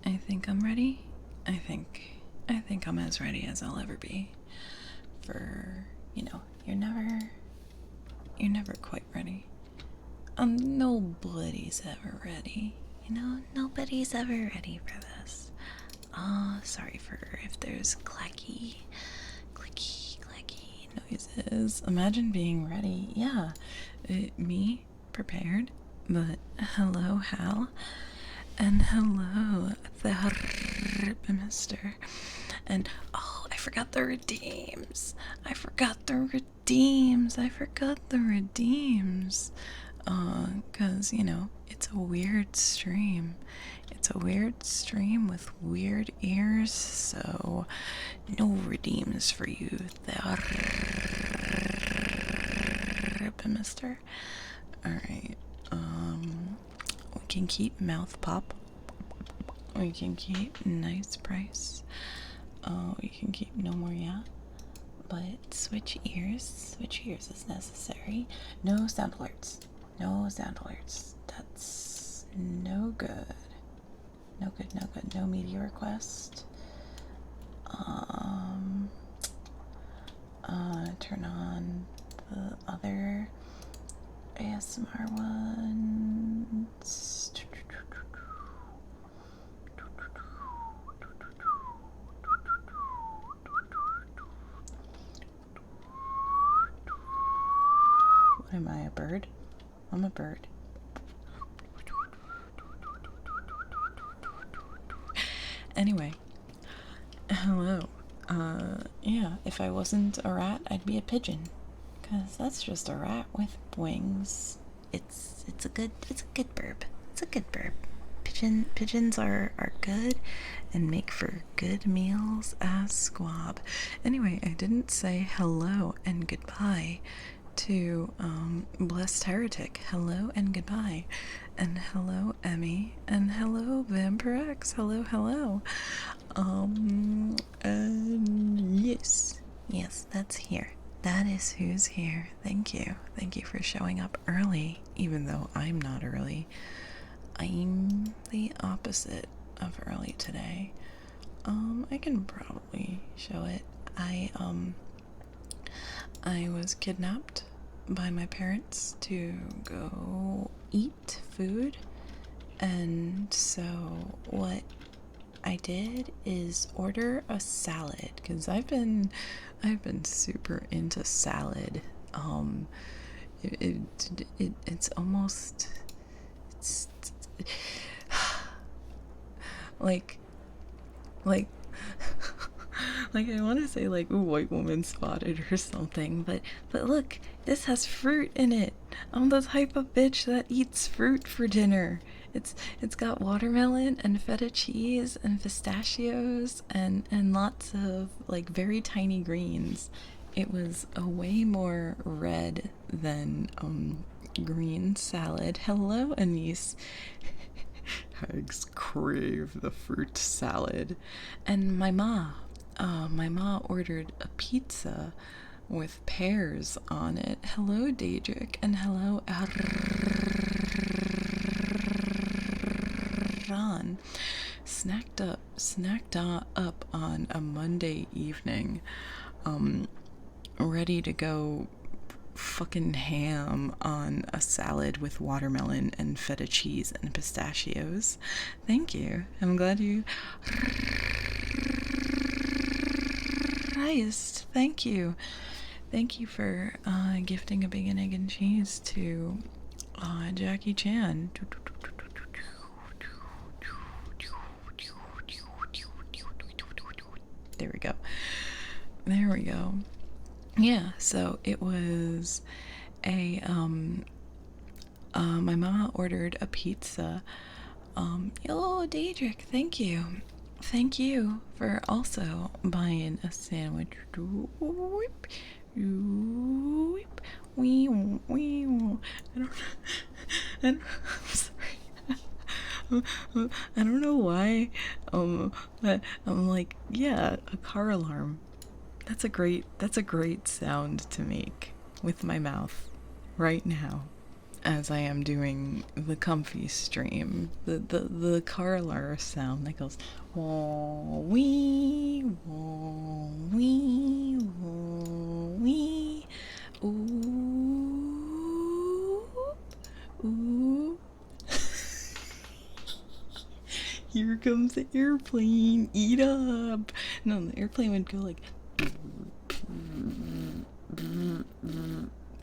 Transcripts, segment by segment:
I think I'm ready. I think I'm as ready as I'll ever be. For, you're never quite ready. Nobody's ever ready. Nobody's ever ready for this. Sorry for if there's clicky noises. Imagine being ready. Yeah, me prepared. But hello, Hal, and hello, the Mister. And oh, I forgot the redeems. Cause it's a weird stream. It's a weird stream with weird ears, so no redeems for you there, Mister. Alright, we can keep mouth pop. We can keep nice price. We can keep no more yeah. But switch ears is necessary. No sound alerts. That's no good. No good. No media request. Turn on the other ASMR ones. What am I, a bird? I'm a bird. Anyway, hello. Yeah, if I wasn't a rat, I'd be a pigeon. 'Cause that's just a rat with wings. It's a good burp. It's a good burp. Pigeons are good and make for good meals as squab. Anyway, I didn't say hello and goodbye to Blessed Heretic. Hello and goodbye. And hello, Emmy. And hello, Vampirex. Hello. And yes, that's here. That is who's here. Thank you for showing up early, even though I'm not early. I'm the opposite of early today. I can probably show it. I was kidnapped by my parents to go eat food, and so what I did is order a salad, because I've been super into salad. It's almost like I want to say like, ooh, white woman spotted or something, but look, this has fruit in it. I'm the type of bitch that eats fruit for dinner. It's got watermelon and feta cheese and pistachios and lots of like very tiny greens. It was a way more red than green salad. Hello, Anise. Hags crave the fruit salad. And my ma ordered a pizza with pears on it. Hello, Daedric, and hello, Ron. Snacked up on a Monday evening, ready to go fucking ham on a salad with watermelon and feta cheese and pistachios. Thank you. I'm glad you Christ. Thank you for gifting a bacon, egg, and cheese to Jackie Chan. There we go. Yeah, so it was a my mama ordered a pizza. Oh, Daedric, thank you for also buying a sandwich. I'm sorry. I don't know why, but I'm like, yeah, a car alarm. That's a great sound to make with my mouth right now. as I am doing the comfy stream, the car alarm sound that goes wah wee wah wee wah wee ooh ooh. Here comes the airplane, eat up. No, the airplane would go like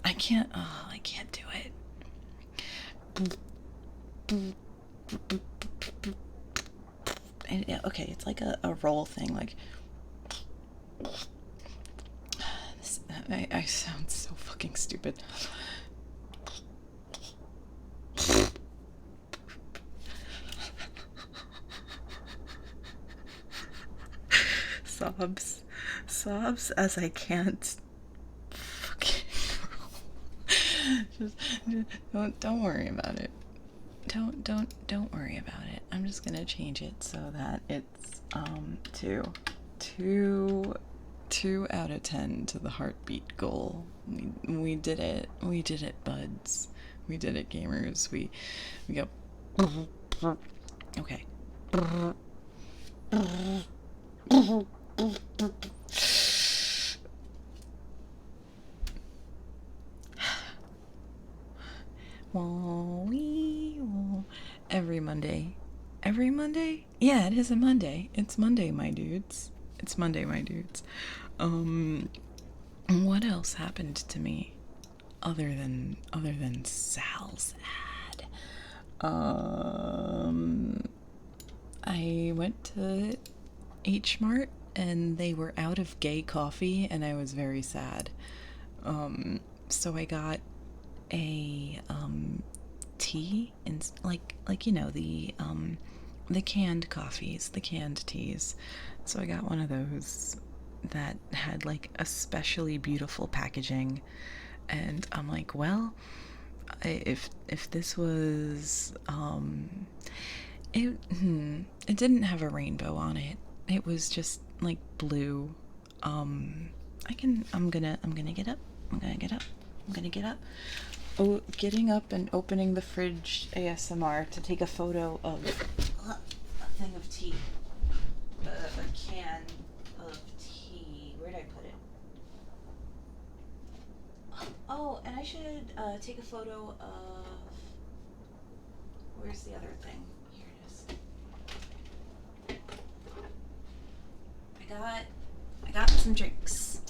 I can't do it. And, okay, it's like a roll thing, like this, I sound so fucking stupid. Sobs as I can't fucking just don't worry about it. Don't worry about it. I'm just gonna change it so that it's two out of 10 to the heartbeat goal. We did it. We did it, buds. We did it, gamers. We go. Okay. Every Monday. Every Monday? Yeah, it is a Monday. It's Monday, my dudes. It's Monday, my dudes. What else happened to me other than Sal's ad? I went to H Mart and they were out of gay coffee and I was very sad. So I got a tea and like you know the canned coffees, the canned teas. So I got one of those that had like especially beautiful packaging, and I'm like, well, if this was it didn't have a rainbow on it. It was just like blue. I'm gonna get up. I'm gonna get up. Oh, getting up and opening the fridge ASMR to take a photo of a thing of tea. A can of tea. Where did I put it? Oh, and I should take a photo of... Where's the other thing? Here it is. I got some drinks.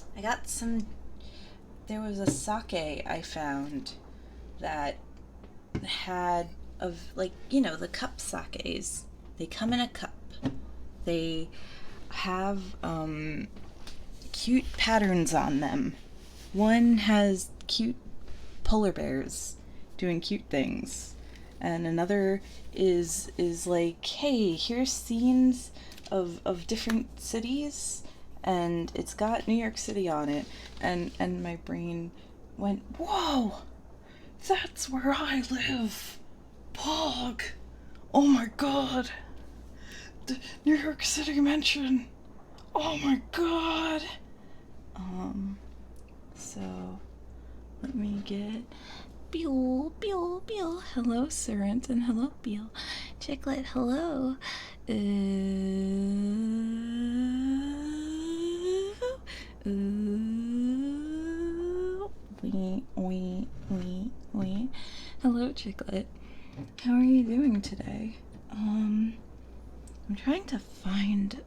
There was a sake I found that had like, you know, the cup sakes. They come in a cup. They have cute patterns on them. One has cute polar bears doing cute things, and another is like, hey, here's scenes of different cities, and it's got New York City on it, and my brain went, whoa, that's where I live. Pog. Oh my god. The New York City mansion. Oh my god. So let me get Bill. Hello, Surrent, and hello, Bill. Chicklet, hello. Wee. Hello, Chicklet. How are you doing today? I'm trying to find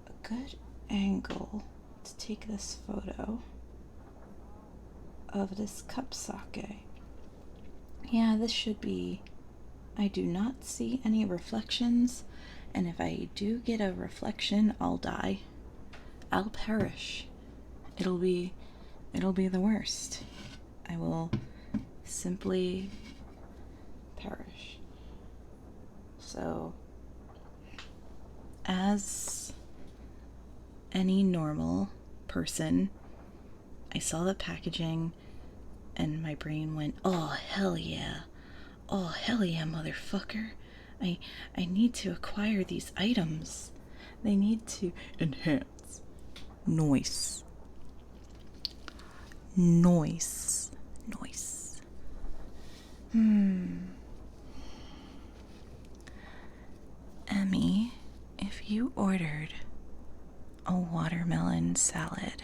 a good angle to take this photo of this cup sake. Yeah, this should be... I do not see any reflections, and if I do get a reflection, I'll die. I'll perish. It'll be the worst. I will simply perish. So, as any normal person, I saw the packaging and my brain went, oh hell yeah. Oh hell yeah, motherfucker. I need to acquire these items. They need to enhance noise. Emmy, if you ordered a watermelon salad,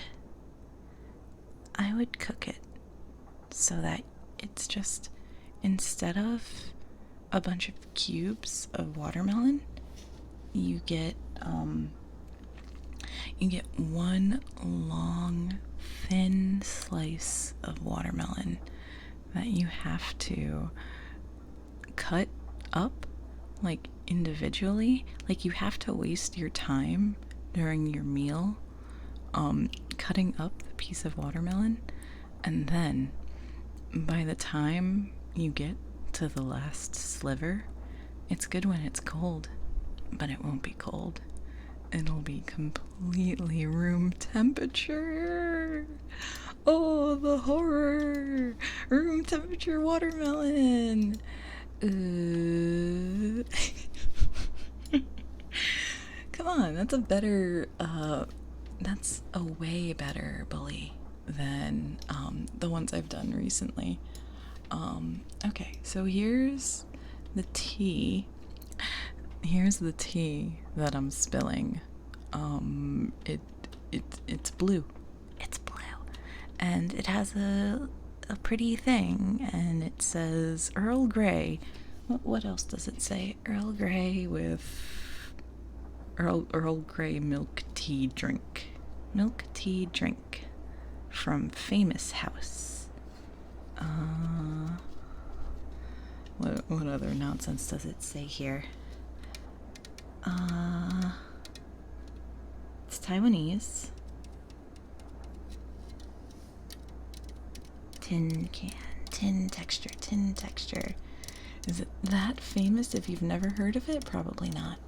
I would cook it so that it's just, instead of a bunch of cubes of watermelon, you get one long thin slice of watermelon that you have to cut up like individually. Like, you have to waste your time during your meal cutting up the piece of watermelon, and then by the time you get to the last sliver, it's good when it's cold, but it won't be cold. It'll be completely room temperature. Oh, the horror! Room temperature watermelon! Come on, that's a way better bully than the ones I've done recently. Okay, so here's the tea. Here's the tea that I'm spilling. It's blue. It's blue. And it has a pretty thing, and it says Earl Grey. What else does it say? Earl Grey with Earl Grey milk tea drink. Milk tea drink from famous house. What other nonsense does it say here? It's Taiwanese. Tin can, tin texture. Is it that famous if you've never heard of it? Probably not.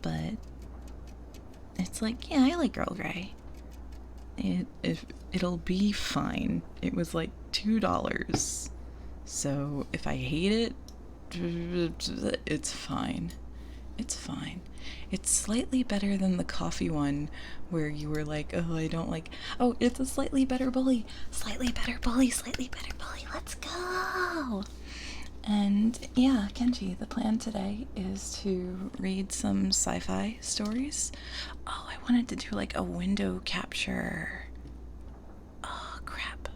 But it's like, yeah, I like Earl Grey. It'll be fine. It was like $2. So if I hate it, it's fine. It's fine. It's slightly better than the coffee one where you were like, oh, I don't like. Oh, it's a slightly better bully. Slightly better bully. Let's go. And yeah, Kenji, the plan today is to read some sci-fi stories. Oh, I wanted to do like a window capture. Oh, crap.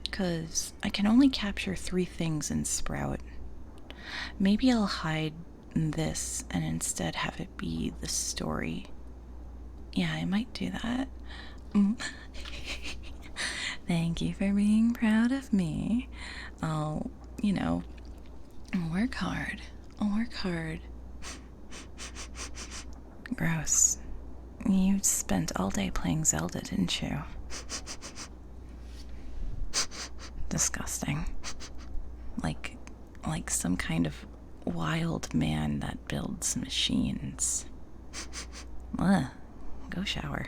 Because I can only capture 3 things in Sprout. Maybe I'll hide this and instead have it be the story. Yeah, I might do that. Thank you for being proud of me. I'll work hard. Gross. You spent all day playing Zelda, didn't you? Disgusting. Like some kind of wild man that builds machines. Ugh, go shower.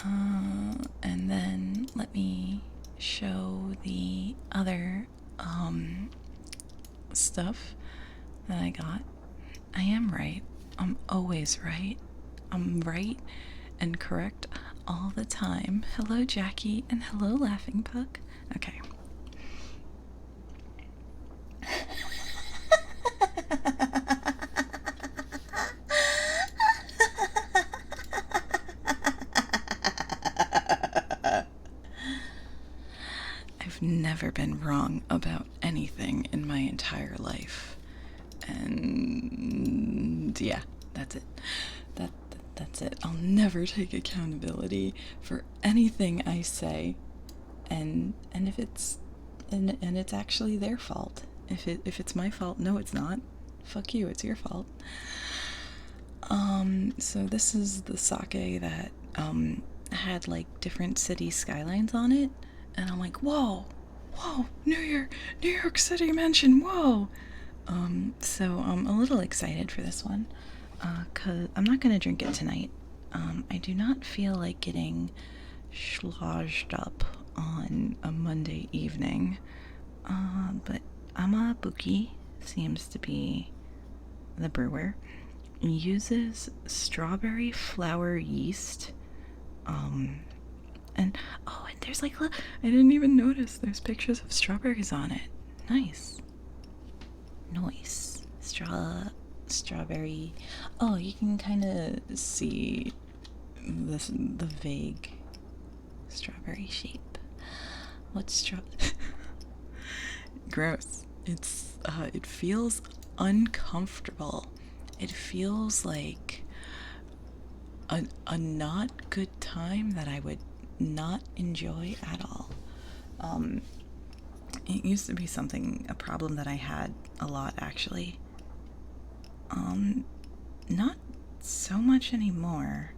And then let me show the other stuff that I got. I am right. I'm always right. I'm right and correct all the time. Hello, Jackie, and hello, Laughing Puck. Okay. I've never been wrong about anything in my entire life. And yeah, that's it. That's it. I'll never take accountability for anything I say. And if it's it's actually their fault. If it's my fault, no, it's not. Fuck you, it's your fault. So this is the sake that had like different city skylines on it, and I'm like, whoa, New York City mansion, whoa. So I'm a little excited for this one, cause I'm not gonna drink it tonight. I do not feel like getting sloshed up on a Monday evening, but Amabuki seems to be the brewer. Uses strawberry flower yeast And oh, and there's like, look, I didn't even notice there's pictures of strawberries on it. Nice. Nice. Strawberry. Oh, you can kind of see the vague strawberry shape. What's gross. It feels uncomfortable. It feels like a not good time that I would not enjoy at all. It used to be a problem that I had a lot, actually. Not so much anymore.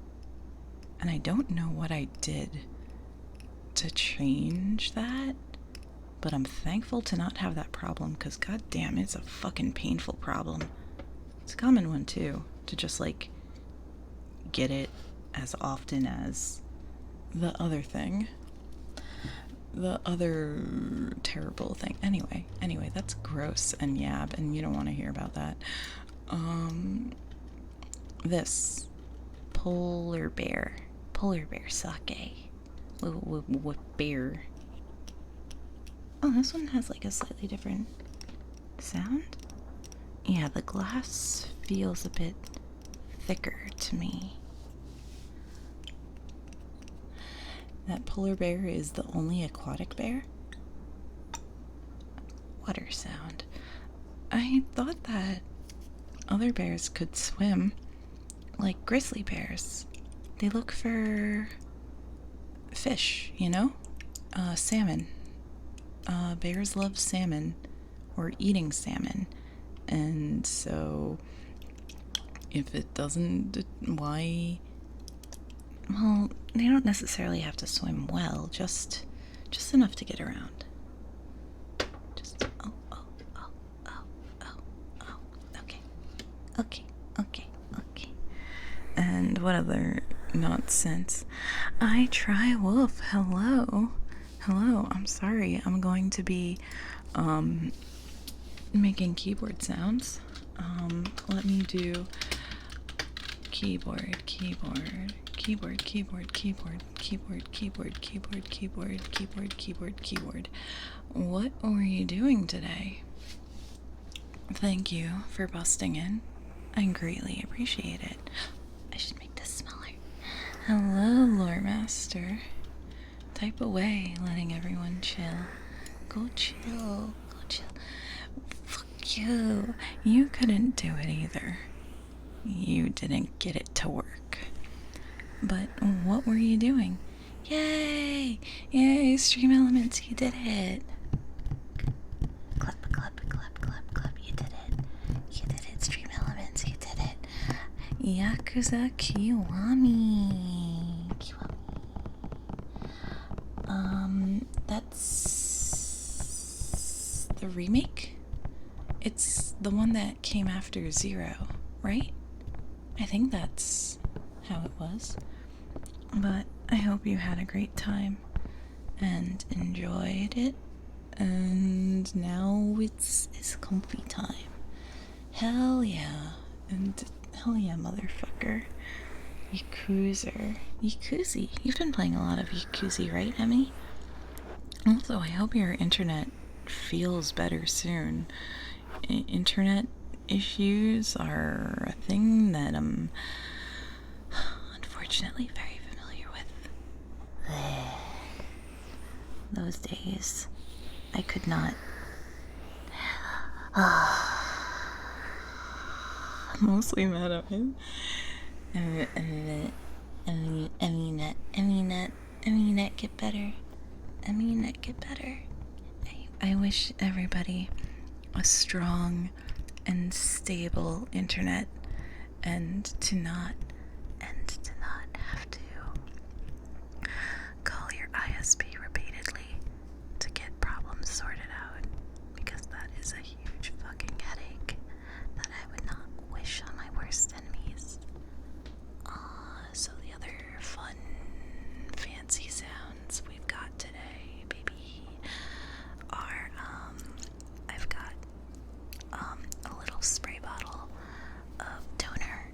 And I don't know what I did to change that, but I'm thankful to not have that problem, because goddamn, it's a fucking painful problem. It's a common one, too, to just, like, get it as often as the other thing. The other terrible thing. Anyway, that's gross and yab, and you don't want to hear about that. This polar bear sake. What bear? Oh, this one has like a slightly different sound. Yeah, the glass feels a bit thicker to me. That polar bear is the only aquatic bear. Water sound. I thought that other bears could swim, like grizzly bears. They look for fish, you know? Salmon. Bears love salmon, or eating salmon. And so, if it doesn't, why? Well, they don't necessarily have to swim well, just enough to get around. Just, oh, okay. And what other nonsense? I try wolf, hello, I'm sorry, I'm going to be, making keyboard sounds. Let me do keyboard. What were you doing today? Thank you for busting in. I greatly appreciate it. I should make this smaller. Hello, Lore Master. Type away, letting everyone chill. Go chill. Fuck you. You couldn't do it either. You didn't get it to work. But what were you doing? Yay! Stream Elements, you did it. Clap, you did it, Stream Elements, you did it. Yakuza Kiwami. That's the remake? It's the one that came after Zero, right? I think that's how it was. But I hope you had a great time and enjoyed it. And now it's comfy time. Hell yeah. And hell yeah, motherfucker. Yakuza. You've been playing a lot of Yakuza, right, Emmy? Also, I hope your internet feels better soon. Internet issues are a thing that I'm unfortunately very familiar with. Those days, I could not. I'm mostly mad at him. Eminet, get better. Eminet, get better. I wish everybody a strong and stable internet, and to not have to call your ISP repeatedly to get problems sorted out, because that is a huge fucking headache that I would not wish on my worst enemies. So the other fun, fancy sounds we've got today, baby, are, I've got, a little spray bottle of toner,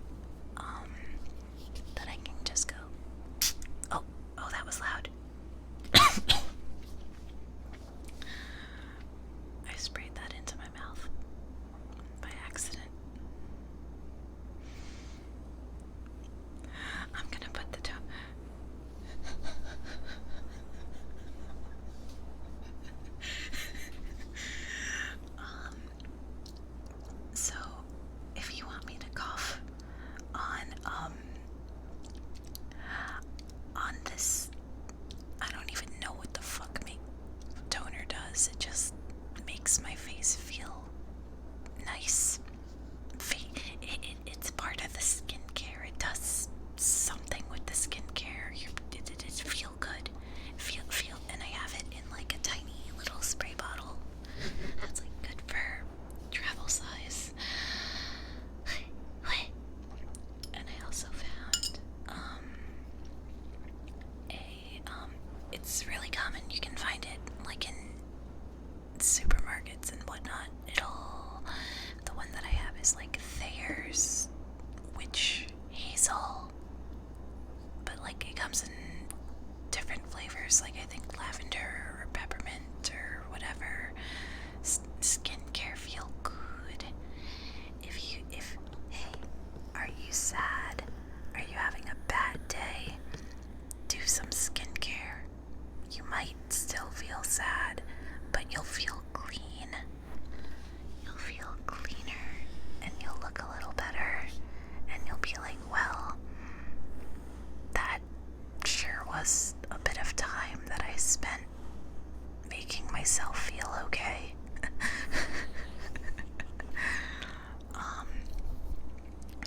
myself feel okay.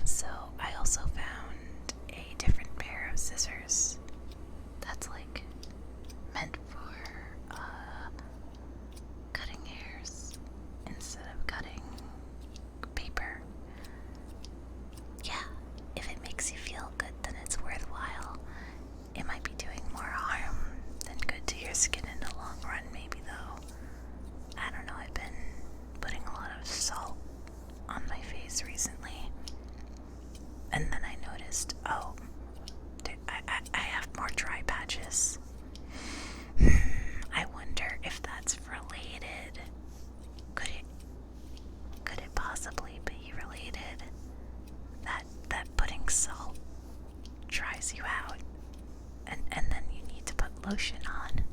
So I also found a different pair of scissors that's like meant for cutting hairs instead of cutting paper. Yeah, if it makes you feel good, then it's worthwhile. It might be doing more harm than good to your skin in the long run, maybe, though. I don't know, I've been putting a lot of salt on my face recently. And then I noticed, oh, I have more dry patches. I wonder if that's related. Could it possibly be related? That putting salt dries you out, and then you need to put lotion on.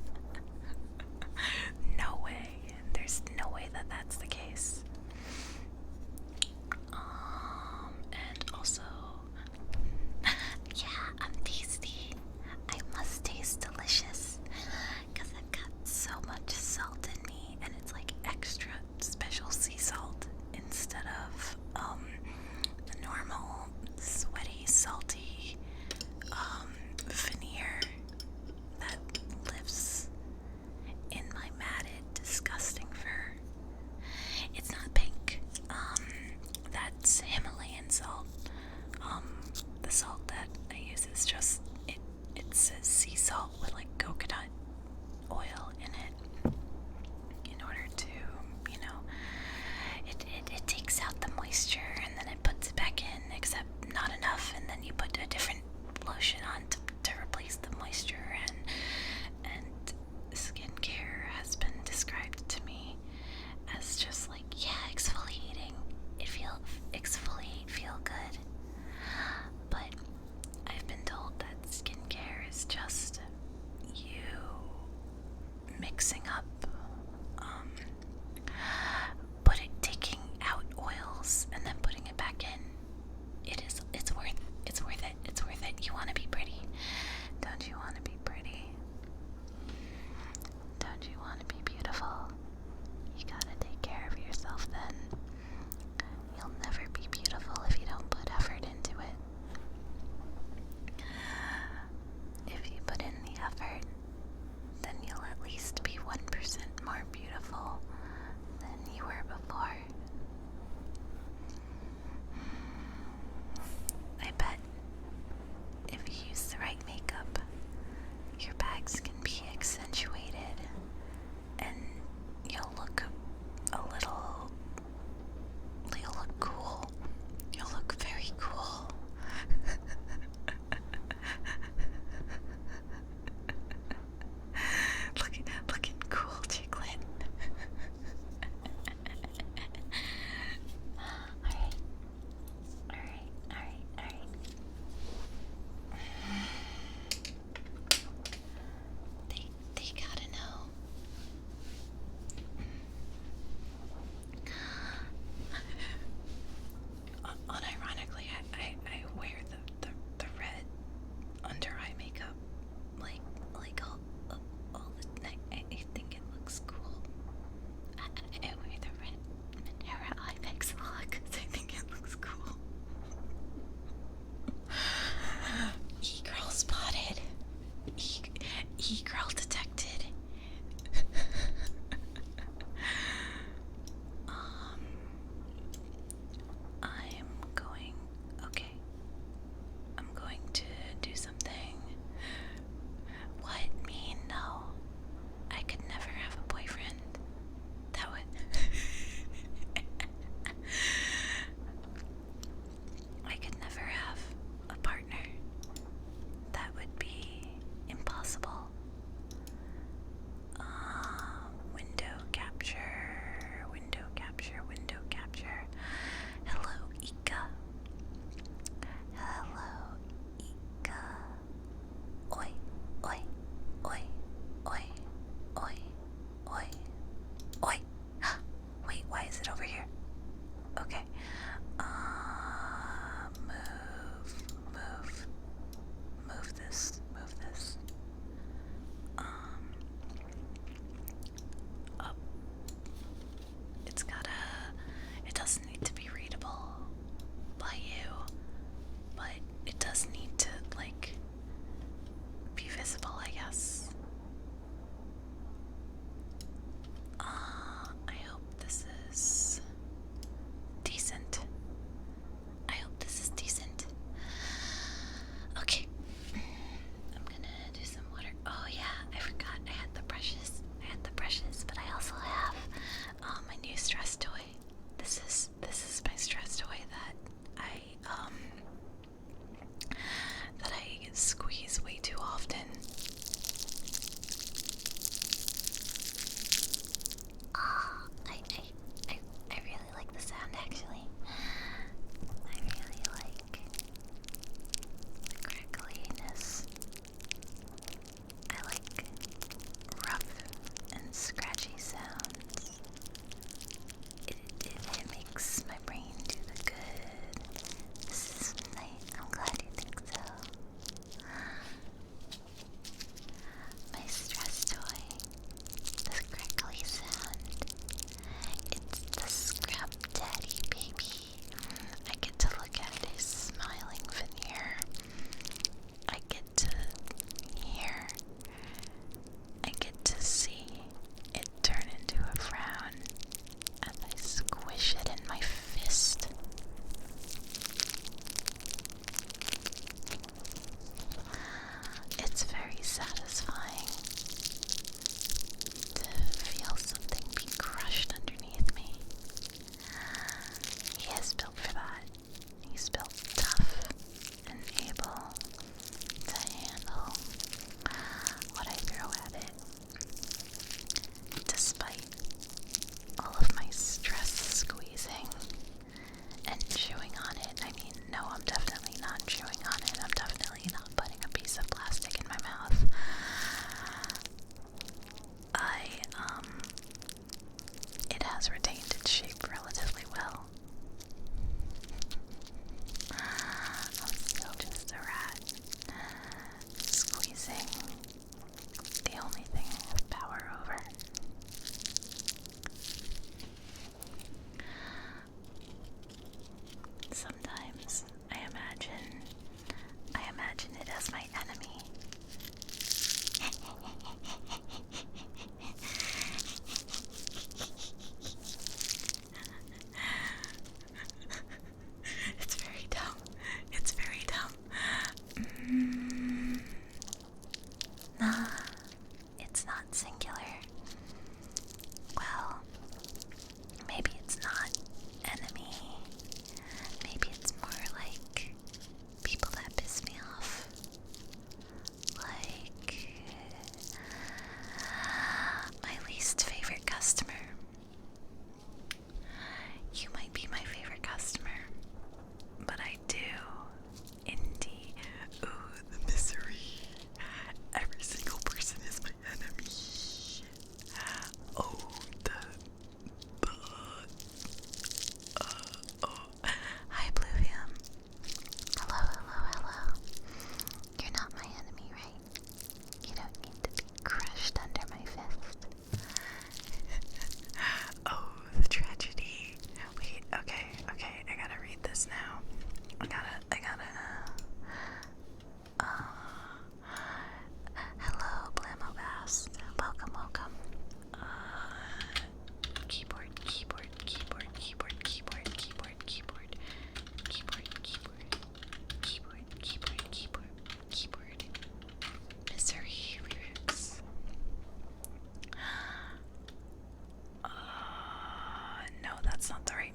No way. There's no way that that's the case. And also, yeah, I'm tasty. I must taste delicious, because I've got so much salt in me, and it's like extra special sea salt instead of the normal sweaty, salty veneer that lives in my matted, disgusting fur. It's not pink. That's Himalayan salt. The salt that I use is just, it says sea salt with like coconut oil in it, in order to, it takes out the moisture and then it puts it back in, except not enough, and then you put a different lotion on to replace the moisture, and skincare has been described to me as just like, yeah, exfoliating. Exfoliate, feel good. But I've been told that skincare is just you mixing up, taking out oils and then putting it back in. It's worth it. You want to be pretty. Don't you want to be pretty? Don't you want to be beautiful? You gotta take care of yourself then. You'll never be beautiful if you don't put effort into it. If you put in the effort, then you'll at least be 1%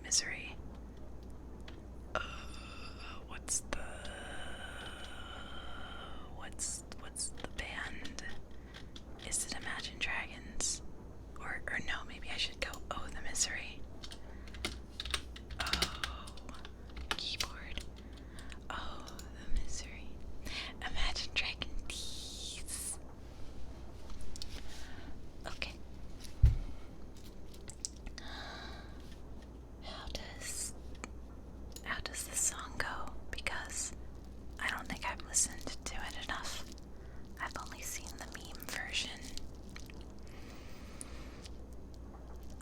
Misery. What's the band? Is it Imagine Dragons? Or no, maybe I should go Oh the Misery. Oh, keyboard. Oh the Misery. Imagine Dragons. Okay. How does this song go? Because I don't think I've listened to it enough. I've only seen the meme version.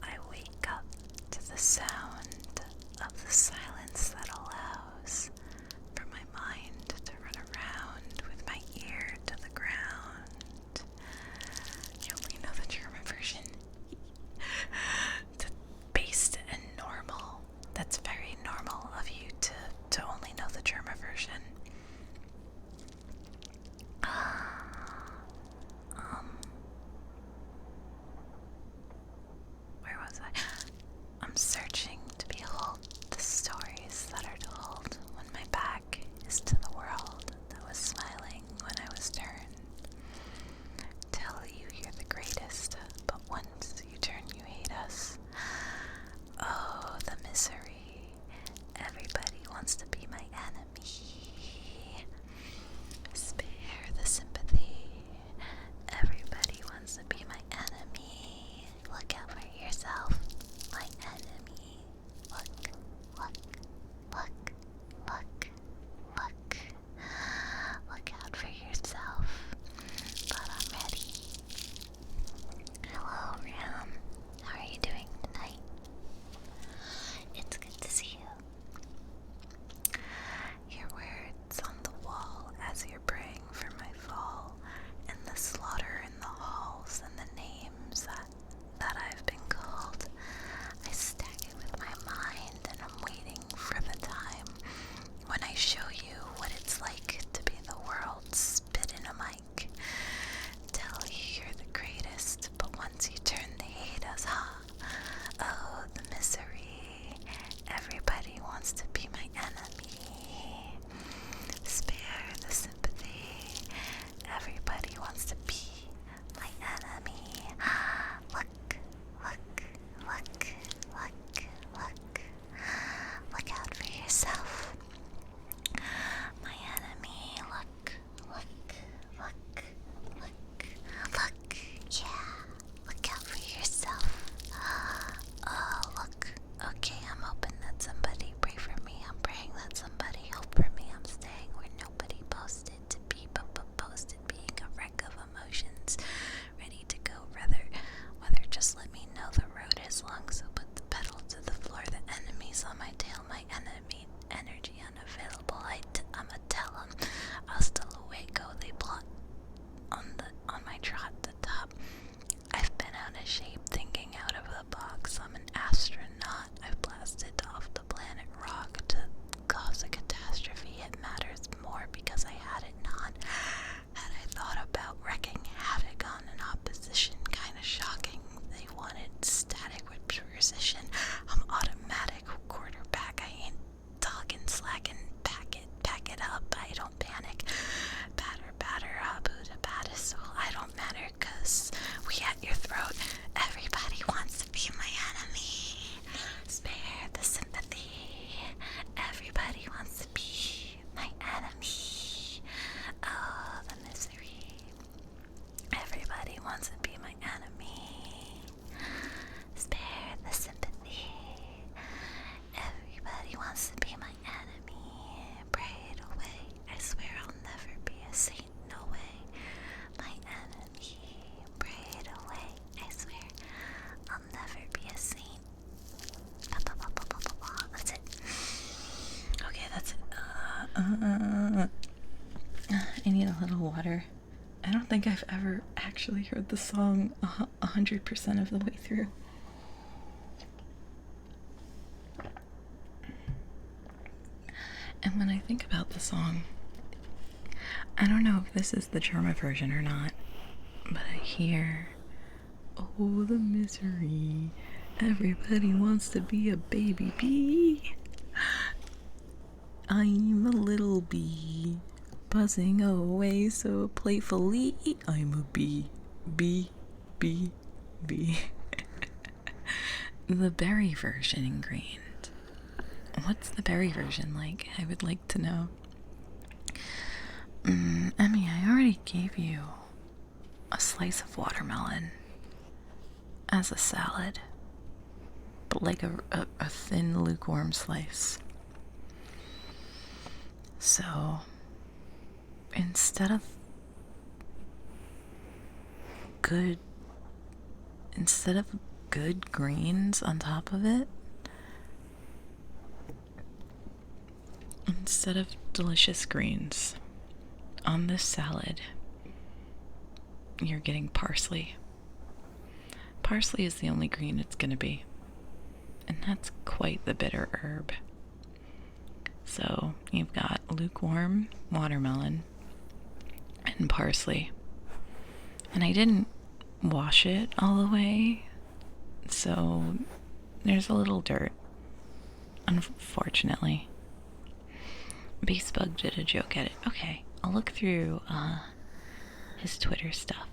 I wake up to the sound of the silence that allows for my mind to run around with my ear to the ground. You only know the German version. Based and normal. That's very normal of you to only know the German version. Where was I? I'm searching to behold the stories that are told when my back is to the world that was smiling when I was turned. Till you hear the greatest, but once you turn you hate us. Oh, the misery. Everybody wants to be my enemy. Spare the sympathy. Everybody wants to be my enemy. Look out for yourself, my enemy. Look, look, look, look, look. Look out for yourself. But I'm ready. Hello, Ram. How are you doing tonight? It's good to see you. Your words on the wall as you're praying for my fall, and the slaughter in the halls, and the names that I've been called. I stack it with my mind, and I'm waiting for the time when I show you what it's like to be the world's spit in a mic. Tell you you're the greatest, but once you turn they hate us, huh? Oh, the misery. Everybody wants to be my enemy. Spare the sympathy. Everybody wants to be my enemy. Look, look, look, look, look. Look out for yourself. My enemy. Look, look, look, look, look. Yeah, look out for yourself. Oh, look. Okay, I'm hoping that somebody pray for me. I'm praying that somebody hope for me. I'm staying where nobody posted to be, but posted being a wreck of emotions. Ready to go, whether just let me know the road is long, so put the pedal to the floor. The enemies on my tail, my enemy energy unavailable. I'ma tell 'em I'll still go. They plot on my trot the top. I've been out of shape, thinking out of the box. I'm an astronaut. I've blasted off the planet rock to cause a catastrophe. It matters more because I had it not. Had I thought about wrecking havoc on an opposition, kinda shocking. They wanted static with precision. I'm automatic quarterback. I ain't talking slacking. Pack it up. I don't panic. Batter up. Who the baddest? Well, I don't matter, 'cause we at your throat. Everybody wants to be my enemy. Spare the sympathy. Everybody wants to be my enemy. Oh, the misery. Everybody wants to be my enemy. Spare the sympathy. Everybody wants to be my enemy. Pray it away. I swear I'll never be a saint. No way. My enemy. Pray it away. I swear I'll never be a saint. That's it. Okay, that's it. I need a little water. I don't think I've ever actually heard the song 100% of the way through. And when I think about the song, I don't know if this is the German version or not, but I hear, oh, the misery. Everybody wants to be a baby bee. I'm a little bee, buzzing away so playfully. I'm a bee, bee, bee, bee. The berry version ingrained. What's the berry version like? I would like to know. Emmy, I already gave you a slice of watermelon as a salad, but like a thin, lukewarm slice. So, instead of good greens on top of it, instead of delicious greens on this salad, you're getting parsley. Parsley is the only green it's gonna be, and that's quite the bitter herb. So you've got lukewarm watermelon and parsley. And I didn't wash it all the way, so there's a little dirt, unfortunately. Basebug did a joke at it. Okay, I'll look through his Twitter stuff.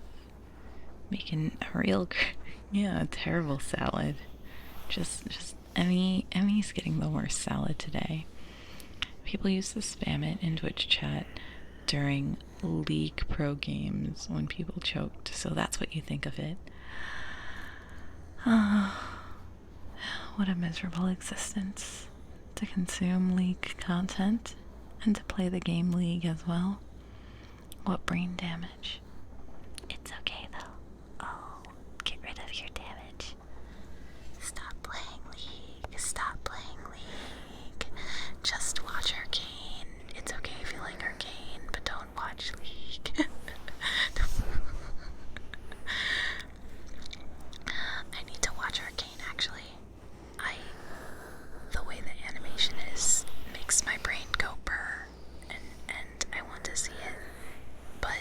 Making a real, a terrible salad. Just Emmy's getting the worst salad today. People used to spam it in Twitch chat during League Pro games when people choked, so that's what you think of it. What a miserable existence to consume League content and to play the game League as well. What brain damage. It's okay though. Oh, get rid of your damage. Stop playing League. Stop playing League. Just watch Arcane. It's okay if you like Arcane, but don't watch League. I need to watch Arcane actually. The way the animation is makes my brain go burr, and I want to see it. But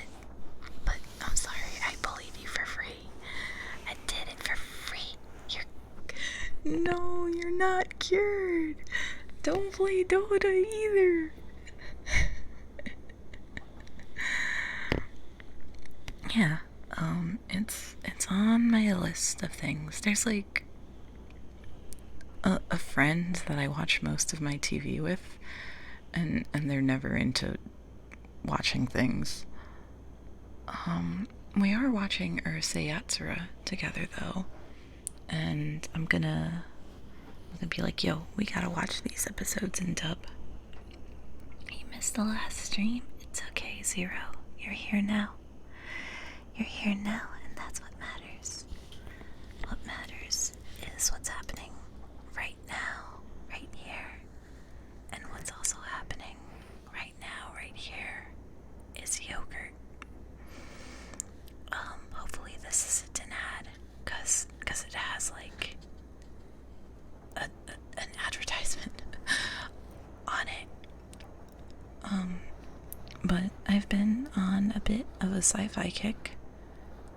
I'm sorry, I bullied you for free. I did it for free. No, you're not cured. Don't play Dota either. Yeah, it's on my list of things. There's like a friend that I watch most of my TV with, and they're never into watching things. We are watching Urusei Yatsura together though, and I'm gonna be like, yo, we gotta watch these episodes in dub. You missed the last stream. It's okay, Zero. You're here now. You're here now, and that's what matters. What matters is what's happening right now, right here. And what's also happening right now, right here, is yogurt. Hopefully this isn't an ad, cause it has like an advertisement on it. But I've been on a bit of a sci-fi kick,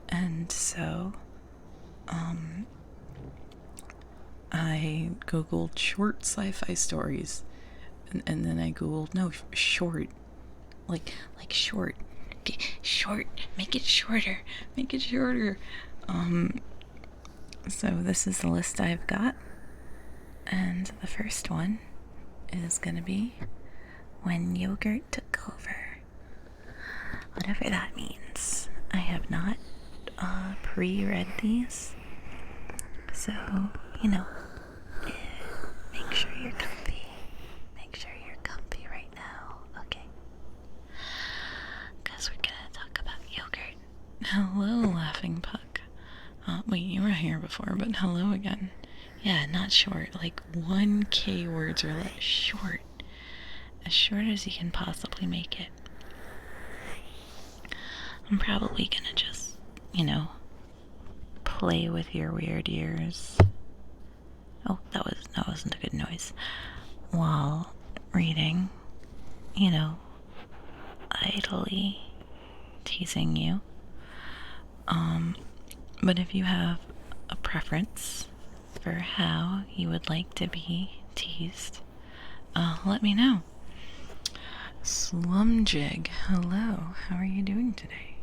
and so I googled short sci-fi stories, and then I googled short, like short, short, make it shorter. So this is the list I've got, and the first one is gonna be When Yogurt Took Over. Whatever that means. I have not pre-read these, so Make sure you're comfy. Make sure you're comfy right now, okay? Because we're gonna talk about yogurt. Hello, Laughing Puck. Wait, you were here before, but hello again. Yeah, not short, like 1K words or less. Short. As short as you can possibly make it. I'm probably gonna just, play with your weird ears. Oh, that wasn't a good noise. While reading, idly teasing you. But if you have a preference for how you would like to be teased, let me know. Slumjig, hello, how are you doing today?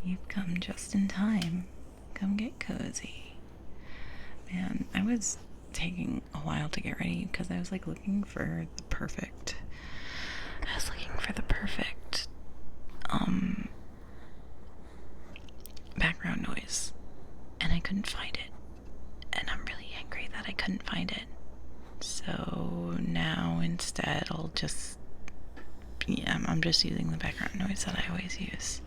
You've come just in time. Come get cozy. Man, I was taking a while to get ready because I was like looking for the perfect background noise, and I couldn't find it, and I'm really angry that I couldn't find it. So now instead I'm just using the background noise that I always use.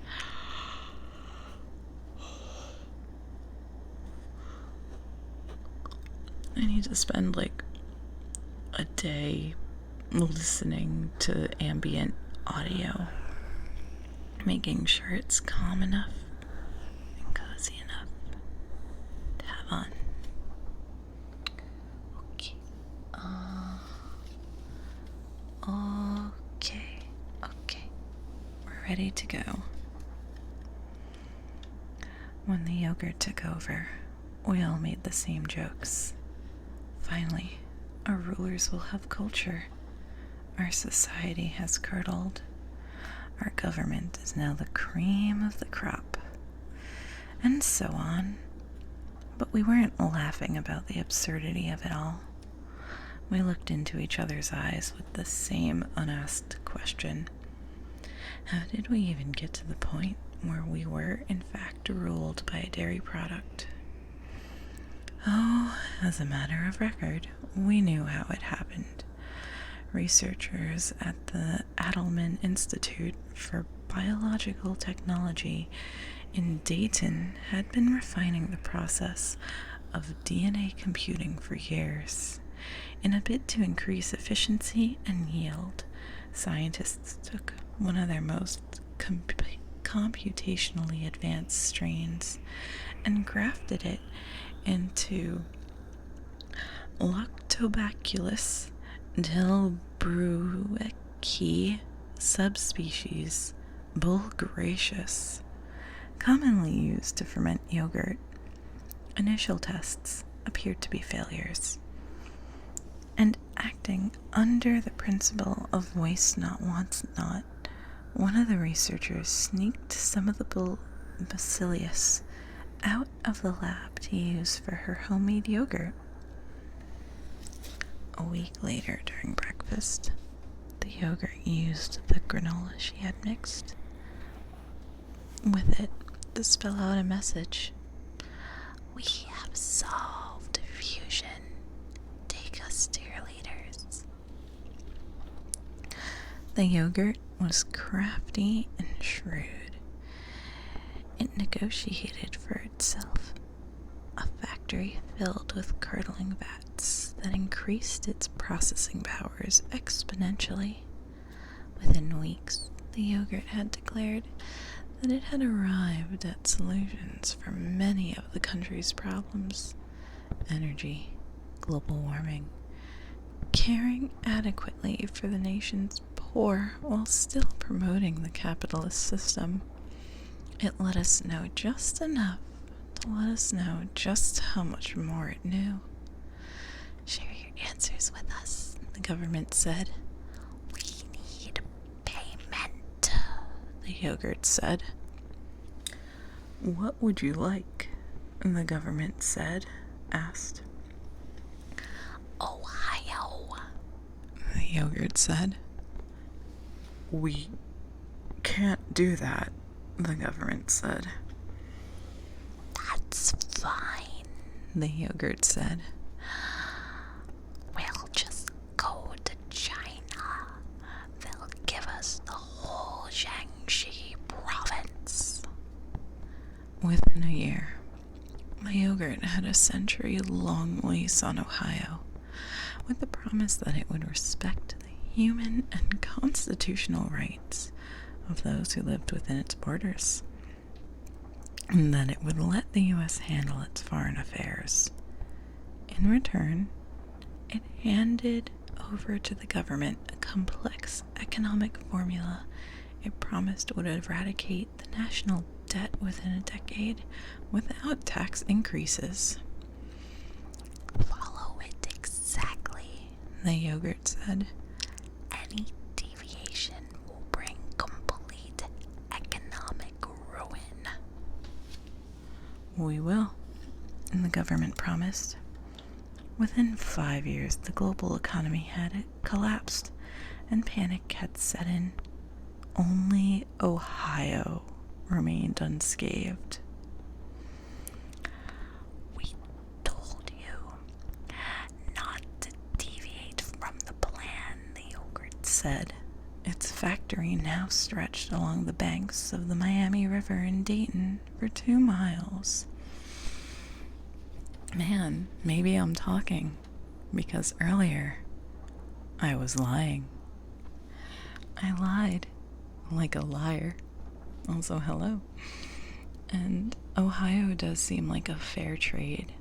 I need to spend like a day listening to ambient audio, making sure it's calm enough and cozy enough to have on. Okay. We're ready to go. When the yogurt took over, we all made the same jokes. Finally, our rulers will have culture. Our society has curdled. Our government is now the cream of the crop. And so on. But we weren't laughing about the absurdity of it all. We looked into each other's eyes with the same unasked question. How did we even get to the point where we were, in fact, ruled by a dairy product? Oh, as a matter of record, we knew how it happened. Researchers at the Adelman Institute for Biological Technology in Dayton had been refining the process of DNA computing for years. In a bid to increase efficiency and yield, scientists took one of their most computationally advanced strains and grafted it into Lactobacillus delbrueckii subspecies bulgaraceus, commonly used to ferment yogurt. Initial tests appeared to be failures. And acting under the principle of waste not, wants not, one of the researchers sneaked some of the bacillus out of the lab to use for her homemade yogurt. A week later, during breakfast, the yogurt used the granola she had mixed with it to spell out a message. We have solved fusion. Take us to your leaders. The yogurt was crafty and shrewd. It negotiated for itself a factory filled with curdling vats that increased its processing powers exponentially. Within weeks, the yogurt had declared that it had arrived at solutions for many of the country's problems: energy, global warming, caring adequately for the nation's poor while still promoting the capitalist system. It let us know just enough to let us know just how much more it knew. Share your answers with us, the government said. We need payment, the yogurt said. What would you like? The government asked. Ohio, the yogurt said. We can't do that, the government said. That's fine, the yogurt said. We'll just go to China. They'll give us the whole Jiangxi province. Within a year, the yogurt had a century-long lease on Ohio, with the promise that it would respect the human and constitutional rights of those who lived within its borders, and that it would let the U.S. handle its foreign affairs. In return, it handed over to the government a complex economic formula it promised would eradicate the national debt within a decade without tax increases. the yogurt said. Any deviation will bring complete economic ruin. We will, the government promised. Within 5 years, the global economy had collapsed and panic had set in. Only Ohio remained unscathed. We told you not to deviate from the plan, the yogurt said. Its factory now stretched along the banks of the Miami River in Dayton for 2 miles. Man, maybe I'm talking, because earlier I was lying. I lied like a liar. Also, hello. And Ohio does seem like a fair trade,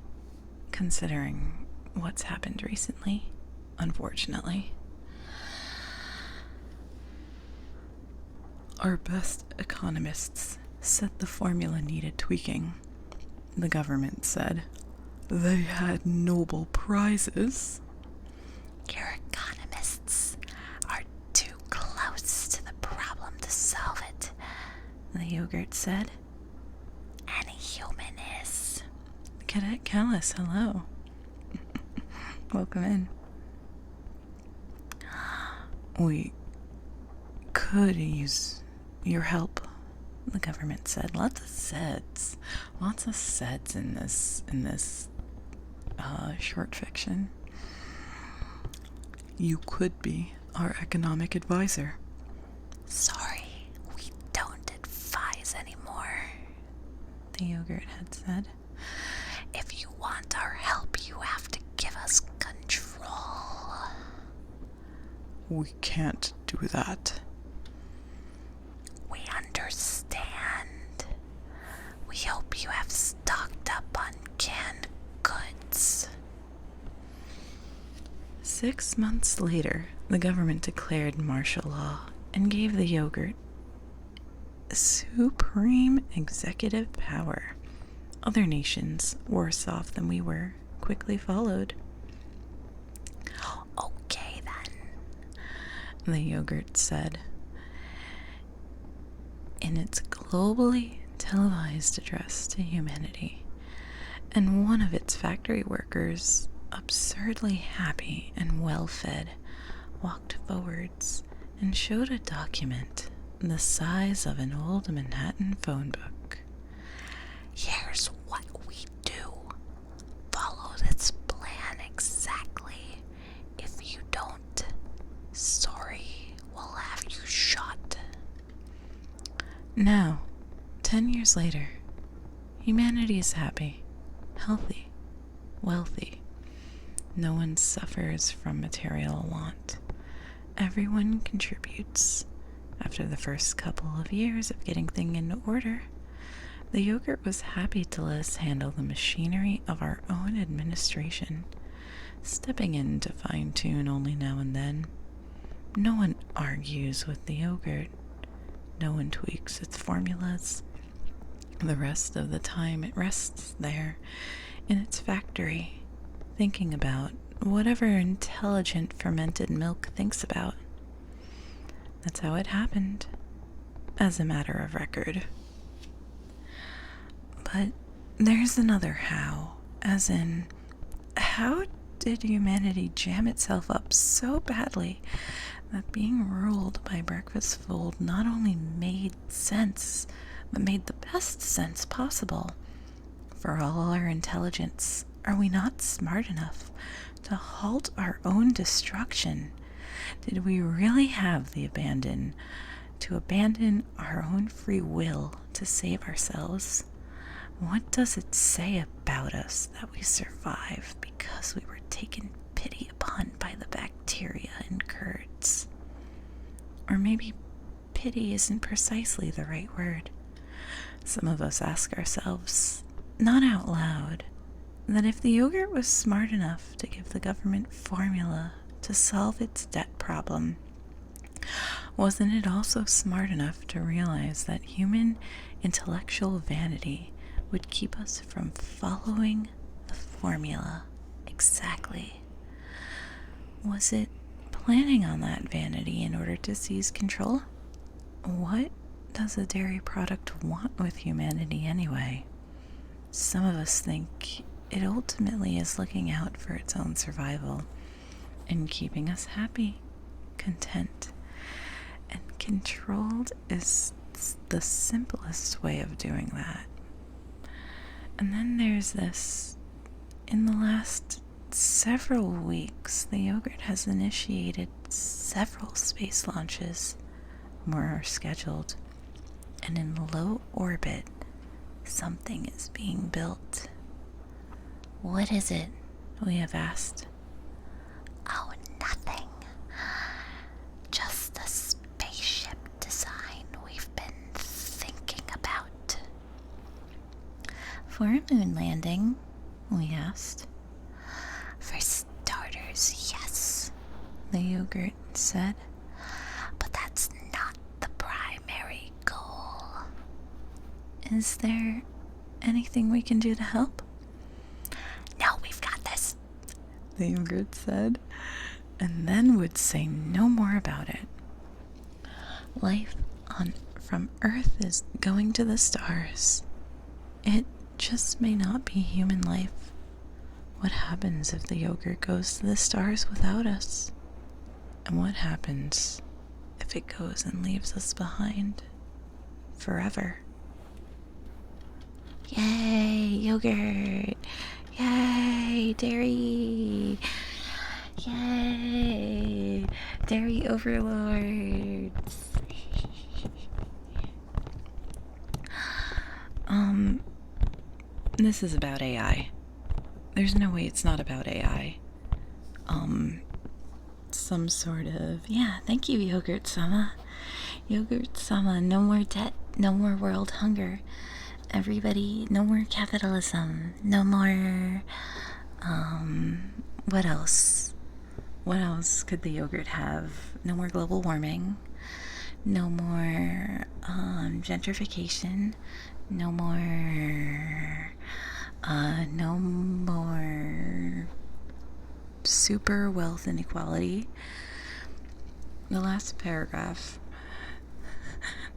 considering what's happened recently, unfortunately. Our best economists said the formula needed tweaking, the government said. They had Nobel Prizes. Your economists are too close to the problem to solve it, the yogurt said. Any human is. Cadet Callis, hello. Welcome in. We could use your help, the government said. Lots of sets. Lots of sets in this short fiction. You could be our economic advisor. Sorry, we don't advise anymore, the yogurt had said. If you want our help, you have to give us control. We can't do that. We understand. We hope you have stocked up on canned goods. 6 months later, the government declared martial law and gave the yogurt supreme executive power. Other nations, worse off than we were, quickly followed. Okay then, the yogurt said. In its globally televised address to humanity, and one of its factory workers, absurdly happy and well-fed, walked forwards and showed a document the size of an old Manhattan phone book. Here's what we do. Follow this plan exactly. If you don't, sorry, we'll have you shot. Now, 10 years later, humanity is happy, healthy, wealthy. No one suffers from material want. Everyone contributes. After the first couple of years of getting things in order, the yogurt was happy to let us handle the machinery of our own administration, stepping in to fine-tune only now and then. No one argues with the yogurt. No one tweaks its formulas. The rest of the time it rests there in its factory, thinking about whatever intelligent fermented milk thinks about. That's how it happened, as a matter of record. But there's another how, as in, how did humanity jam itself up so badly that being ruled by breakfast food not only made sense, but made the best sense possible? For all our intelligence, are we not smart enough to halt our own destruction? Did we really have the abandon to abandon our own free will to save ourselves? What does it say about us that we survived because we were taken pity upon by the bacteria in curds? Or maybe pity isn't precisely the right word. Some of us ask ourselves, not out loud, that if the yogurt was smart enough to give the government formula to solve its debt problem, wasn't it also smart enough to realize that human intellectual vanity would keep us from following the formula exactly? Was it planning on that vanity in order to seize control? What does a dairy product want with humanity anyway? Some of us think it ultimately is looking out for its own survival and keeping us happy, content, and controlled is the simplest way of doing that. And then there's this. In the last several weeks, the yogurt has initiated several space launches. More are scheduled. And in low orbit, something is being built. What is it? We have asked. Oh, nothing. Just a spaceship design we've been thinking about. For a moon landing, we asked. For starters, yes, the yogurt said. But that's not the primary goal. Is there anything we can do to help? No, we've got this, the yogurt said, and then would say no more about it. Life from Earth is going to the stars. It just may not be human life. What happens if the yogurt goes to the stars without us? And what happens if it goes and leaves us behind forever? Yay, yogurt! Yay, dairy! Yay, dairy overlords! This is about AI. There's no way it's not about AI. Some sort of, yeah, thank you, Yogurt-sama. Yogurt-sama, no more debt, no more world hunger. Everybody, no more capitalism, no more, what else? What else could the yogurt have? No more global warming, no more, gentrification, no more super wealth inequality. The last paragraph,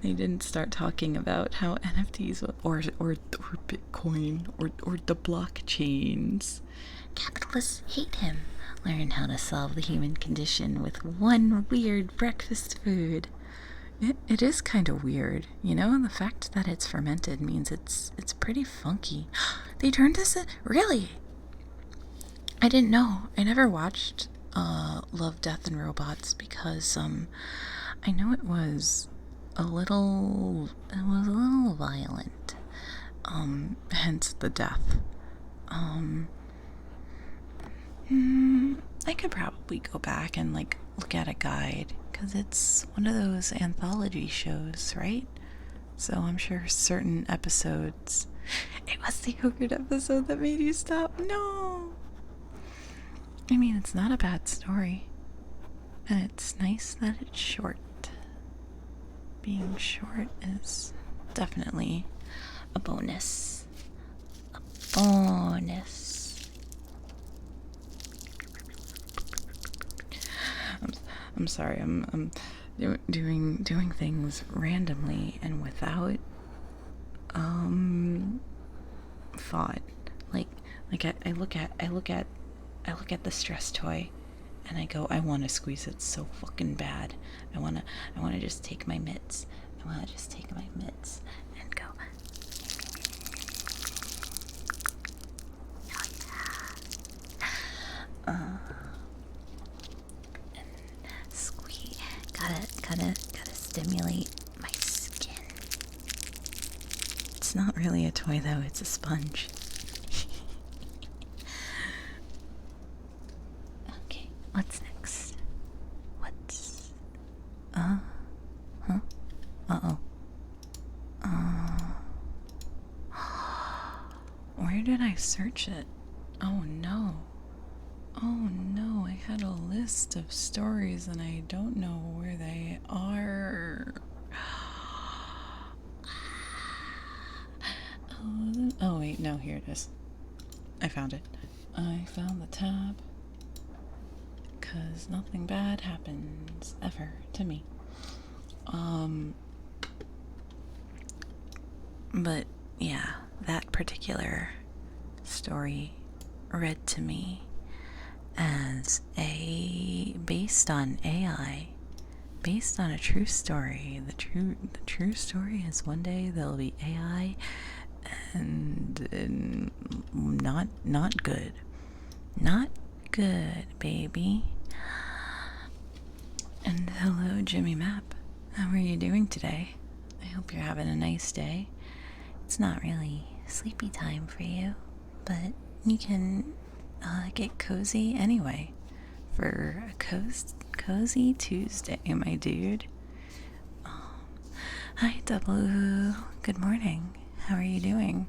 they didn't start talking about how NFTs or Bitcoin or the blockchains. Capitalists hate him. Learn how to solve the human condition with one weird breakfast food. It is kind of weird, you know, and the fact that it's fermented means it's pretty funky. They turned this in, really? I didn't know. I never watched Love, Death, and Robots because I know it was a little violent. Hence the death. I could probably go back and look at a guide because it's one of those anthology shows, right? So I'm sure certain episodes. It was the yogurt episode that made you stop. No. I mean, it's not a bad story. And it's nice that it's short. Being short is definitely a bonus. A bonus. I'm sorry. I'm doing things randomly and without thought. I look at the stress toy and I go, I want to squeeze it so fucking bad. I want to just take my mitts. And go. And squeeze. Gotta stimulate my skin. It's not really a toy though, it's a sponge. Okay, what's next? Where did I search it? Oh no, I had a list of stories and I don't know where they are. Oh wait, no, here it is. I found it. I found the tab. 'cause nothing bad happens ever to me. But yeah, that particular story read to me as based on AI, based on a true story. The true story is one day there'll be AI, and not good. Not good, baby. And hello, Jimmy Map. How are you doing today? I hope you're having a nice day. It's not really sleepy time for you, but you can get cozy anyway for a cozy Tuesday, my dude. Hi, Double. Good morning. How are you doing?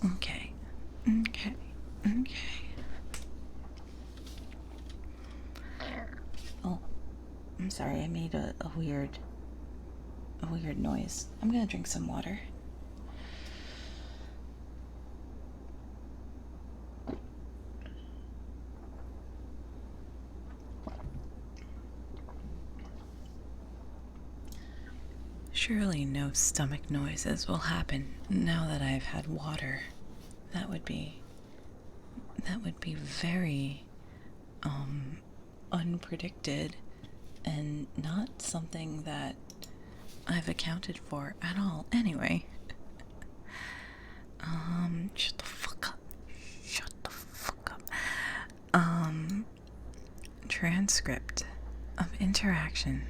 Okay. Oh, I'm sorry. I made a weird noise. I'm gonna drink some water. Surely no stomach noises will happen now that I've had water. That would be very unpredicted and not something that I've accounted for at all. Anyway, shut the fuck up. Transcript of interaction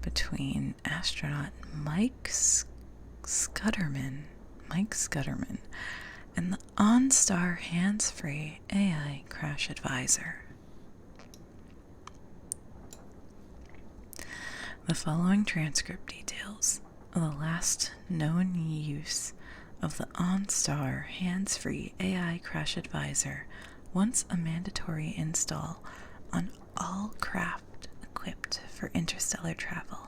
between astronaut Mike Scudderman, and the OnStar hands-free AI crash advisor. The following transcript details the last known use of the OnStar hands-free AI crash advisor, once a mandatory install on all craft equipped for interstellar travel.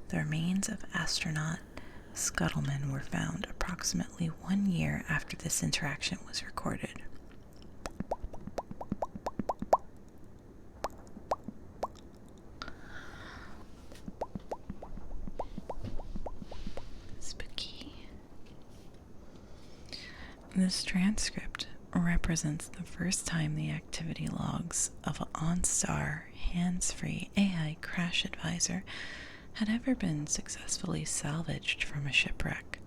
The remains of astronaut Scudderman were found approximately 1 year after this interaction was recorded. Spooky. This transcript represents the first time the activity logs of an OnStar hands-free AI crash advisor had ever been successfully salvaged from a shipwreck.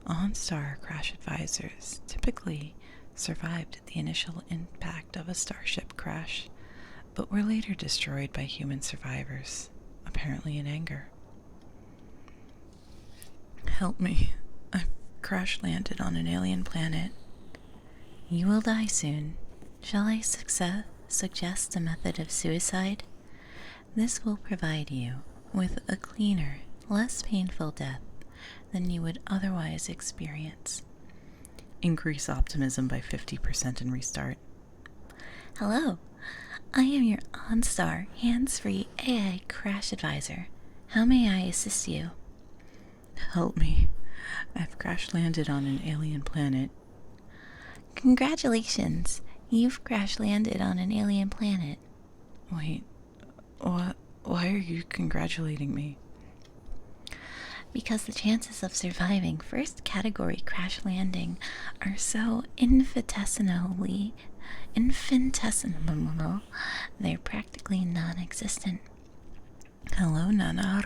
OnStar crash advisors typically survived the initial impact of a starship crash, but were later destroyed by human survivors, apparently in anger. Help me. I've crash-landed on an alien planet. You will die soon. Shall I suggest a method of suicide? This will provide you with a cleaner, less painful death than you would otherwise experience. Increase optimism by 50% and restart. Hello, I am your OnStar hands-free AI crash advisor. How may I assist you? Help me. I've crash-landed on an alien planet. Congratulations, you've crash-landed on an alien planet. Wait, what? Why are you congratulating me? Because the chances of surviving first category crash landing are so infinitesimal, they're practically non-existent. Hello, Nana.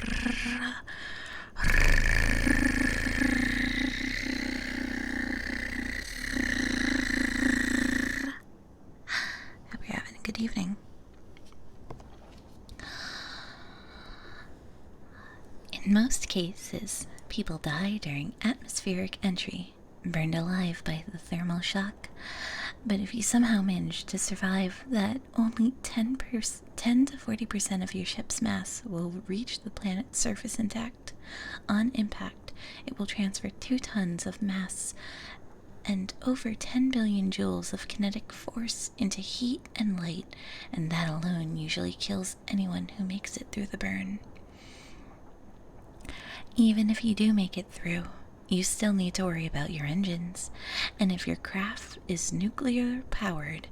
Hope you're having a good evening. In most cases, people die during atmospheric entry, burned alive by the thermal shock. But if you somehow manage to survive that, only 10 to 40% of your ship's mass will reach the planet's surface intact. On impact, it will transfer 2 tons of mass and over 10 billion joules of kinetic force into heat and light, and that alone usually kills anyone who makes it through the burn. Even if you do make it through, you still need to worry about your engines, and if your craft is nuclear powered,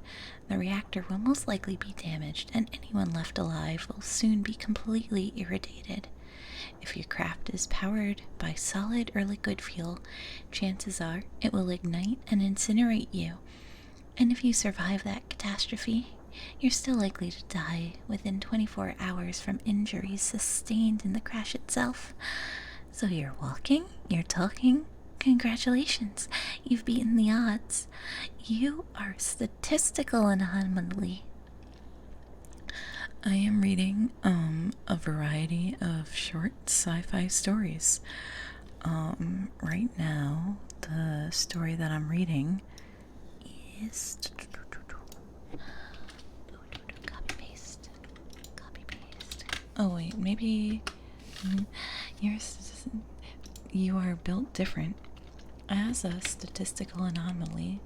the reactor will most likely be damaged, and anyone left alive will soon be completely irradiated. If your craft is powered by solid or liquid fuel, chances are it will ignite and incinerate you. And if you survive that catastrophe, you're still likely to die within 24 hours from injuries sustained in the crash itself. So you're walking, you're talking. Congratulations, you've beaten the odds. You are a statistical anomaly. I am reading a variety of short sci-fi stories. Right now, the story that I'm reading is Copy paste. Copy paste. oh wait, maybe you are built different. As a statistical anomaly,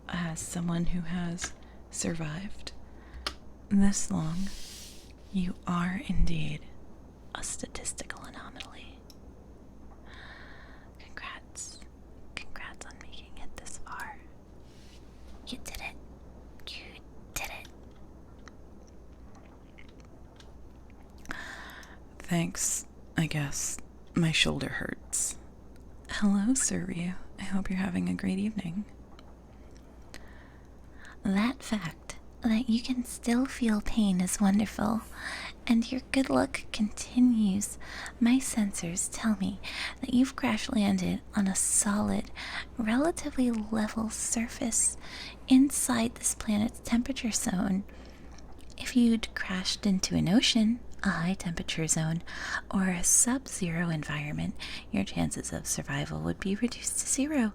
as someone who has survived this long, you are indeed a statistical anomaly. Congrats. Congrats on making it this far. You did it. You did it. Thanks, I guess. My shoulder hurts. Hello, Sir Ryu. I hope you're having a great evening. That fact that you can still feel pain is wonderful, and your good luck continues. My sensors tell me that you've crash landed on a solid, relatively level surface inside this planet's temperature zone. If you'd crashed into an ocean, a high temperature zone, or a sub-zero environment, your chances of survival would be reduced to zero,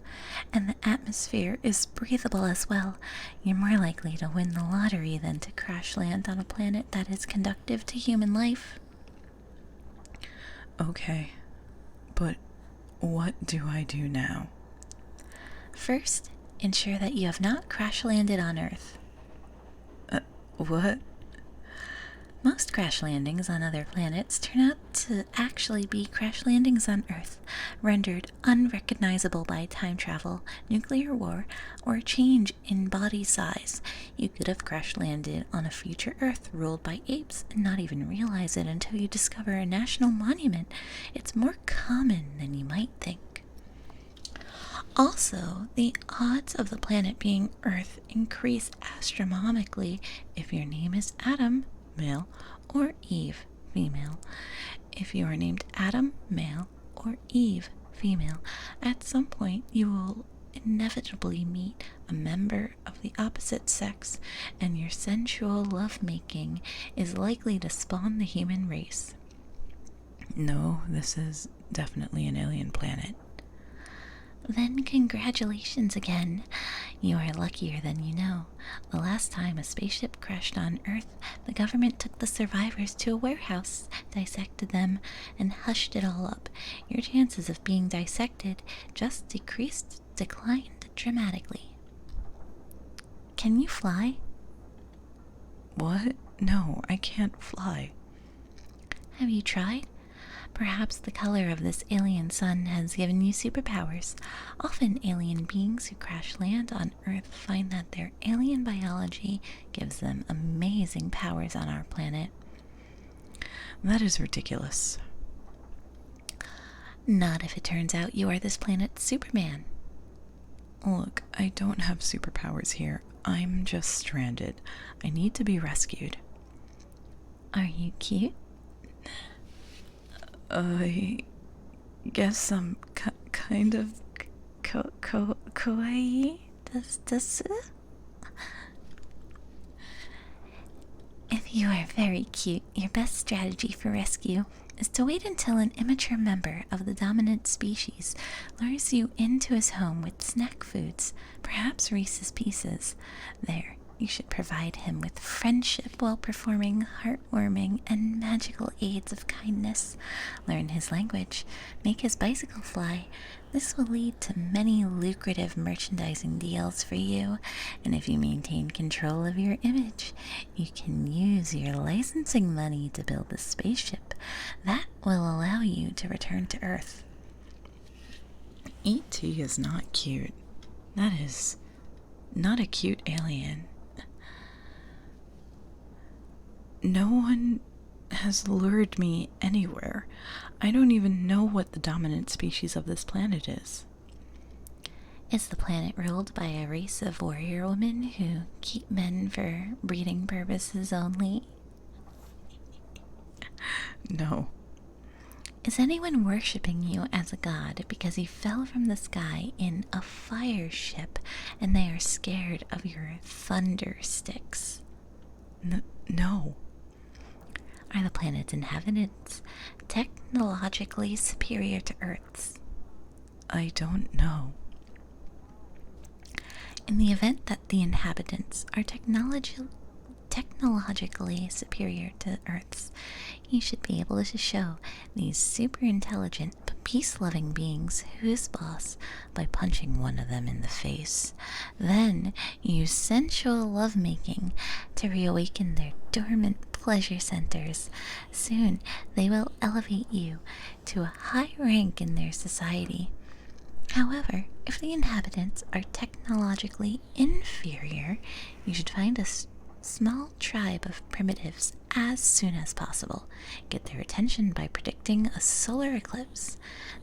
and the atmosphere is breathable as well. You're more likely to win the lottery than to crash land on a planet that is conducive to human life. Okay, but what do I do now? First, ensure that you have not crash landed on Earth. What? Most crash landings on other planets turn out to actually be crash landings on Earth, rendered unrecognizable by time travel, nuclear war, or change in body size. You could have crash landed on a future Earth ruled by apes and not even realize it until you discover a national monument. It's more common than you might think. Also, the odds of the planet being Earth increase astronomically if your name is Adam, male, or Eve, female. If you are named Adam, male, or Eve, female, at some point you will inevitably meet a member of the opposite sex, and your sensual lovemaking is likely to spawn the human race. No, this is definitely an alien planet. Then congratulations again. You are luckier than you know. The last time a spaceship crashed on Earth, the government took the survivors to a warehouse, dissected them, and hushed it all up. Your chances of being dissected just declined dramatically. Can you fly? What? No, I can't fly. Have you tried? Perhaps the color of this alien sun has given you superpowers. Often alien beings who crash land on Earth find that their alien biology gives them amazing powers on our planet. That is ridiculous. Not if it turns out you are this planet's Superman. Look, I don't have superpowers here. I'm just stranded. I need to be rescued. Are you cute? I guess I'm kind of kawaii. If you are very cute, your best strategy for rescue is to wait until an immature member of the dominant species lures you into his home with snack foods, perhaps Reese's Pieces. There, you should provide him with friendship while performing heartwarming and magical aids of kindness. Learn his language, make his bicycle fly. This will lead to many lucrative merchandising deals for you, and if you maintain control of your image, you can use your licensing money to build a spaceship. That will allow you to return to Earth. E.T. is not cute. That is not a cute alien. No one has lured me anywhere. I don't even know what the dominant species of this planet is. Is the planet ruled by a race of warrior women who keep men for breeding purposes only? No. Is anyone worshipping you as a god because you fell from the sky in a fire ship and they are scared of your thunder sticks? No. Are the planet's inhabitants technologically superior to Earth's? I don't know. In the event that the inhabitants are technologically superior to Earth's, you should be able to show these super intelligent but peace-loving beings who's boss by punching one of them in the face. Then use sensual lovemaking to reawaken their dormant pleasure centers. Soon they will elevate you to a high rank in their society. However, if the inhabitants are technologically inferior, you should find a small tribe of primitives as soon as possible. Get their attention by predicting a solar eclipse.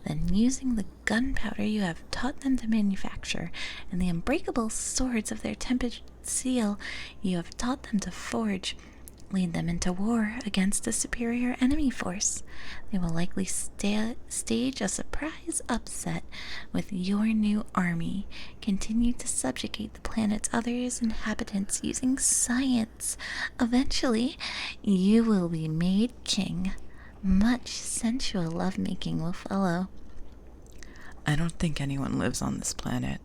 Then, using the gunpowder you have taught them to manufacture and the unbreakable swords of their tempered steel you have taught them to forge, lead them into war against a superior enemy force. They will likely stage a surprise upset with your new army. Continue to subjugate the planet's other inhabitants using science. Eventually, you will be made king. Much sensual lovemaking will follow. I don't think anyone lives on this planet.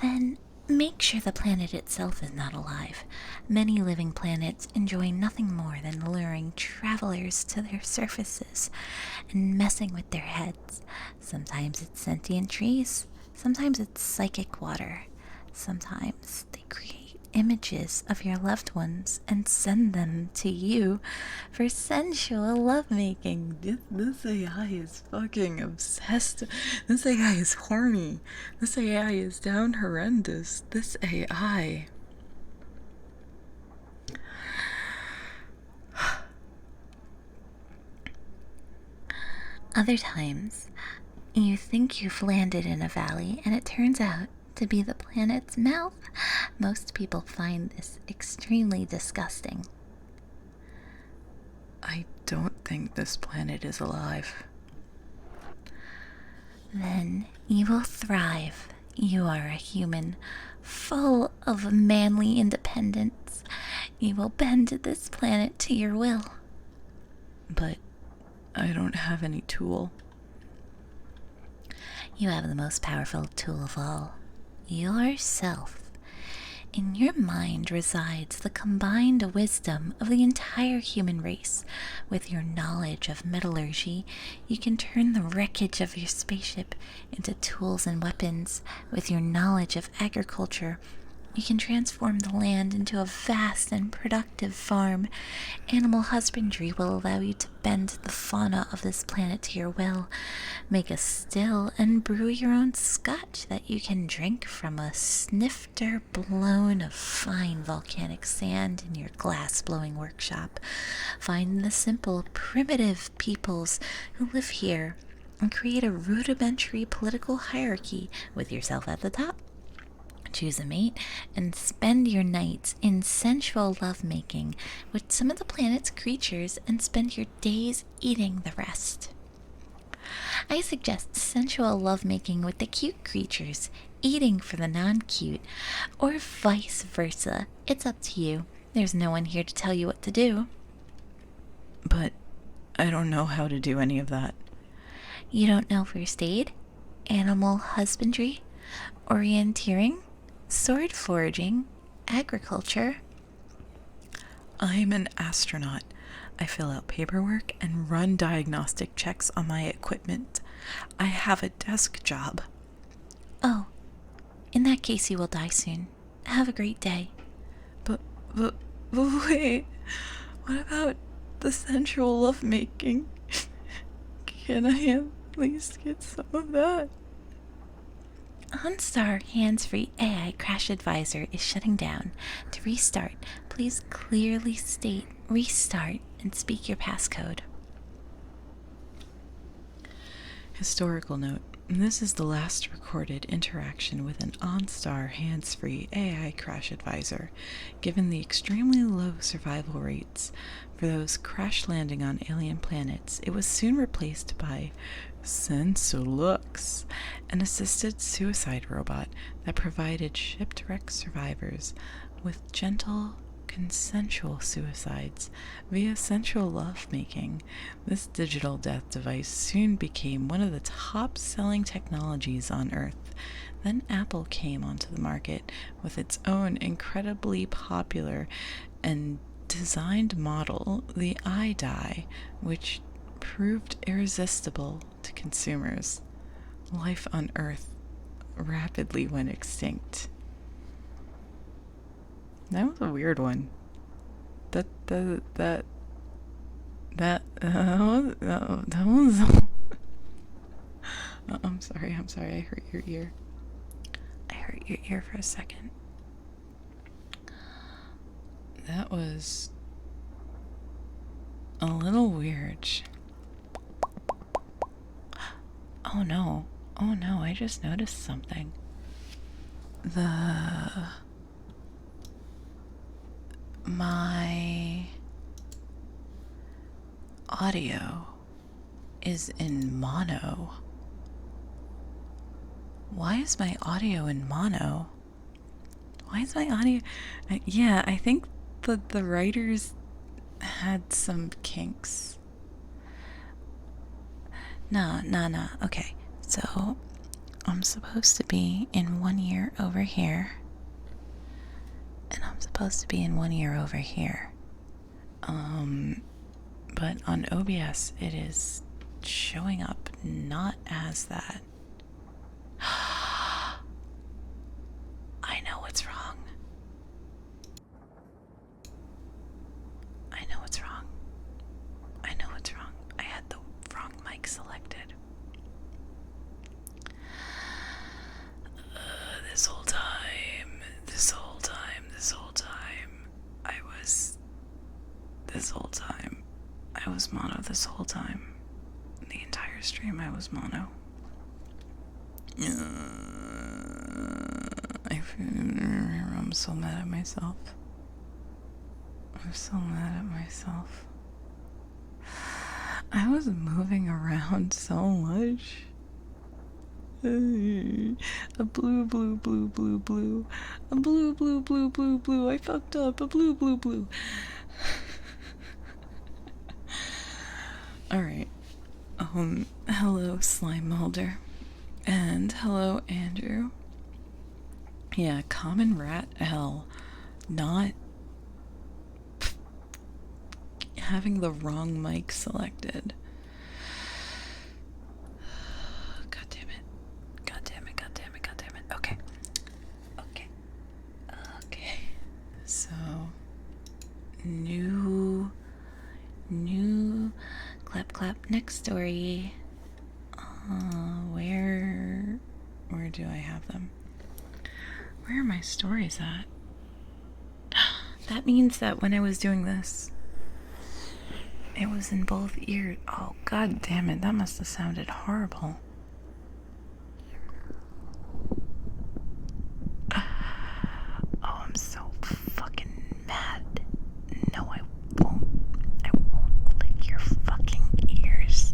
Then make sure the planet itself is not alive. Many living planets enjoy nothing more than luring travelers to their surfaces and messing with their heads. Sometimes it's sentient trees, sometimes it's psychic water, sometimes they create images of your loved ones and send them to you for sensual lovemaking. This AI is fucking obsessed. This AI is horny. This AI is down horrendous. This AI. Other times, you think you've landed in a valley and it turns out to be the planet's mouth. Most people find this extremely disgusting. I don't think this planet is alive. Then you will thrive. You are a human, full of manly independence. You will bend this planet to your will. But I don't have any tool. You have the most powerful tool of all. Yourself. In your mind resides the combined wisdom of the entire human race. With your knowledge of metallurgy, you can turn the wreckage of your spaceship into tools and weapons. With your knowledge of agriculture, you can transform the land into a vast and productive farm. Animal husbandry will allow you to bend the fauna of this planet to your will. Make a still and brew your own scotch that you can drink from a snifter blown of fine volcanic sand in your glass-blowing workshop. Find the simple, primitive peoples who live here and create a rudimentary political hierarchy with yourself at the top. Choose a mate and spend your nights in sensual lovemaking with some of the planet's creatures and spend your days eating the rest. I suggest sensual lovemaking with the cute creatures, eating for the non-cute, or vice versa. It's up to you. There's no one here to tell you what to do. But I don't know how to do any of that. You don't know first aid, animal husbandry, orienteering, sword forging, agriculture. I'm an astronaut. I fill out paperwork and run diagnostic checks on my equipment. I have a desk job. Oh, in that case you will die soon. Have a great day. But wait. What about the sensual lovemaking? Can I have At least get some of that. OnStar hands-free AI crash advisor is shutting down. To restart, please clearly state restart and speak your passcode. Historical note. This is the last recorded interaction with an OnStar hands-free AI crash advisor. Given the extremely low survival rates for those crash landing on alien planets, it was soon replaced by Sensolux, an assisted suicide robot that provided shipwreck survivors with gentle, consensual suicides via sensual lovemaking. This digital death device soon became one of the top-selling technologies on Earth. Then Apple came onto the market with its own incredibly popular and designed model, the iDie, which proved irresistible to consumers. Life on Earth rapidly went extinct. That was a weird one. That was I'm sorry, I hurt your ear. I hurt your ear for a second. That was a little weird. Oh no, I just noticed something. My audio is in mono. Why is my audio in mono? Why is my audio... yeah, I think the writers had some kinks. Nah. Okay, so I'm supposed to be in one ear over here. And I'm supposed to be in one ear over here. But on OBS, it is showing up not as that. I know what's wrong. I had the wrong mic selected. This whole time, I was mono this whole time. The entire stream I was mono. I'm so mad at myself. I was moving around so much. A blue. A blue. I fucked up. A blue. Alright. Hello, Slime Molder. And hello, Andrew. Yeah, common rat hell. Not having the wrong mic selected. God damn it. Okay. So, new Clap, next story. Where do I have them? Where are my stories at? That means that when I was doing this, it was in both ears. Oh, god damn it, that must have sounded horrible. Oh, I'm so fucking mad. No, I won't lick your fucking ears.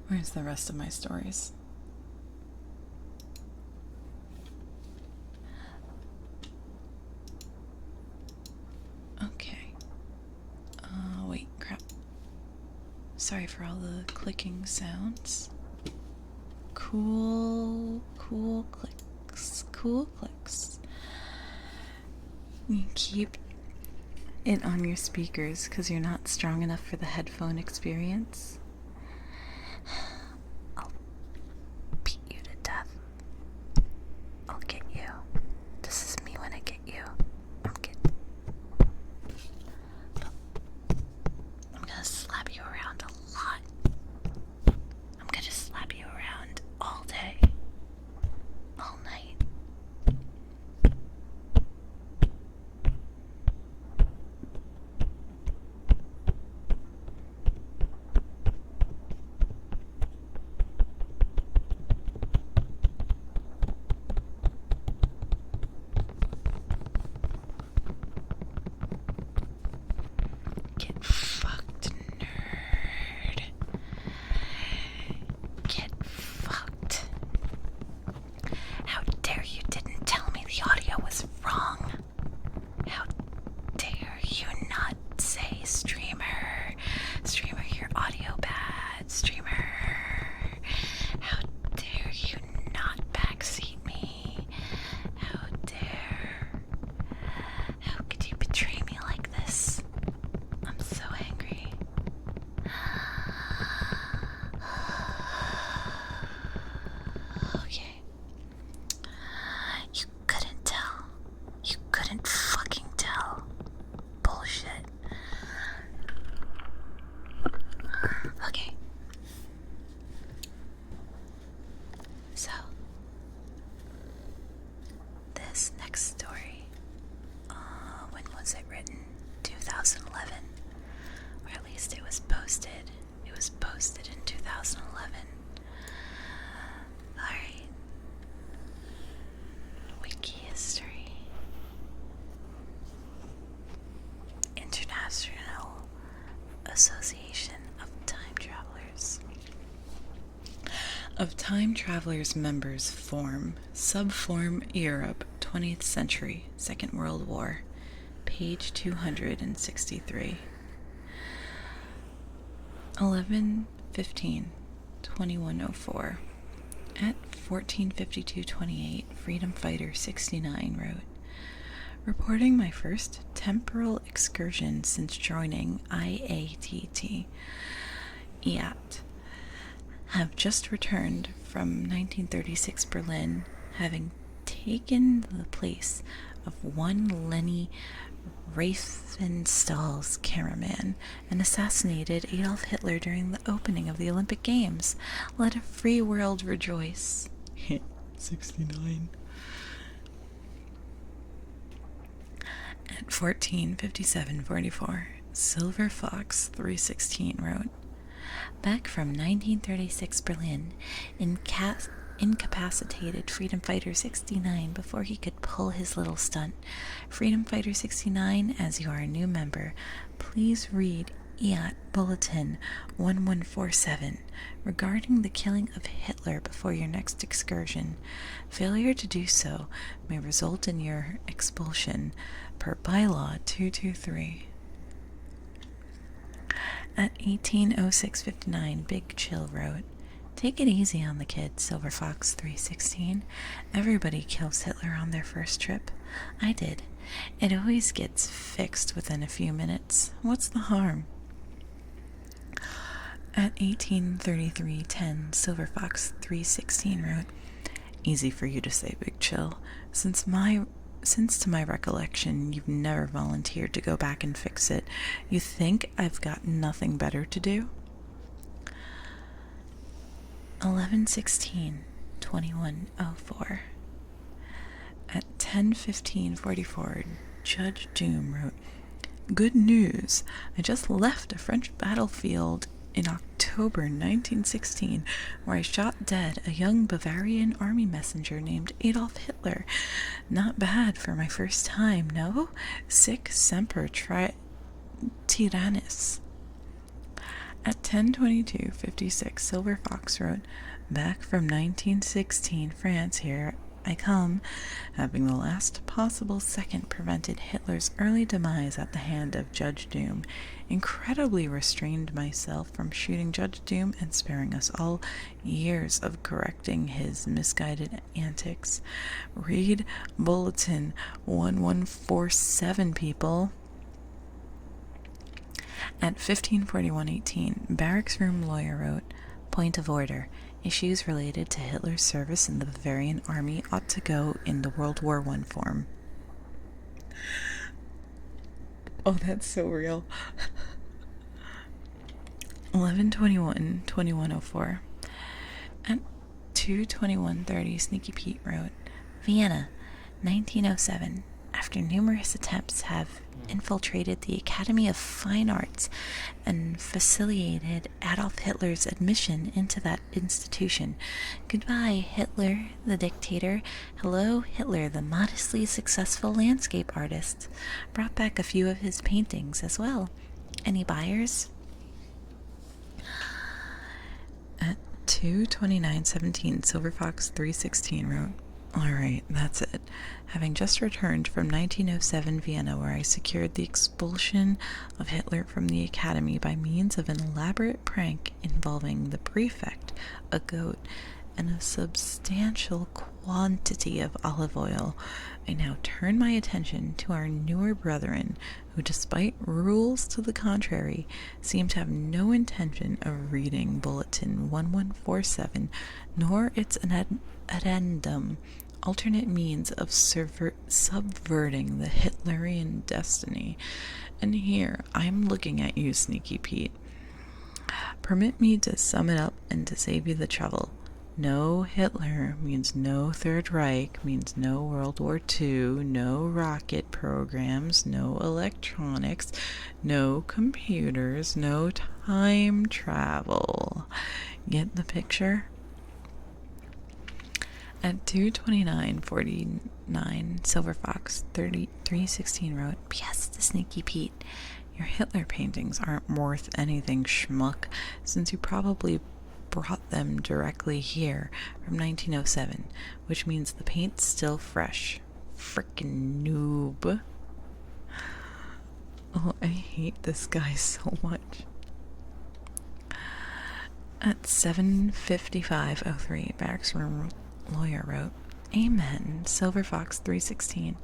Where's the rest of my stories? Okay. Wait, crap. Sorry for all the clicking sounds. Cool clicks. You keep it on your speakers because you're not strong enough for the headphone experience. I'll beat you to death. I'll get you. This is me when I get you. I'm posted in 2011. Alright. Wikihistory. International Association of Time Travelers. Of Time Travelers members form Subform Europe, 20th century, Second World War. Page 263. 11/15/2104. At 14:52:28, Freedom Fighter 69 wrote, reporting my first temporal excursion since joining IATT. IAT. Have just returned from 1936 Berlin, having taken the place of one Leni Riefenstahl's cameraman and assassinated Adolf Hitler during the opening of the Olympic Games. Let a free world rejoice. 69. At 14:57:44, Silver Fox 316 wrote, back from 1936 Berlin, incapacitated Freedom Fighter 69 before he could pull his little stunt. Freedom Fighter 69, as you are a new member, please read IAT Bulletin 1147 regarding the killing of Hitler before your next excursion. Failure to do so may result in your expulsion per Bylaw 223. At 18:06:59, Big Chill wrote, take it easy on the kid, Silver Fox 316. Everybody kills Hitler on their first trip. I did. It always gets fixed within a few minutes. What's the harm? At 18:33:10, Silver Fox 316 wrote, easy for you to say, Big Chill, since to my recollection you've never volunteered to go back and fix it. You think I've got nothing better to do? 11/16/2104. At 10:15:44, Judge Doom wrote, good news. I just left a French battlefield in October 1916, where I shot dead a young Bavarian army messenger named Adolf Hitler. Not bad for my first time, no? Sic semper tyrannis. At 10:22:56, Silver Fox wrote, back from 1916 France, here I come, having the last possible second prevented Hitler's early demise at the hand of Judge Doom, incredibly restrained myself from shooting Judge Doom and sparing us all years of correcting his misguided antics. Read Bulletin 1147, people. At 15:41:18, Barracks Room Lawyer wrote, point of order. Issues related to Hitler's service in the Bavarian army ought to go in the World War I form. Oh, that's so real. 11/21/2104. At 2:21:30, Sneaky Pete wrote, Vienna, 1907. After numerous attempts have infiltrated the Academy of Fine Arts and facilitated Adolf Hitler's admission into that institution. Goodbye, Hitler, the dictator. Hello, Hitler, the modestly successful landscape artist. Brought back a few of his paintings as well. Any buyers? At 2:29:17, Silver Fox 316 wrote, alright, that's it. Having just returned from 1907 Vienna, where I secured the expulsion of Hitler from the Academy by means of an elaborate prank involving the prefect, a goat, and a substantial quantity of olive oil, I now turn my attention to our newer brethren, who, despite rules to the contrary, seem to have no intention of reading Bulletin 1147, nor its addendum, alternate means of subverting the Hitlerian destiny. And here I'm looking at you, Sneaky Pete. Permit me to sum it up and to save you the trouble. No Hitler means no Third Reich, means no World War II, no rocket programs, no electronics, no computers, no time travel. Get the picture? At 2:29:49, Silver Fox 3316 wrote, "P.S. to Sneaky Pete. Your Hitler paintings aren't worth anything, schmuck, since you probably brought them directly here from 1907, which means the paint's still fresh. Frickin' noob." Oh, I hate this guy so much. At 7:55:03, Barracks Room Lawyer wrote, "Amen, Silver Fox 316.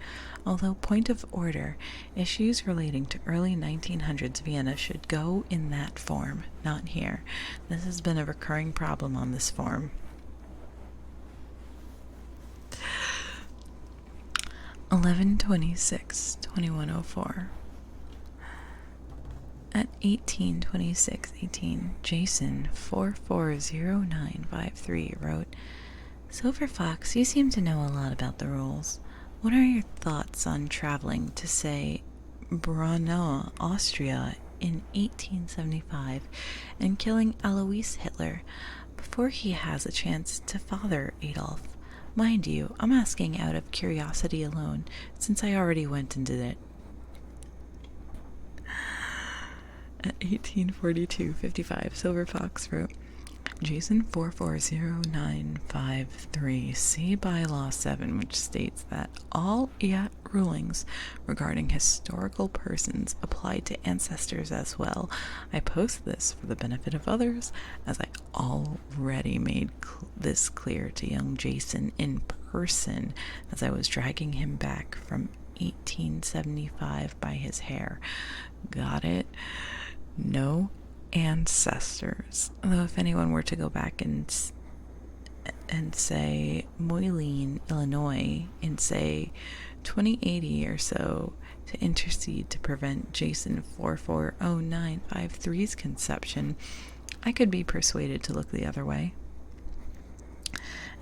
Although point of order, issues relating to early 1900s Vienna should go in that form, not here. This has been a recurring problem on this form." 11:26:2104. At 18:26:18, Jason 440953 wrote, "Silver Fox, you seem to know a lot about the rules. What are your thoughts on traveling to, say, Braunau, Austria in 1875 and killing Alois Hitler before he has a chance to father Adolf? Mind you, I'm asking out of curiosity alone, since I already went and did it." At 18:42:55, Silver Fox wrote, "Jason 440953, see bylaw 7, which states that all EAT rulings regarding historical persons apply to ancestors as well. I post this for the benefit of others, as I already made this clear to young Jason in person as I was dragging him back from 1875 by his hair. Got it? No ancestors. Though if anyone were to go back and say Moline, Illinois, in say 2080 or so to intercede to prevent Jason 440953's conception, I could be persuaded to look the other way."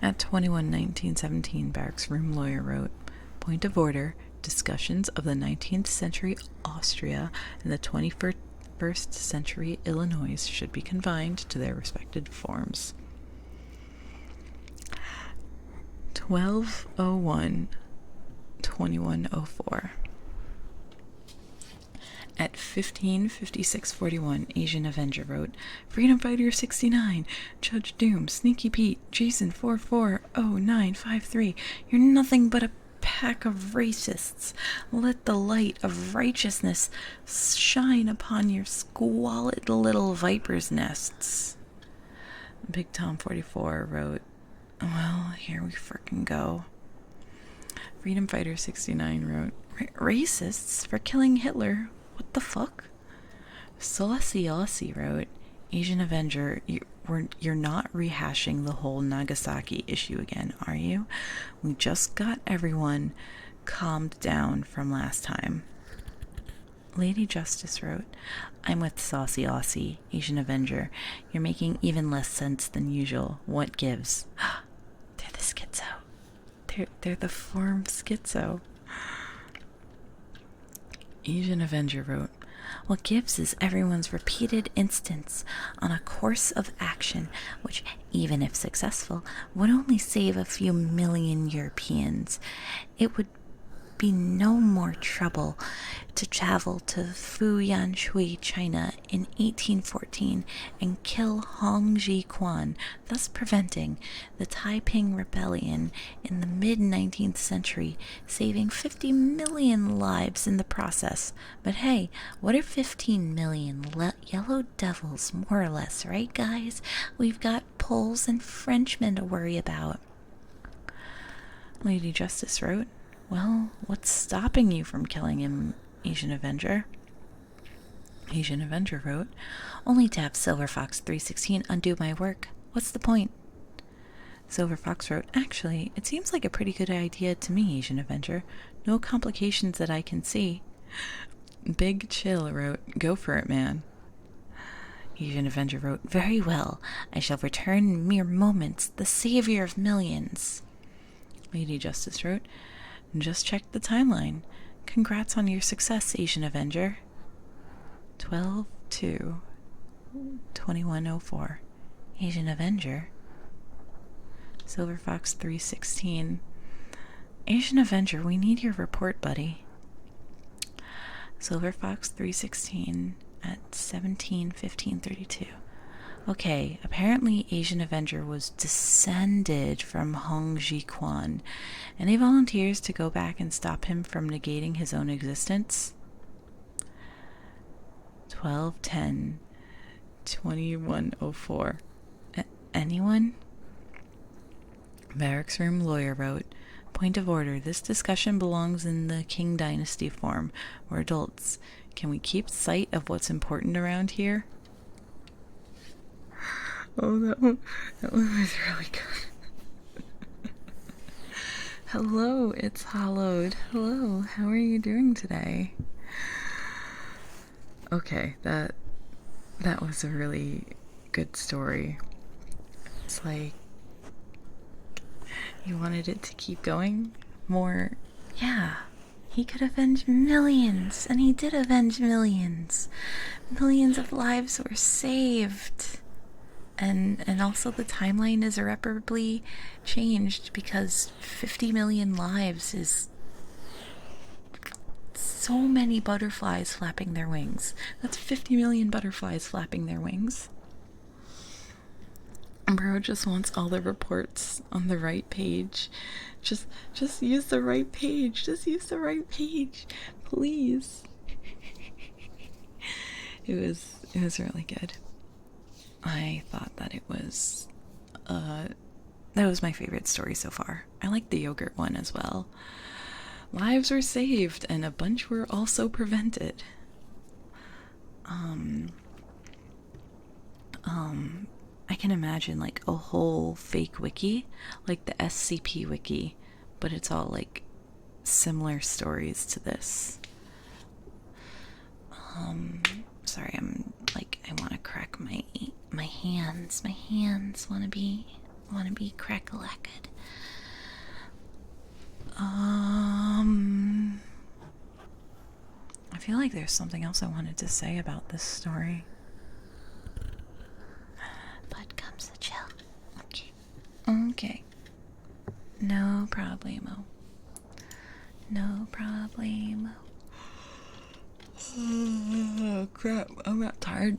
At 21:19:17, Barracks Room Lawyer wrote, "Point of order, discussions of the 19th century Austria and the 21st century Illinois should be confined to their respective forms." 12:01:2104. At 15:56:41, Asian Avenger wrote, "Freedom Fighter 69, Judge Doom, Sneaky Pete, Jason 440953, you're nothing but a pack of racists. Let the light of righteousness shine upon your squalid little viper's nests." Big Tom 44 wrote, "Well, here we frickin' go." Freedom Fighter 69 wrote, "Racists for killing Hitler? What the fuck?" Saucy Aussie wrote, "Asian Avenger, you're not rehashing the whole Nagasaki issue again, are you? We just got everyone calmed down from last time." Lady Justice wrote, "I'm with Saucy Aussie, Asian Avenger. You're making even less sense than usual. What gives?" They're the schizo. They're the form schizo. Asian Avenger wrote, "What gives is everyone's repeated insistence on a course of action which, even if successful, would only save a few million Europeans. It would be no more trouble to travel to Fuyanshui, China in 1814 and kill Hong Ji Quan, thus preventing the Taiping Rebellion in the mid-19th century, saving 50 million lives in the process. But hey, what are 15 million yellow devils, more or less, right, guys? We've got Poles and Frenchmen to worry about." Lady Justice wrote, "Well, what's stopping you from killing him, Asian Avenger?" Asian Avenger wrote, "Only to have Silver Fox 316 undo my work. What's the point?" Silver Fox wrote, "Actually, it seems like a pretty good idea to me, Asian Avenger. No complications that I can see." Big Chill wrote, "Go for it, man." Asian Avenger wrote, "Very well. I shall return in mere moments, the savior of millions." Lady Justice wrote, "Just checked the timeline. Congrats on your success, Asian Avenger." 12/2/2104. Asian Avenger. Silver Fox 316. Asian Avenger, we need your report, buddy. Silver Fox 316 at 17:15:32. Okay, apparently Asian Avenger was descended from Hong Ji Quan. Any volunteers to go back and stop him from negating his own existence? 12/10/2104. Anyone? Barracks Room Lawyer wrote, "Point of order. This discussion belongs in the King Dynasty form. We're adults. Can we keep sight of what's important around here?" Oh, that one was really good. Hello, it's Hollowed. Hello, how are you doing today? Okay, that was a really good story. It's like you wanted it to keep going more. Yeah, he could avenge millions, and he did avenge millions. Millions of lives were saved. And also the timeline is irreparably changed because 50 million lives is so many butterflies flapping their wings. That's 50 million butterflies flapping their wings. Bro just wants all the reports on the right page. Just use the right page. Just use the right page, please. It was really good. I thought that it was that was my favorite story so far. I like the yogurt one as well. Lives were saved and a bunch were also prevented. I can imagine like a whole fake wiki, like the SCP wiki, but it's all like similar stories to this. Sorry, I'm like, I want to crack my hands. My hands want to be crack-a-lacked. I feel like there's something else I wanted to say about this story. But comes the chill. Okay. No problemo. No problemo. Oh, crap. I'm not tired.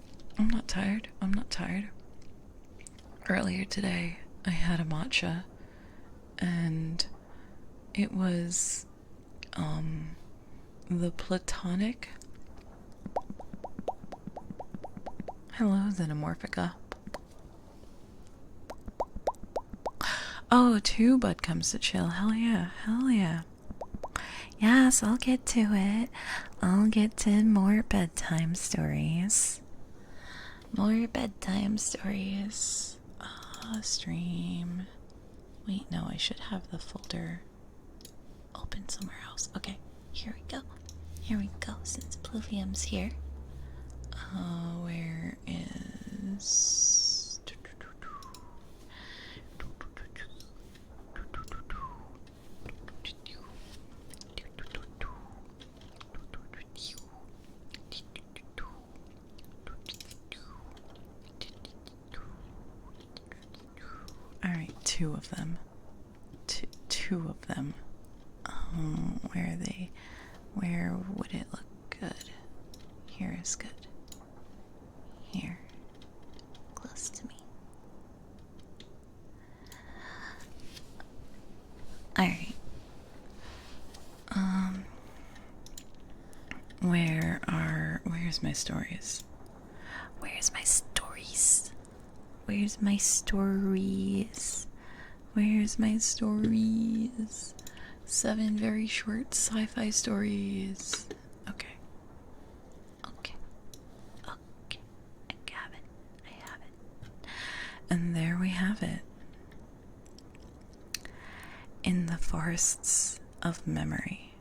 Earlier today, I had a matcha, and it was, the platonic. Hello, Xenomorphica. Oh, two Bud comes to chill. Hell yeah. Yes, I'll get to it. I'll get to more bedtime stories. Stream. Wait, no, I should have the folder open somewhere else. Okay, here we go. Since Pluvium's here. Where is... Alright, two of them. Where are they? Where would it look good? Here is good. Here. Close to me. Alright. Where's my stories? Where's my stories? 7 very short sci-fi stories. Okay. I have it. And there we have it. In the forests of memory.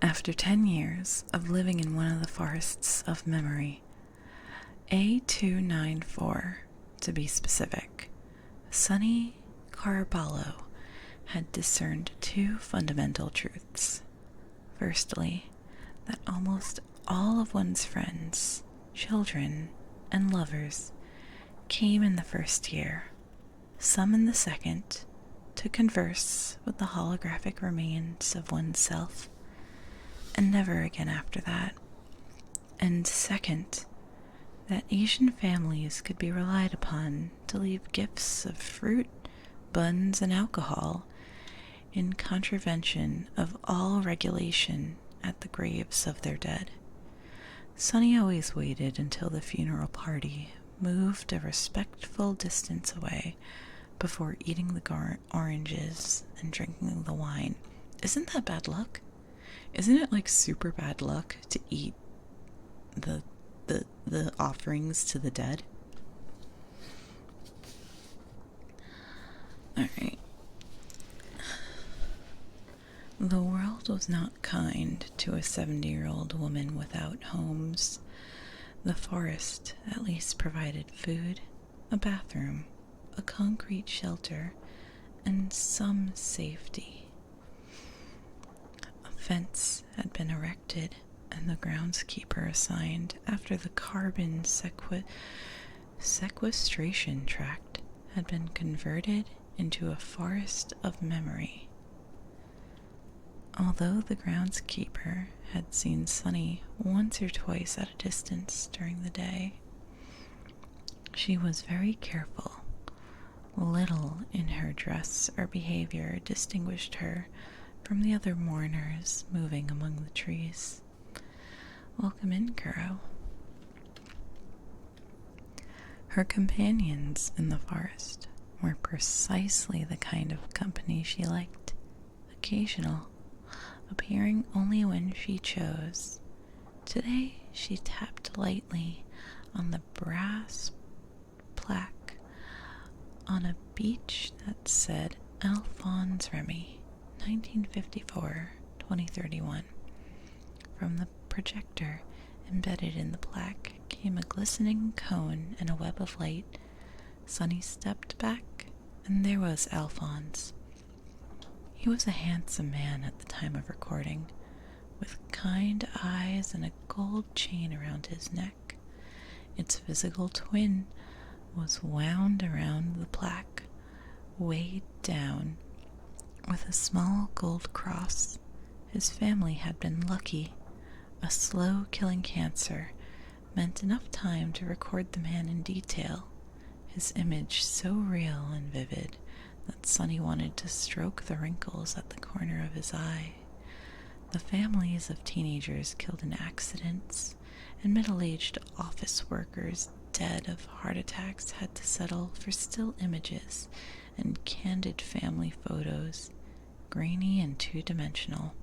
After After 10 years of living in one of the forests of memory, A294 to be specific, Sonny Caraballo had discerned two fundamental truths. Firstly, that almost all of one's friends, children, and lovers came in the first year, some in the second, to converse with the holographic remains of oneself, and never again after that. And second, that Asian families could be relied upon to leave gifts of fruit, buns, and alcohol in contravention of all regulation at the graves of their dead. Sonny always waited until the funeral party moved a respectful distance away before eating the oranges and drinking the wine. Isn't that bad luck? Isn't it like super bad luck to eat the offerings to the dead? Alright. The world was not kind to a 70-year-old woman without homes. The forest at least provided food, a bathroom, a concrete shelter, and some safety. A fence had been erected and the groundskeeper assigned after the carbon sequestration tract had been converted into a forest of memory. Although the groundskeeper had seen Sonny once or twice at a distance during the day, she was very careful. Little in her dress or behavior distinguished her from the other mourners moving among the trees. Welcome in, Kuro. Her companions in the forest were precisely the kind of company she liked. Occasional, appearing only when she chose. Today she tapped lightly on the brass plaque on a beach that said Alphonse Remy, 1954-2031. From the projector embedded in the plaque came a glistening cone and a web of light. Sonny stepped back, and there was Alphonse. He was a handsome man at the time of recording, with kind eyes and a gold chain around his neck. Its physical twin was wound around the plaque, weighed down with a small gold cross. His family had been lucky. A slow-killing cancer meant enough time to record the man in detail, his image so real and vivid that Sonny wanted to stroke the wrinkles at the corner of his eye. The families of teenagers killed in accidents and middle-aged office workers dead of heart attacks had to settle for still images and candid family photos, grainy and two-dimensional.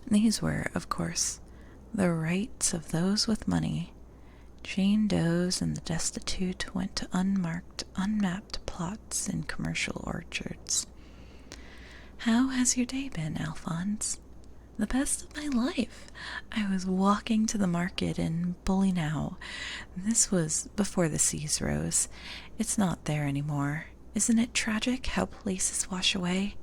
These were, of course, the rights of those with money. Jane Does and the destitute went to unmarked, unmapped plots in commercial orchards. How has your day been, Alphonse? The best of my life. I was walking to the market in Bullinau. This was before the seas rose. It's not there anymore. Isn't it tragic how places wash away?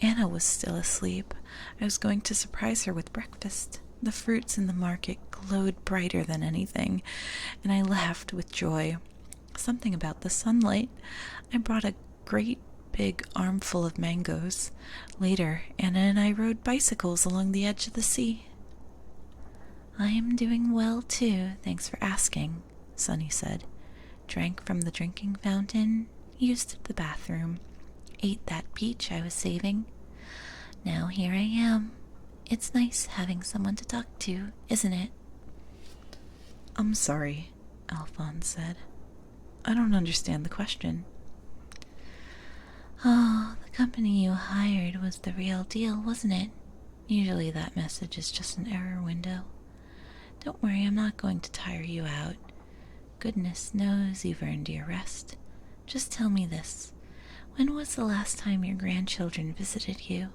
Anna was still asleep. I was going to surprise her with breakfast. The fruits in the market glowed brighter than anything, and I laughed with joy. Something about the sunlight. I brought a great big armful of mangoes. Later, Anna and I rode bicycles along the edge of the sea. I am doing well, too, thanks for asking, Sonny said. Drank from the drinking fountain, used the bathroom, ate that peach I was saving. Now here I am. It's nice having someone to talk to, isn't it? I'm sorry, Alphonse said. I don't understand the question. Oh, the company you hired was the real deal, wasn't it? Usually that message is just an error window. Don't worry, I'm not going to tire you out. Goodness knows you've earned your rest. Just tell me this. When was the last time your grandchildren visited you?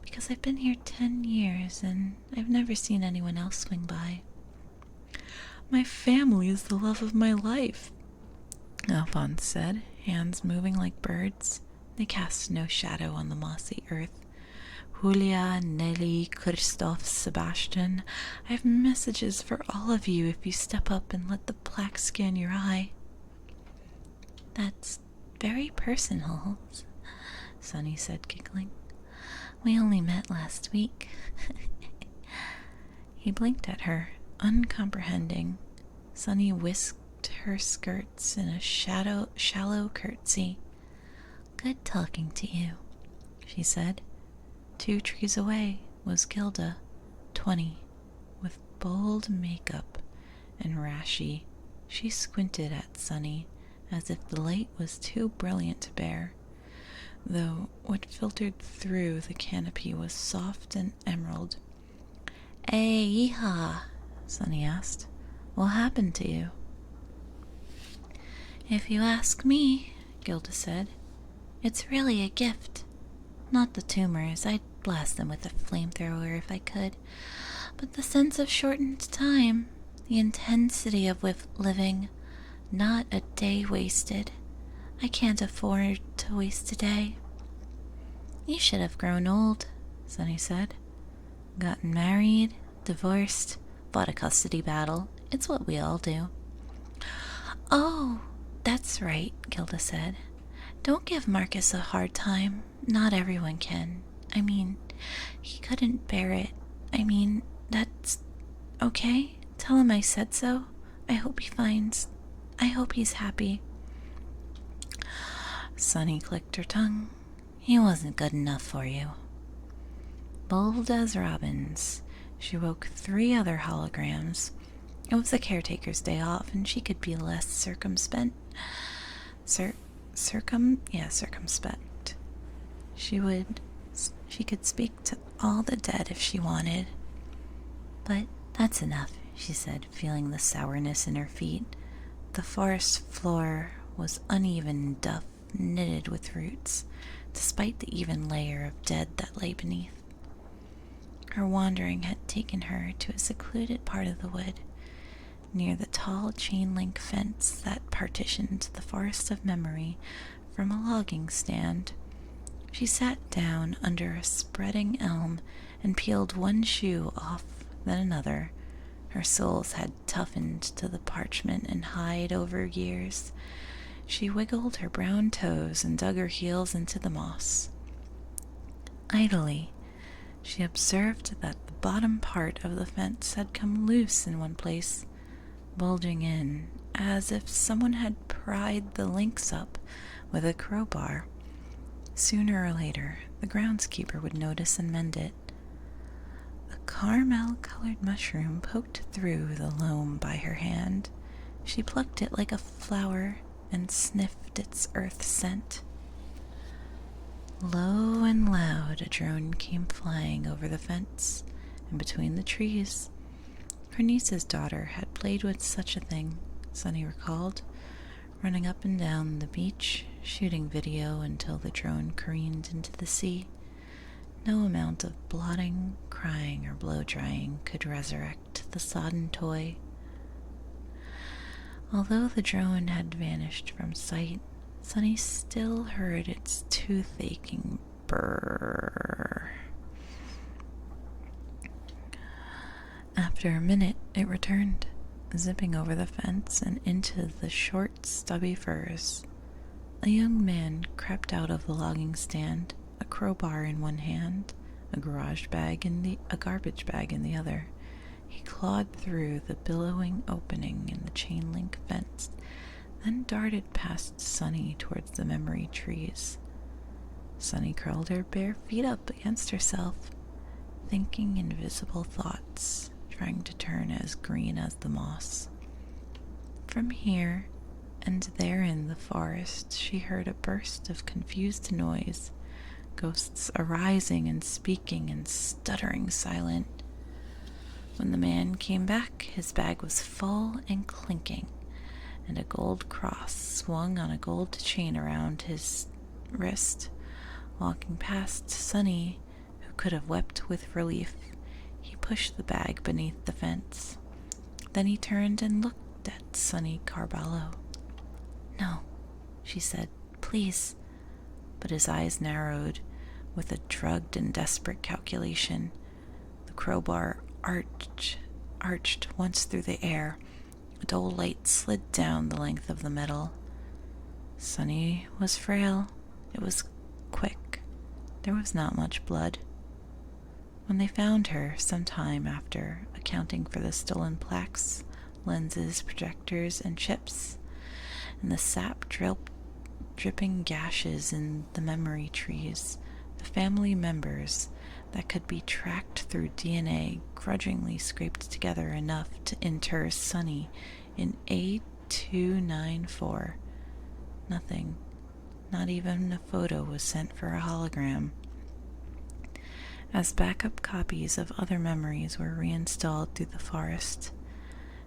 because I've been here 10 years and I've never seen anyone else swing by. My family is the love of my life, Alphonse said, hands moving like birds. They cast no shadow on the mossy earth. Julia, Nelly, Christophe, Sebastian, I have messages for all of you if you step up and let the plaque scan your eye. That's very personal, Sunny said, giggling. We only met last week. He blinked at her, uncomprehending. Sunny whisked her skirts in a shallow curtsy. Good talking to you, she said. 2 trees away was Gilda, 20, with bold makeup and rashy. She squinted at Sunny as if the light was too brilliant to bear, though what filtered through the canopy was soft and emerald. Hey, yeehaw, Sunny asked. What happened to you? If you ask me, Gilda said, it's really a gift. Not the tumors, I'd blast them with a flamethrower if I could, but the sense of shortened time, the intensity of living, not a day wasted. I can't afford to waste a day. You should have grown old, Sunny said. Gotten married, divorced, fought a custody battle. It's what we all do. Oh, that's right, Gilda said. Don't give Marcus a hard time. Not everyone can. I mean, he couldn't bear it. I mean, that's okay. Tell him I said so. I hope he's happy. Sunny clicked her tongue. He wasn't good enough for you. Bold as robins, she woke 3 other holograms. It was the caretaker's day off, and she could be less circumspect. Circumspect. She could speak to all the dead if she wanted. But that's enough, she said, feeling the sourness in her feet. The forest floor was uneven and duff, knitted with roots, despite the even layer of dead that lay beneath. Her wandering had taken her to a secluded part of the wood, near the tall chain-link fence that partitioned the forest of memory from a logging stand. She sat down under a spreading elm and peeled one shoe off, then another. Her soles had toughened to the parchment and hide over years. She wiggled her brown toes and dug her heels into the moss. Idly, she observed that the bottom part of the fence had come loose in one place, bulging in, as if someone had pried the links up with a crowbar. Sooner or later, the groundskeeper would notice and mend it. A caramel-colored mushroom poked through the loam by her hand. She plucked it like a flower and sniffed its earth scent. Low and loud, a drone came flying over the fence and between the trees. Her niece's daughter had played with such a thing, Sunny recalled, running up and down the beach, shooting video until the drone careened into the sea. No amount of blotting, crying, or blow-drying could resurrect the sodden toy. Although the drone had vanished from sight, Sunny still heard its tooth-aching brrr. After a minute, it returned, zipping over the fence and into the short, stubby firs. A young man crept out of the logging stand, a crowbar in one hand, a garbage bag in the other. He clawed through the billowing opening in the chain-link fence, then darted past Sunny towards the memory trees. Sunny curled her bare feet up against herself, thinking invisible thoughts, trying to turn as green as the moss. From here and there in the forest, she heard a burst of confused noise, ghosts arising and speaking and stuttering silent. When the man came back, his bag was full and clinking, and a gold cross swung on a gold chain around his wrist. Walking past Sunny, could have wept with relief. He pushed the bag beneath the fence. Then he turned and looked at Sonny Carballo. "No," she said, "please." But his eyes narrowed with a drugged and desperate calculation. The crowbar arched once through the air. A dull light slid down the length of the metal. Sonny was frail. It was quick. There was not much blood. When they found her, some time after, accounting for the stolen plaques, lenses, projectors, and chips, and the sap dripping gashes in the memory trees, the family members that could be tracked through DNA grudgingly scraped together enough to inter Sonny in A294. Nothing. Not even a photo was sent for a hologram. As backup copies of other memories were reinstalled through the forest,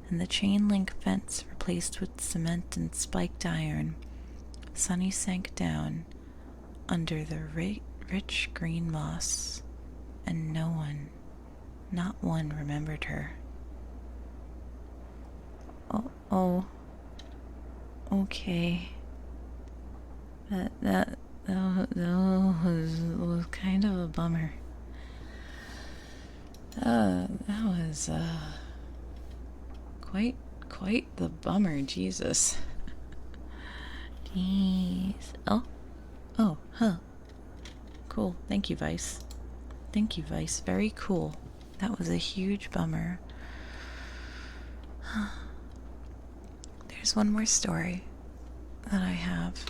and the chain link fence replaced with cement and spiked iron, Sonny sank down under the rich green moss, and no one, not one, remembered her. Okay. That was kind of a bummer. That was quite the bummer, Jesus. Jeez. Cool. Thank you, Vice. Very cool. That was a huge bummer. There's one more story that I have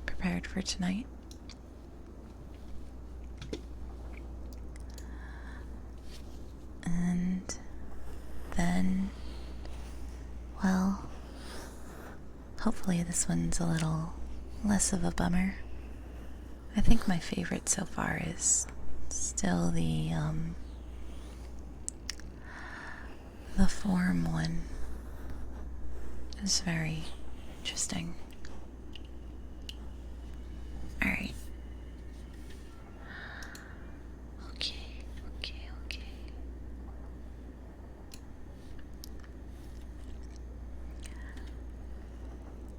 prepared for tonight. And then, well, hopefully this one's a little less of a bummer. I think my favorite so far is still the form one. It's very interesting. Alright. Okay.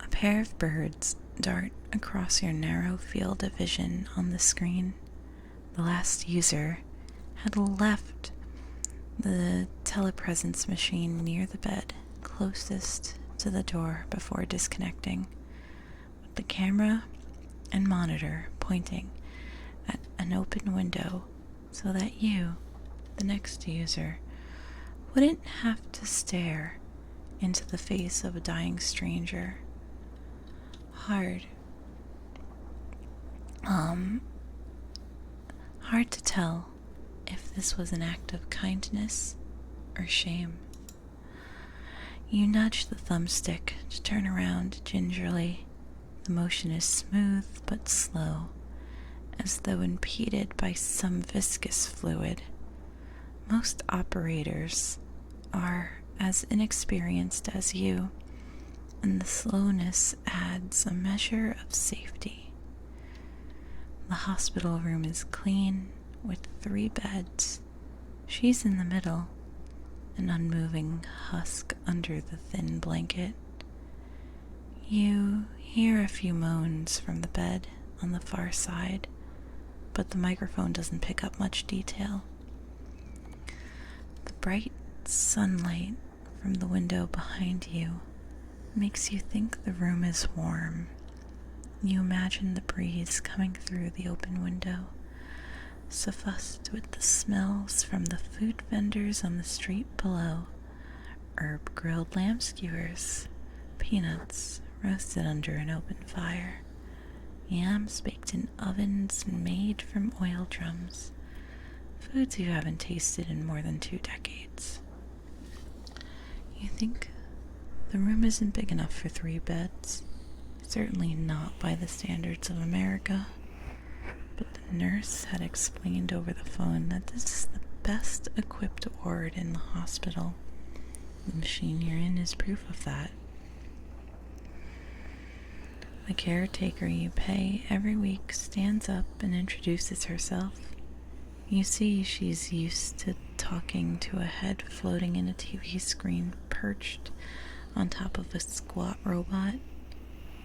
A pair of birds dart across your narrow field of vision on the screen. The last user had left the telepresence machine near the bed, closest to the door before disconnecting, with the camera and monitor pointing at an open window so that you, the next user, wouldn't have to stare into the face of a dying stranger. Hard to tell if this was an act of kindness or shame. You nudge the thumbstick to turn around gingerly. The motion is smooth but slow, as though impeded by some viscous fluid. Most operators are as inexperienced as you, and the slowness adds a measure of safety. The hospital room is clean, with 3 beds. She's in the middle, an unmoving husk under the thin blanket. You hear a few moans from the bed on the far side, but the microphone doesn't pick up much detail. The bright sunlight from the window behind you makes you think the room is warm. You imagine the breeze coming through the open window, suffused with the smells from the food vendors on the street below, herb-grilled lamb skewers, peanuts roasted under an open fire, yams baked in ovens made from oil drums, foods you haven't tasted in more than 2 decades. You think the room isn't big enough for 3 beds, certainly not by the standards of America, but the nurse had explained over the phone that this is the best equipped ward in the hospital. The machine you're in is proof of that. The caretaker you pay every week stands up and introduces herself. You see, she's used to talking to a head floating in a TV screen perched on top of a squat robot.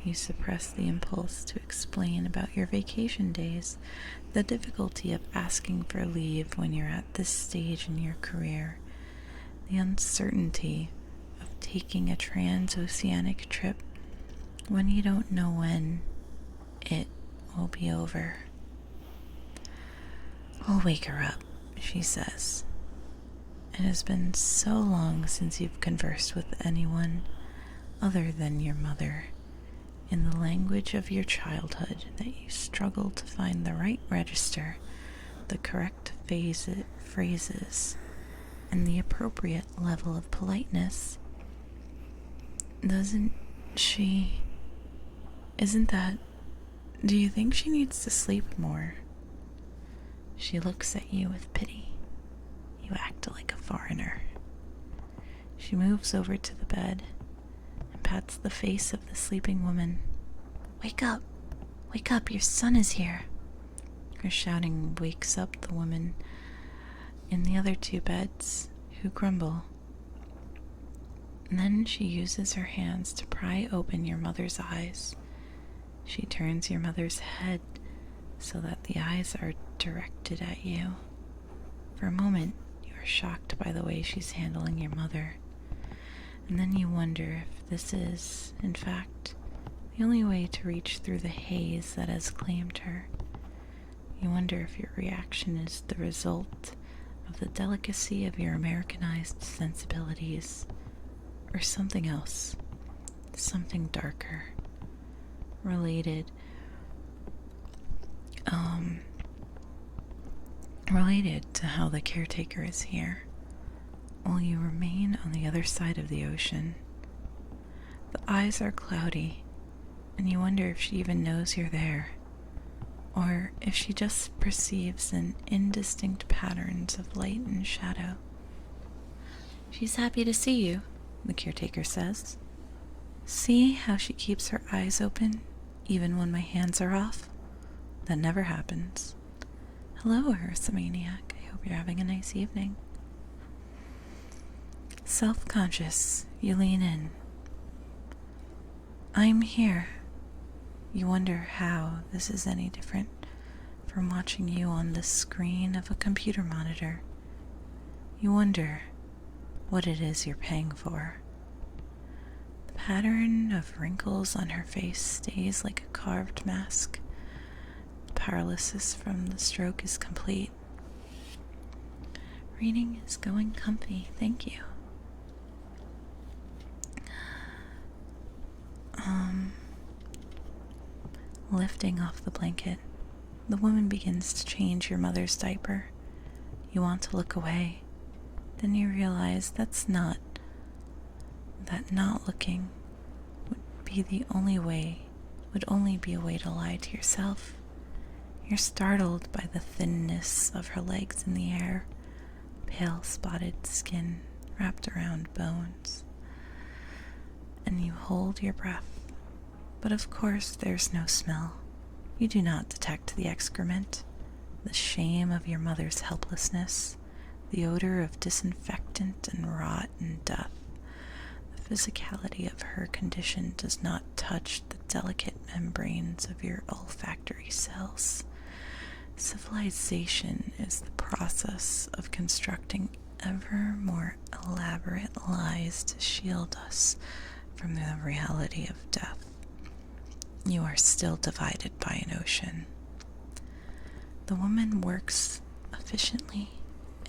You suppress the impulse to explain about your vacation days, the difficulty of asking for leave when you're at this stage in your career, the uncertainty of taking a transoceanic trip when you don't know when it will be over. I'll wake her up, she says. It has been so long since you've conversed with anyone other than your mother in the language of your childhood that you struggle to find the right register, the correct phrases, and the appropriate level of politeness. Isn't that... Do you think she needs to sleep more? She looks at you with pity. You act like a foreigner. She moves over to the bed and pats the face of the sleeping woman. Wake up! Wake up! Your son is here! Her shouting wakes up the woman in the other two beds, who grumble. And then she uses her hands to pry open your mother's eyes. She turns your mother's head so that the eyes are directed at you. For a moment, you are shocked by the way she's handling your mother. And then you wonder if this is, in fact, the only way to reach through the haze that has claimed her. You wonder if your reaction is the result of the delicacy of your Americanized sensibilities, or something else, something darker, related to how the caretaker is here, while you remain on the other side of the ocean. The eyes are cloudy, and you wonder if she even knows you're there, or if she just perceives an indistinct patterns of light and shadow. She's happy to see you, the caretaker says. See how she keeps her eyes open, even when my hands are off? That never happens. Hello, Earthomaniac. I hope you're having a nice evening. Self-conscious, you lean in. I'm here. You wonder how this is any different from watching you on the screen of a computer monitor. You wonder what it is you're paying for. The pattern of wrinkles on her face stays like a carved mask. The paralysis from the stroke is complete. Reading is going comfy, thank you. Lifting off the blanket, the woman begins to change your mother's diaper. You want to look away. Then you realize that not looking would only be a way to lie to yourself. You're startled by the thinness of her legs in the air, pale spotted skin wrapped around bones. And you hold your breath. But of course there's no smell. You do not detect the excrement, the shame of your mother's helplessness, the odor of disinfectant and rot and death. The physicality of her condition does not touch the delicate membranes of your olfactory cells. Civilization is the process of constructing ever more elaborate lies to shield us from the reality of death. You are still divided by an ocean. The woman works efficiently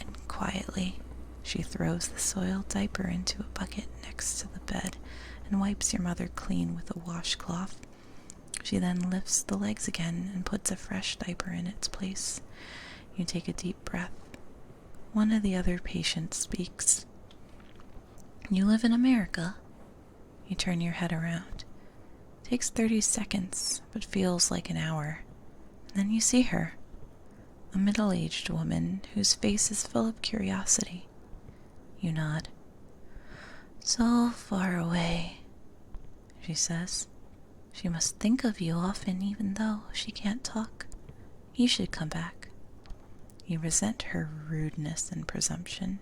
and quietly. She throws the soiled diaper into a bucket next to the bed and wipes your mother clean with a washcloth. She then lifts the legs again and puts a fresh diaper in its place. You take a deep breath. One of the other patients speaks. You live in America? You turn your head around. It takes 30 seconds, but feels like an hour. And then you see her, a middle-aged woman whose face is full of curiosity. You nod. So far away, she says. She must think of you often even though she can't talk. You should come back. You resent her rudeness and presumption.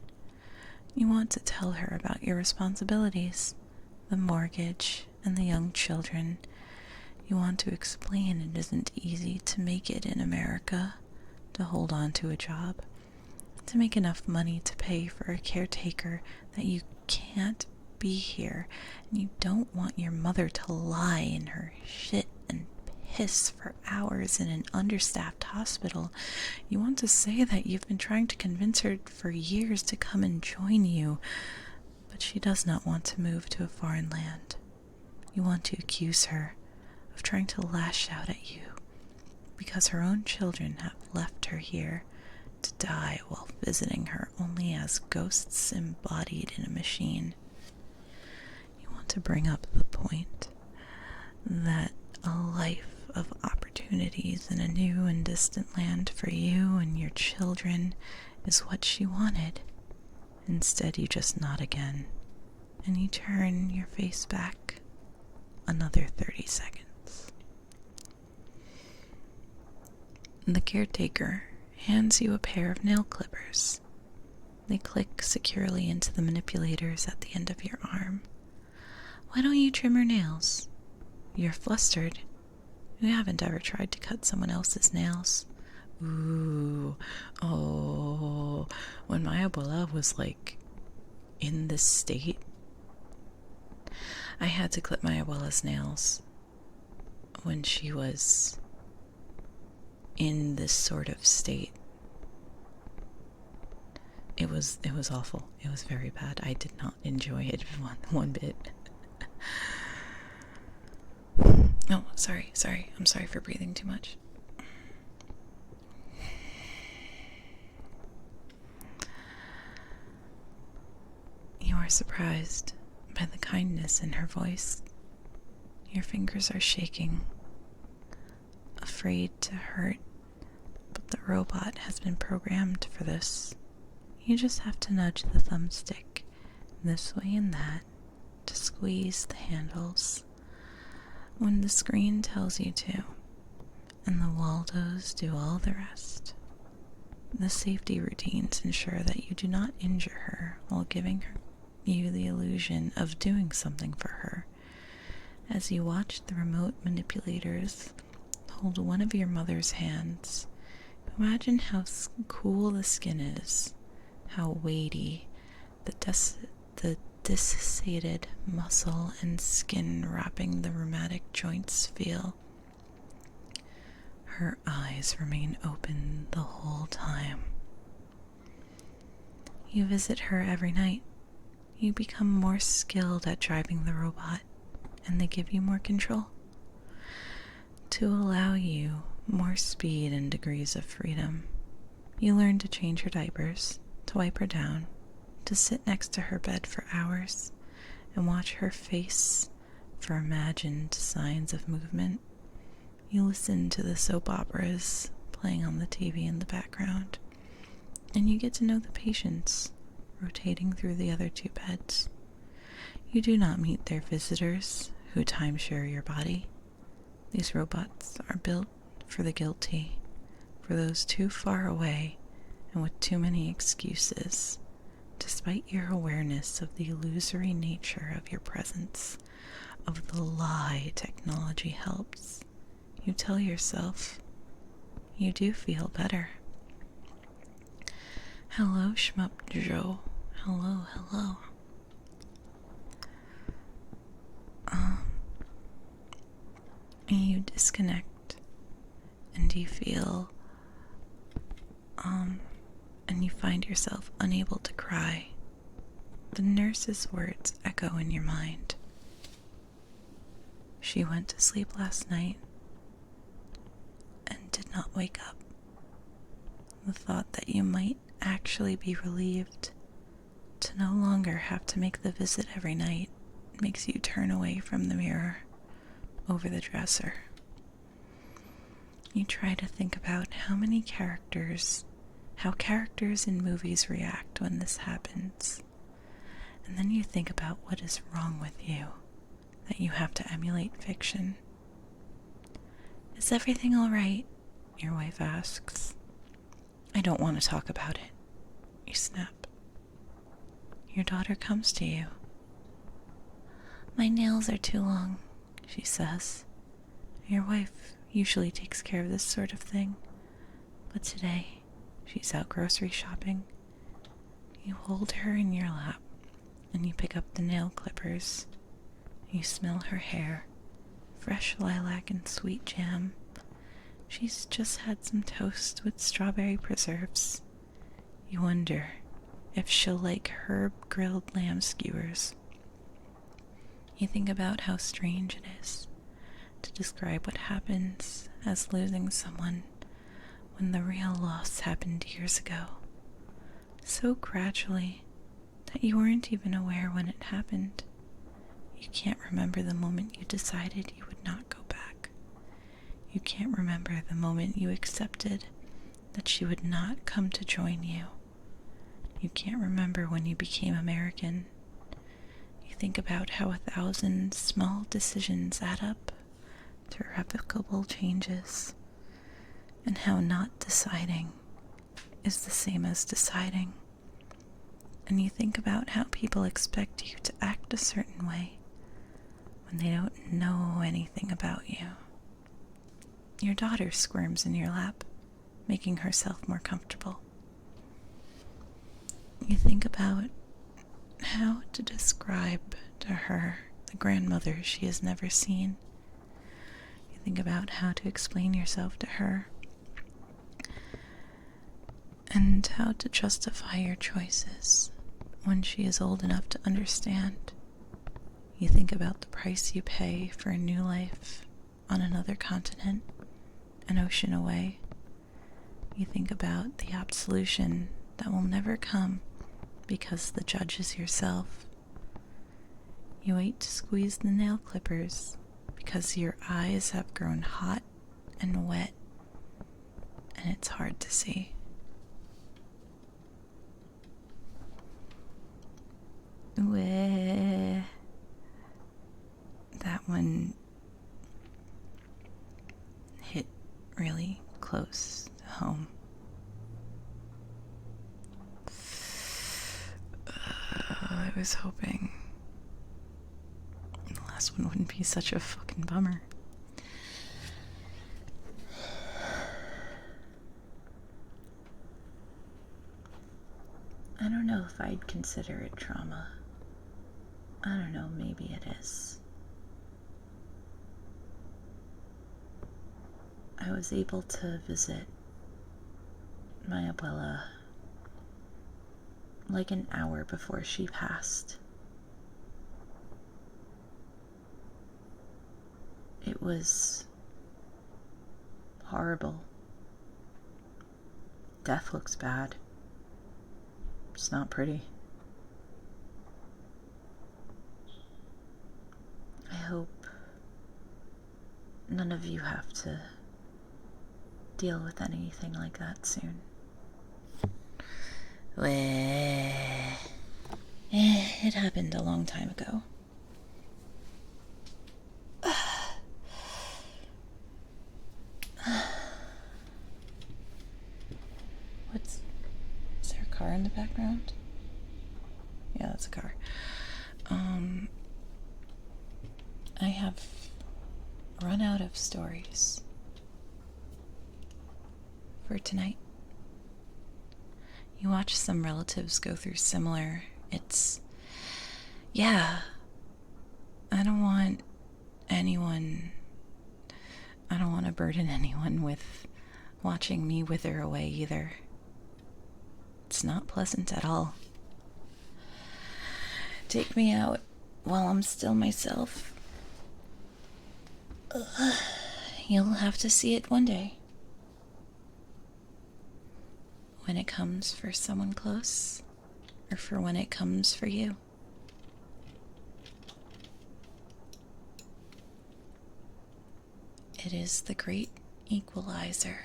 You want to tell her about your responsibilities, the mortgage, and the young children. You want to explain it isn't easy to make it in America, to hold on to a job, to make enough money to pay for a caretaker, that you can't be here, and you don't want your mother to lie in her shit and piss for hours in an understaffed hospital. You want to say that you've been trying to convince her for years to come and join you, but she does not want to move to a foreign land. You want to accuse her of trying to lash out at you because her own children have left her here to die while visiting her only as ghosts embodied in a machine. You want to bring up the point that a life of opportunities in a new and distant land for you and your children is what she wanted. Instead, you just nod again, and you turn your face back another 30 seconds. The caretaker hands you a pair of nail clippers. They click securely into the manipulators at the end of your arm. Why don't you trim her nails? You're flustered. You haven't ever tried to cut someone else's nails. Ooh, oh, when my abuela was like in this state, I had to clip my abuela's nails when she was in this sort of state. It was awful. It was very bad. I did not enjoy it one bit. Oh, sorry. I'm sorry for breathing too much. You are surprised by the kindness in her voice. Your fingers are shaking, afraid to hurt, but the robot has been programmed for this. You just have to nudge the thumbstick this way and that to squeeze the handles when the screen tells you to, and the Waldos do all the rest. The safety routines ensure that you do not injure her while giving you the illusion of doing something for her. As you watch the remote manipulators hold one of your mother's hands, imagine how cool the skin is, how weighty the desiccated muscle and skin wrapping the rheumatic joints feel. Her eyes remain open the whole time. You visit her every night. You become more skilled at driving the robot, and they give you more control to allow you more speed and degrees of freedom. You learn to change her diapers, to wipe her down, to sit next to her bed for hours and watch her face for imagined signs of movement. You listen to the soap operas playing on the TV in the background, and you get to know the patients rotating through the other two beds. You do not meet their visitors who timeshare your body. These robots are built for the guilty, for those too far away and with too many excuses. Despite your awareness of the illusory nature of your presence, of the lie technology helps, you tell yourself you do feel better. Hello, Shmup Joe. Hello. You disconnect and you feel and you find yourself unable to cry. The nurse's words echo in your mind. She went to sleep last night and did not wake up. The thought that you might actually be relieved to no longer have to make the visit every night makes you turn away from the mirror over the dresser. You try to think about how characters in movies react when this happens. And then you think about what is wrong with you, that you have to emulate fiction. Is everything all right? Your wife asks. I don't want to talk about it, you snap. Your daughter comes to you. My nails are too long, she says. Your wife usually takes care of this sort of thing, but today she's out grocery shopping. You hold her in your lap, and you pick up the nail clippers. You smell her hair, fresh lilac and sweet jam. She's just had some toast with strawberry preserves. You wonder if she'll like herb grilled lamb skewers. You think about how strange it is to describe what happens as losing someone when the real loss happened years ago, so gradually that you weren't even aware when it happened. You can't remember the moment you decided you would not go back. You can't remember the moment you accepted that she would not come to join you. You can't remember when you became American. You think about how 1,000 small decisions add up to irrevocable changes, and how not deciding is the same as deciding. And you think about how people expect you to act a certain way when they don't know anything about you. Your daughter squirms in your lap, making herself more comfortable. You think about how to describe to her the grandmother she has never seen. You think about how to explain yourself to her and how to justify your choices when she is old enough to understand. You think about the price you pay for a new life on another continent, an ocean away. You think about the absolution that will never come because the judge is yourself. You wait to squeeze the nail clippers because your eyes have grown hot and wet, and it's hard to see. That one hit really close to home. I was hoping the last one wouldn't be such a fucking bummer. I don't know if I'd consider it trauma. I don't know, maybe it is. I was able to visit my abuela like an hour before she passed. It was horrible. Death looks bad. It's not pretty. I hope none of you have to deal with anything like that soon. It happened a long time ago. Is there a car in the background? Yeah, that's a car. I have run out of stories for tonight. You watch some relatives go through similar. I don't want to burden anyone with watching me wither away either. It's not pleasant at all. Take me out while I'm still myself. You'll have to see it one day. When it comes for someone close, or for when it comes for you. It is the great equalizer.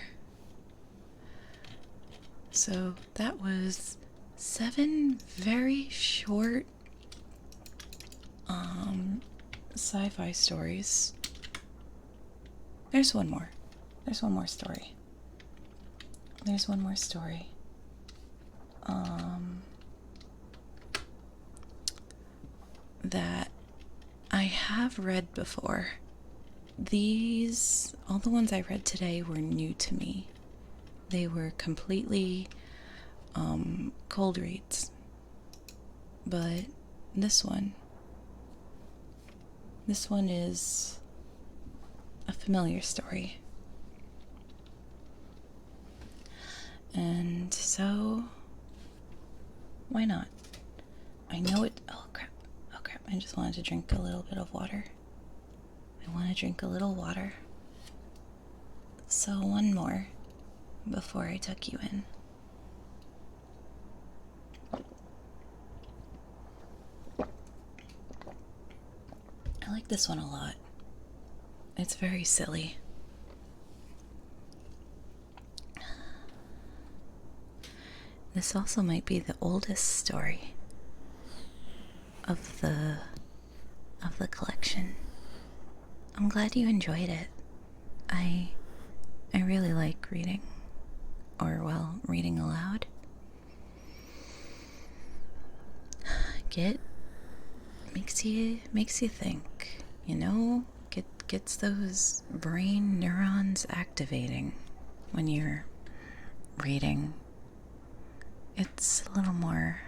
So that was 7 very short sci-fi stories. There's one more story. there's one more story. That I have read before. All the ones I read today were new to me. They were completely cold reads. But this one is a familiar story. And so, why not? I know it. Oh crap. I just wanted to drink a little bit of water. I want to drink a little water. So, one more before I tuck you in. I like this one a lot. It's very silly. This also might be the oldest story of the collection. I'm glad you enjoyed it. I really like reading, or well, reading aloud. Makes you think, you know? Gets those brain neurons activating when you're reading. It's a little more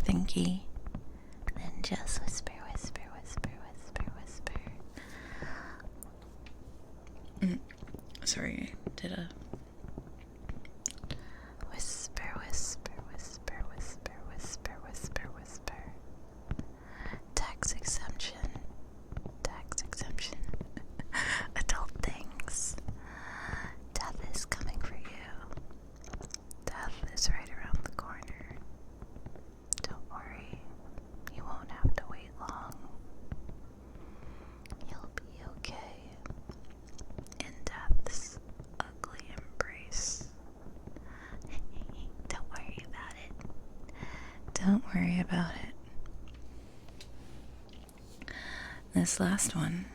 thinky than just whisper. Sorry, I did a whisper. Tax exemption. Adult things. Death is coming for you. Death is right around the corner. Don't worry, you won't have to wait long. You'll be okay in death's ugly embrace. Don't worry about it. Don't worry about it. This last one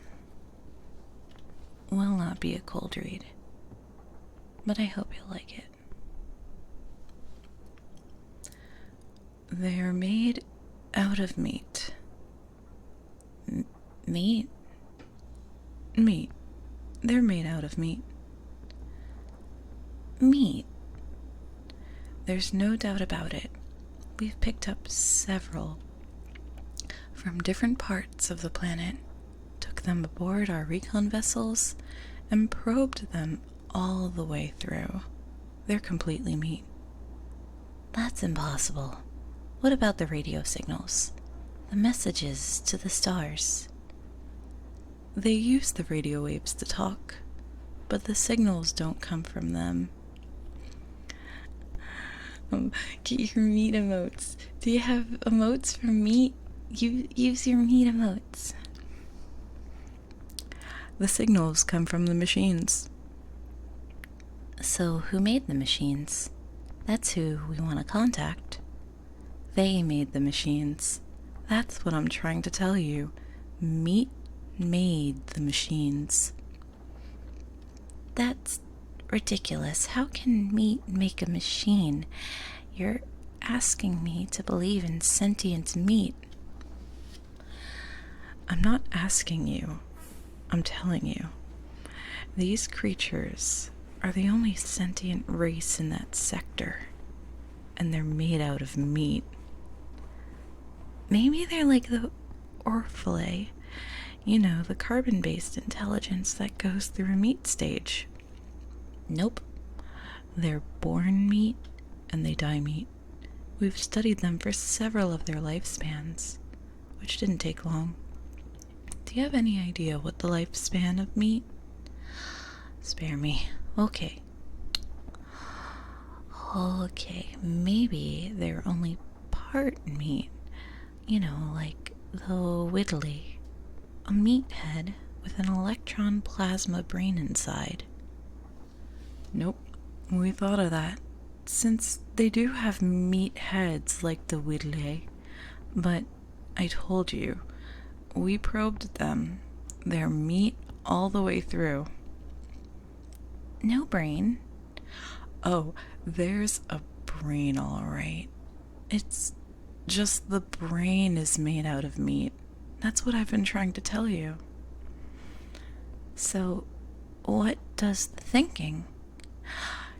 will not be a cold read, but I hope you'll like it. They're made out of meat. Meat? Meat. They're made out of meat. Meat. There's no doubt about it. We've picked up several from different parts of the planet, took them aboard our recon vessels, and probed them all the way through. They're completely meat. That's impossible. What about the radio signals? The messages to the stars? They use the radio waves to talk, but the signals don't come from them. Get your meat emotes. Do you have emotes for meat? Use your meat emotes. The signals come from the machines. So who made the machines? That's who we want to contact. They made the machines. That's what I'm trying to tell you. Meat made the machines. That's ridiculous. How can meat make a machine? You're asking me to believe in sentient meat. I'm not asking you. I'm telling you. These creatures are the only sentient race in that sector, and they're made out of meat. Maybe they're like the Orphalay, you know, the carbon-based intelligence that goes through a meat stage. Nope. They're born meat, and they die meat. We've studied them for several of their lifespans, which didn't take long. Do you have any idea what the lifespan of meat? Spare me. Okay, maybe they're only part meat. You know, like the Whitley. A meathead with an electron plasma brain inside. Nope, we thought of that. Since they do have meat heads like the Whitley. But I told you, we probed them. They're meat all the way through. No brain. Oh, there's a brain, all right. It's just the brain is made out of meat. That's what I've been trying to tell you. So, what does the thinking?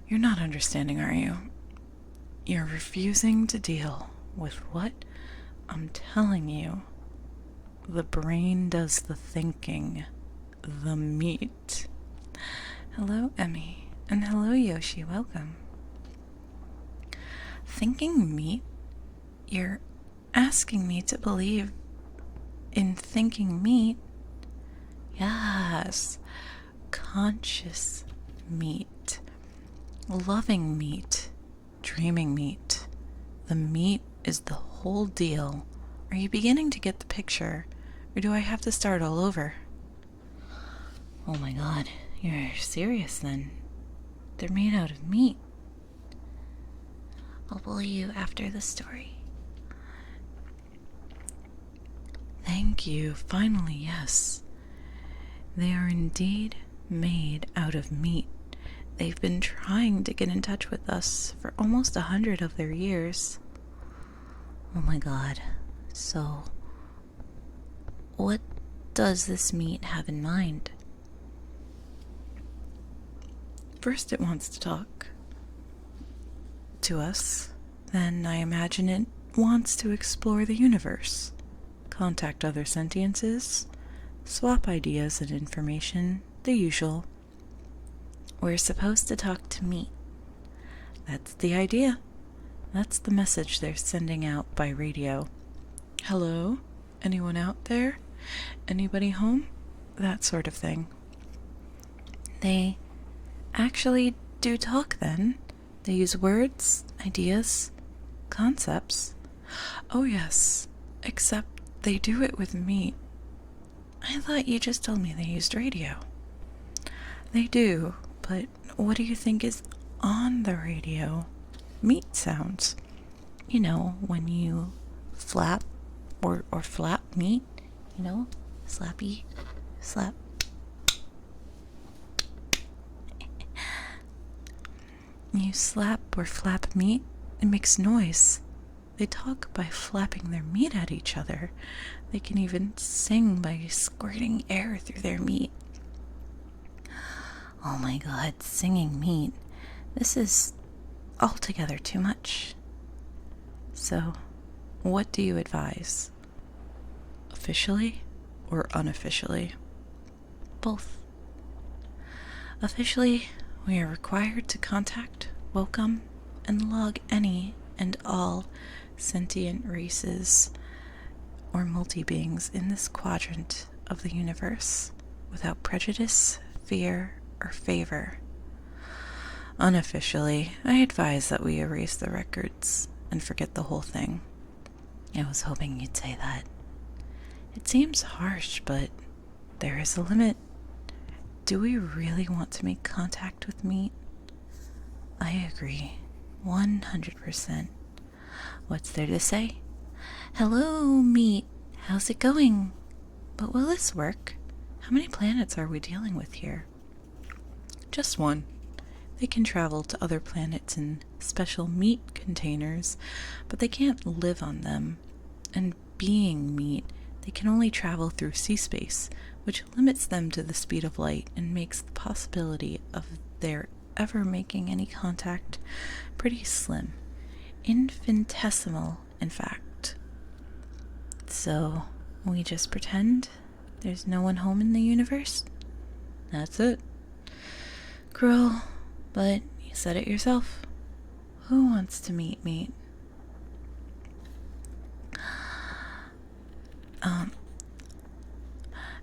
You're not understanding, are you? You're refusing to deal with what I'm telling you. The brain does the thinking. The meat. Hello, Emmy. And hello, Yoshi. Welcome. Thinking meat? You're asking me to believe in thinking meat? Yes. Conscious meat. Loving meat. Dreaming meat. The meat is the whole deal. Are you beginning to get the picture? Or do I have to start all over? Oh my god, you're serious then. They're made out of meat. I'll bully you after the story. Thank you. Finally, yes. They are indeed made out of meat. They've been trying to get in touch with us for almost 100 of their years. Oh my god. So, what does this meat have in mind? First, it wants to talk to us. Then, I imagine it wants to explore the universe, contact other sentiences, swap ideas and information, the usual. We're supposed to talk to meat. That's the idea. That's the message they're sending out by radio. Hello? Anyone out there? Anybody home? That sort of thing. They actually do talk then. They use words, ideas, concepts. Oh yes, except they do it with meat. I thought you just told me they used radio. They do, but what do you think is on the radio? Meat sounds. You know, when you flap or flap meat, you know, slappy, slap. You slap or flap meat, it makes noise. They talk by flapping their meat at each other. They can even sing by squirting air through their meat. Oh my god, singing meat. This is altogether too much. So, what do you advise? Officially or unofficially? Both. Officially, we are required to contact, welcome, and log any and all sentient races or multi-beings in this quadrant of the universe without prejudice, fear, or favor. Unofficially, I advise that we erase the records and forget the whole thing. I was hoping you'd say that. It seems harsh, but there is a limit. Do we really want to make contact with meat? I agree, 100%. What's there to say? Hello, meat. How's it going? But will this work? How many planets are we dealing with here? Just one. They can travel to other planets in special meat containers, but they can't live on them. And being meat, they can only travel through sea space, which limits them to the speed of light and makes the possibility of their ever making any contact pretty slim. Infinitesimal, in fact. So, we just pretend there's no one home in the universe? That's it. Cruel, but you said it yourself. Who wants to meet meat?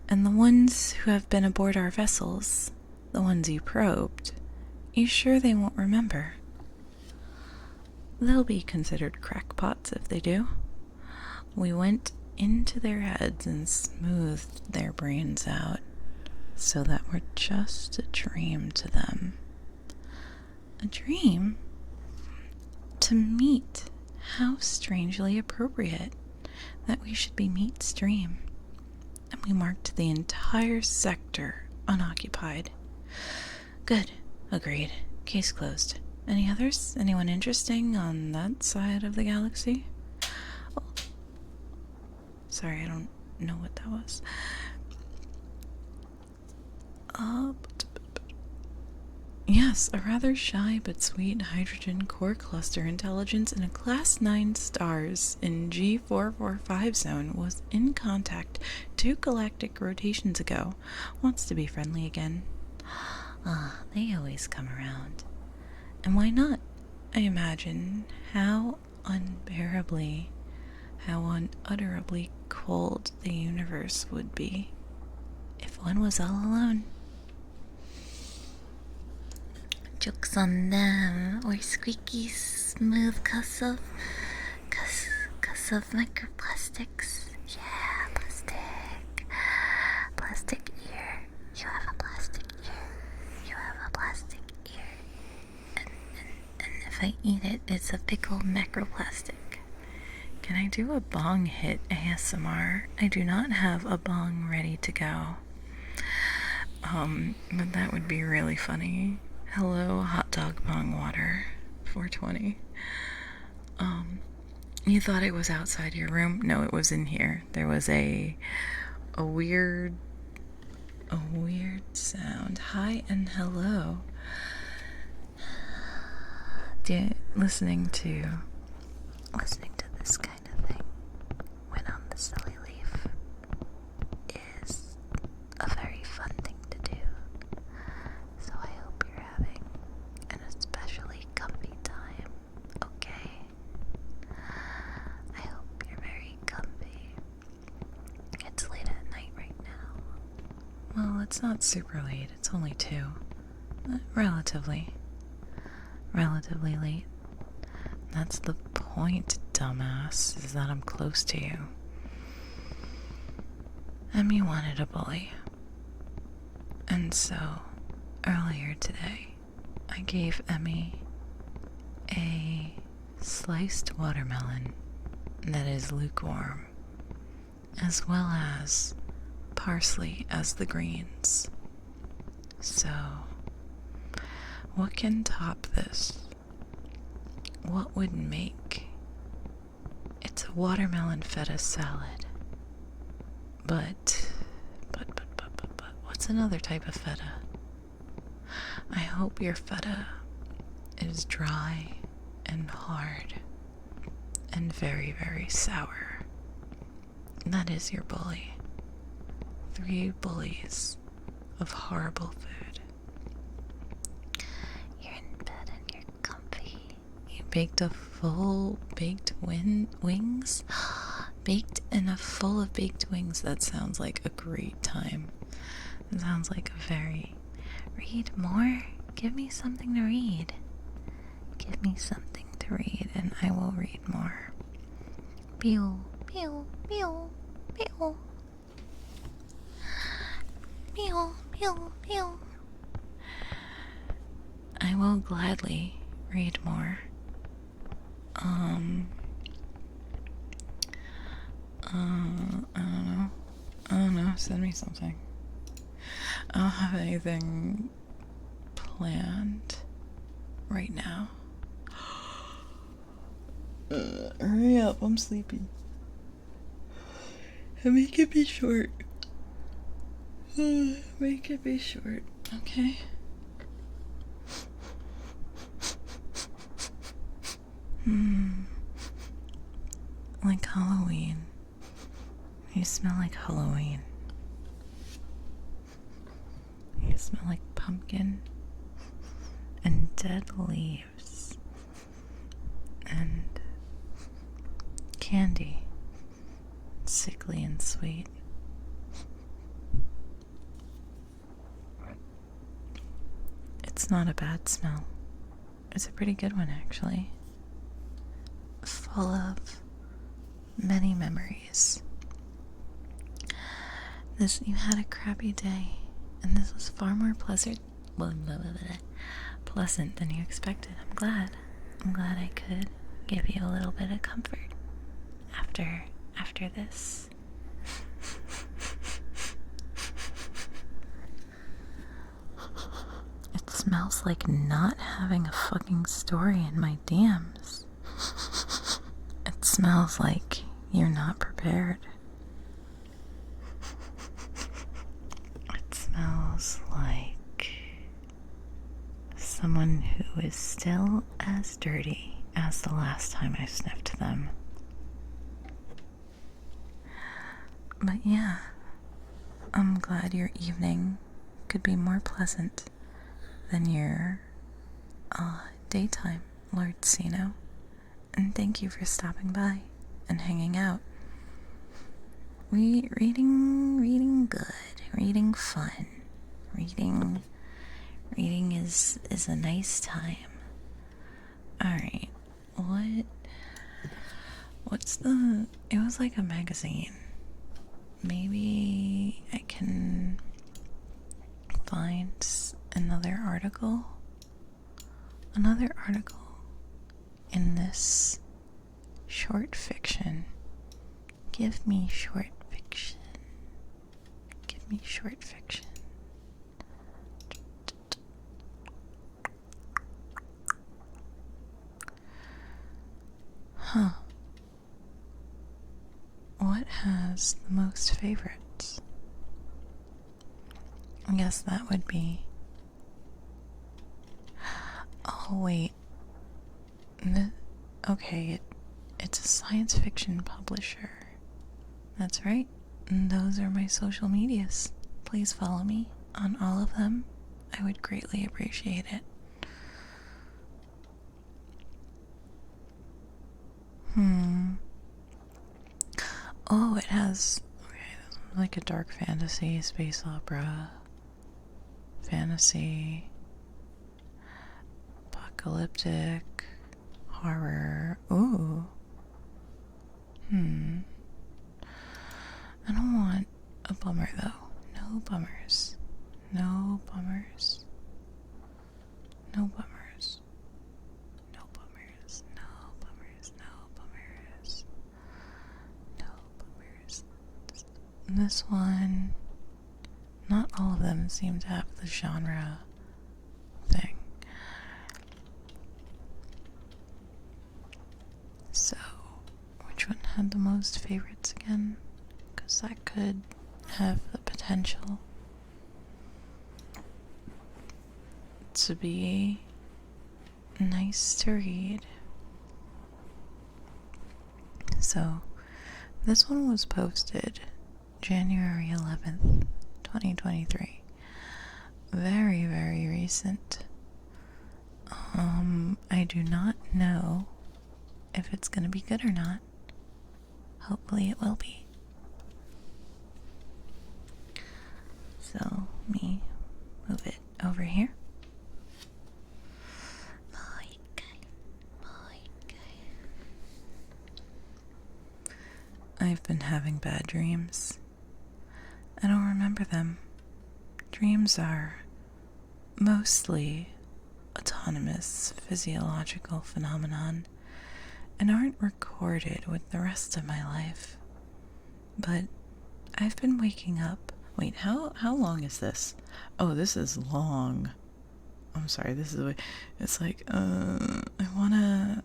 And the ones who have been aboard our vessels, the ones you probed, you sure they won't remember? They'll be considered crackpots if they do. We went into their heads and smoothed their brains out so that we're just a dream to them. A dream? To meet. How strangely appropriate that we should be meat's dream. And we marked the entire sector unoccupied. Good. Agreed. Case closed. Any others? Anyone interesting on that side of the galaxy? Oh. Sorry, I don't know what that was. Yes, a rather shy but sweet hydrogen core cluster intelligence in a class 9 stars in G445 zone was in contact 2 galactic rotations ago. Wants to be friendly again. Ah, they always come around. And why not? I imagine how unutterably cold the universe would be if one was all alone. Jokes on them. We're squeaky smooth cause of microplastics. Yeah, plastic. Plastic ear. You have a plastic ear. You have a plastic ear. And if I eat it, it's a big old macroplastic. Can I do a bong hit ASMR? I do not have a bong ready to go. But that would be really funny. Hello, hot dog bong water, 420. You thought it was outside your room? No, it was in here. There was a weird sound. Hi and hello. Listening to this kind of thing when on the silly leaf is a very fun thing to do. So I hope you're having an especially comfy time, okay? I hope you're very comfy. It's late at night right now. Well, it's not super late. It's only 2. Relatively late. That's the point, dumbass, is that I'm close to you. Emmy wanted a bully. And so, earlier today, I gave Emmy a sliced watermelon that is lukewarm, as well as parsley as the greens. So, what can top this? What would make? It's a watermelon feta salad. But, what's another type of feta? I hope your feta is dry and hard and very, very sour. That is your bully. 3 bullies of horrible food. You're in bed and you're comfy. You baked a full baked wings? Baked in a full of baked wings. That sounds like a great time. It sounds like a very... Read more? Give me something to read. Give me something to read and I will read more. Pew, pew, pew, pew. Pew, pew, pew. I will gladly read more. I don't know. Send me something. I don't have anything planned right now. Hurry up, I'm sleepy. And make it be short. Make it be short, okay? Like Halloween. You smell like Halloween. You smell like pumpkin and dead leaves and candy, sickly and sweet. It's not a bad smell. It's a pretty good one, actually. Full of many memories. You had a crappy day, and this was far more pleasant than you expected. I'm glad I could give you a little bit of comfort after this. It's smells like not having a fucking story in my DMs. It smells like you're not prepared. It smells like someone who is still as dirty as the last time I sniffed them. But yeah, I'm glad your evening could be more pleasant than your daytime, Lord Sino. And thank you for stopping by and hanging out. Reading good, reading fun, reading is a nice time. Alright, what's it was like a magazine. Maybe I can find another article in this short fiction. Give me short fiction. Huh. What has the most favorites? I guess that would be... Oh, wait. Okay, it's a science fiction publisher. That's right. And those are my social medias. Please follow me on all of them. I would greatly appreciate it. Oh, it has like a dark fantasy, space opera, fantasy, apocalyptic, horror. Ooh. I don't want a bummer though. No bummers. No bummers. No bummers. No bummers. No bummers. No bummers. No bummers. This one, not all of them seem to have the genre thing. So, which one had the most favorites again? Because that could have the potential to be nice to read. So, this one was posted January 11th, 2023. Very, very recent. I do not know if it's gonna be good or not. Hopefully it will be. So, let me move it over here. I've been having bad dreams. I don't remember them. Dreams are mostly autonomous physiological phenomenon and aren't recorded with the rest of my life. But I've been waking up. Wait, how long is this? Oh, this is long. I'm sorry, this is it's like, I wanna...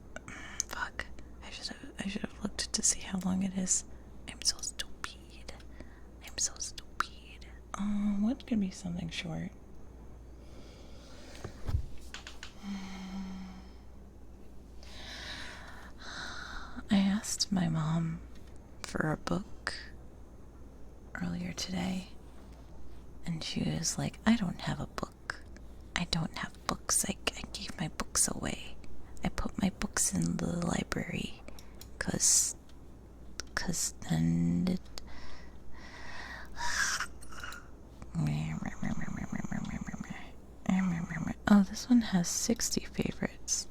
Fuck. I should have looked to see how long it is. I'm so stupid. What could be something short? I asked my mom for a book earlier today, and she was like, I don't have a book. I don't have books. I gave my books away. I put my books in the library, cause then oh, this one has 60 favorites.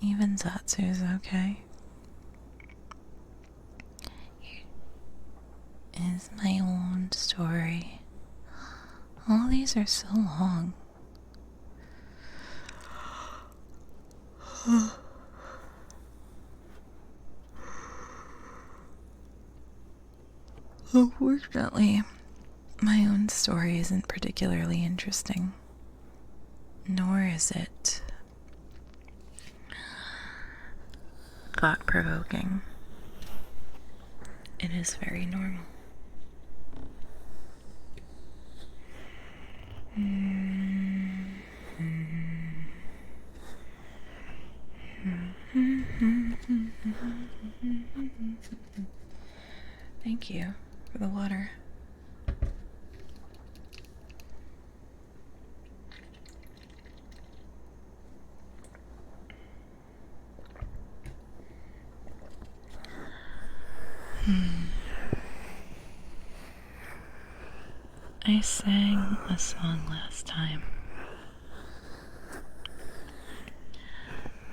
Even Zatsu's okay. Here is my own story. All these are so long. Unfortunately, my own story isn't particularly interesting. nor is it thought-provoking. It is very normal. Thank you for the water. I sang a song last time.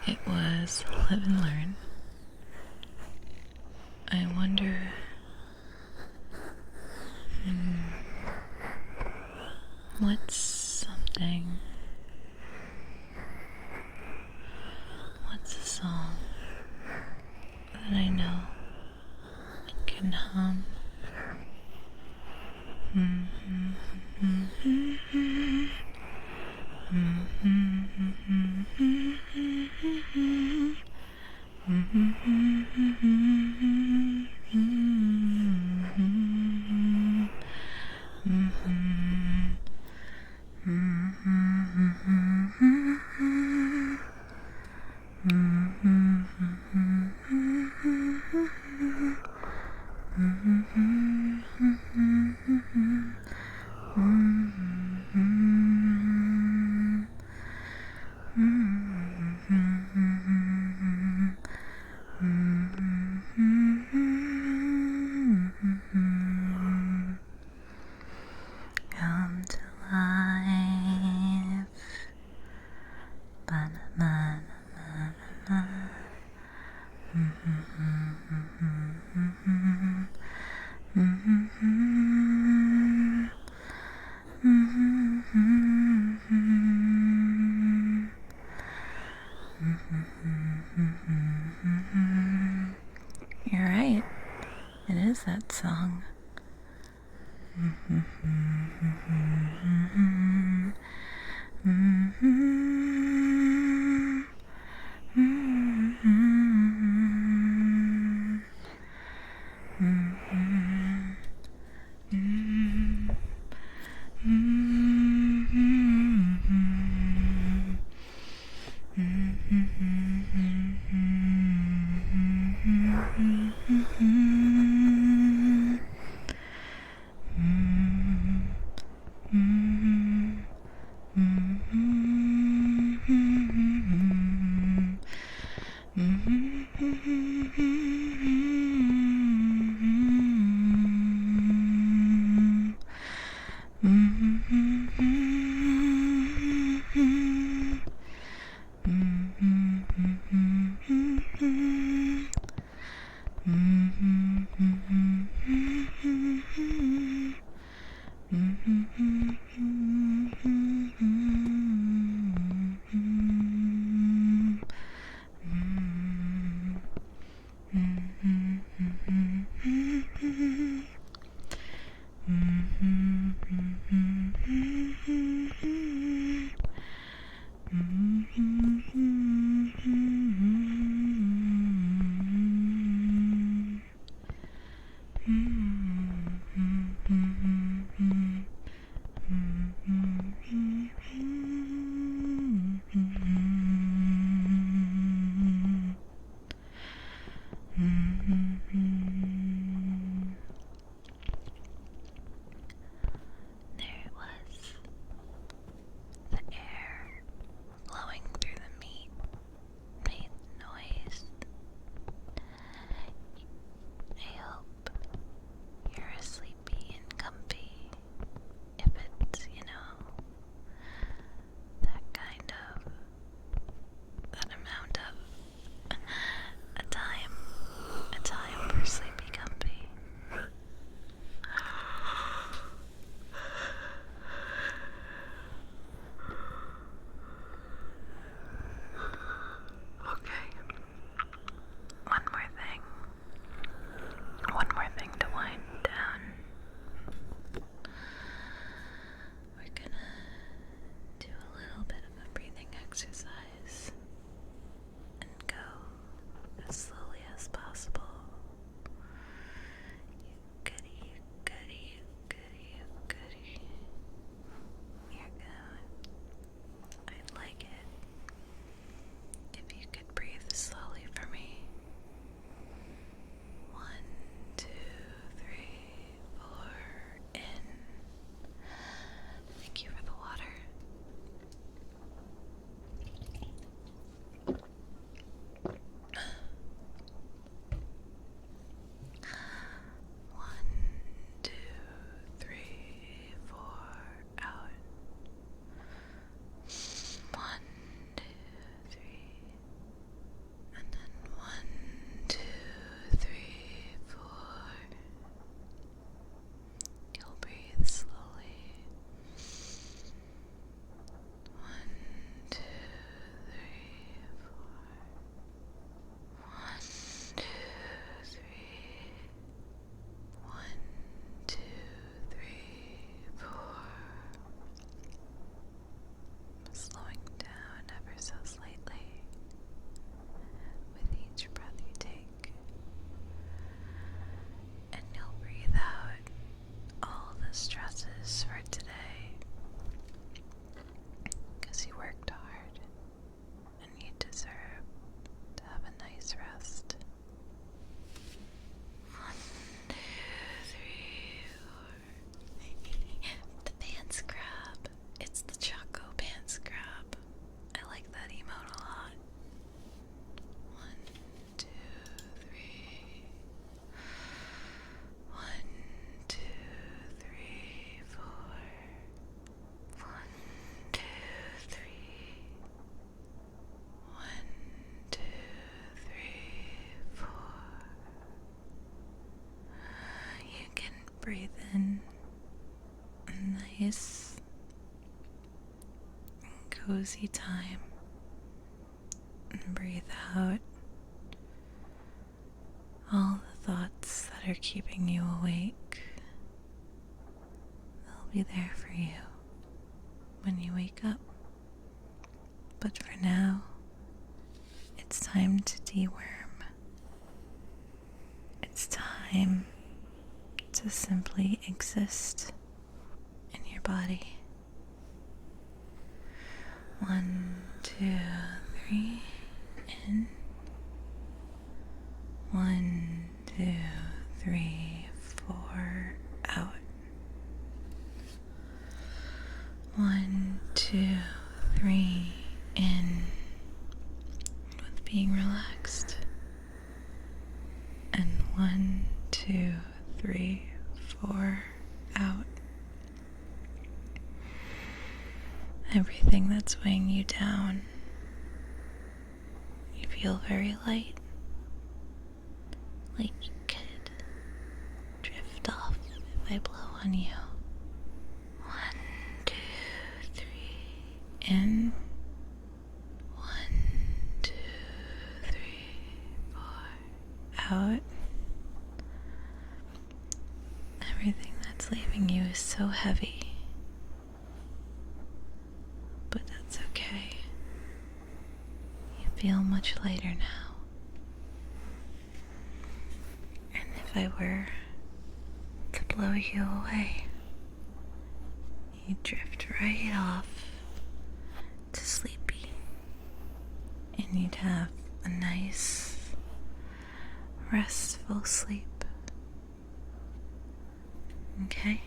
It was Live and Learn. I wonder what's a song that I know and can hum. Come to life. You're right. It is that song. breathe in a nice, cozy time, and breathe out all the thoughts that are keeping you awake. They'll be there for you when you wake up. But for now, it's time to deworm. It's time to simply exist in your body. 1, 2, 3, in. 1, 2, 3, 4, out. 1, 2, 3, in, with being relaxed. And 1, 2, 3, 4, out. Everything that's weighing you down, you feel very light, like you could drift off if I blow on you. 1, 2, 3, in. 1, 2, 3, 4, out. Everything that's leaving you is so heavy. But that's okay. You feel much lighter now. And if I were to blow you away, you'd drift right off to sleepy. And you'd have a nice, restful sleep. Okay?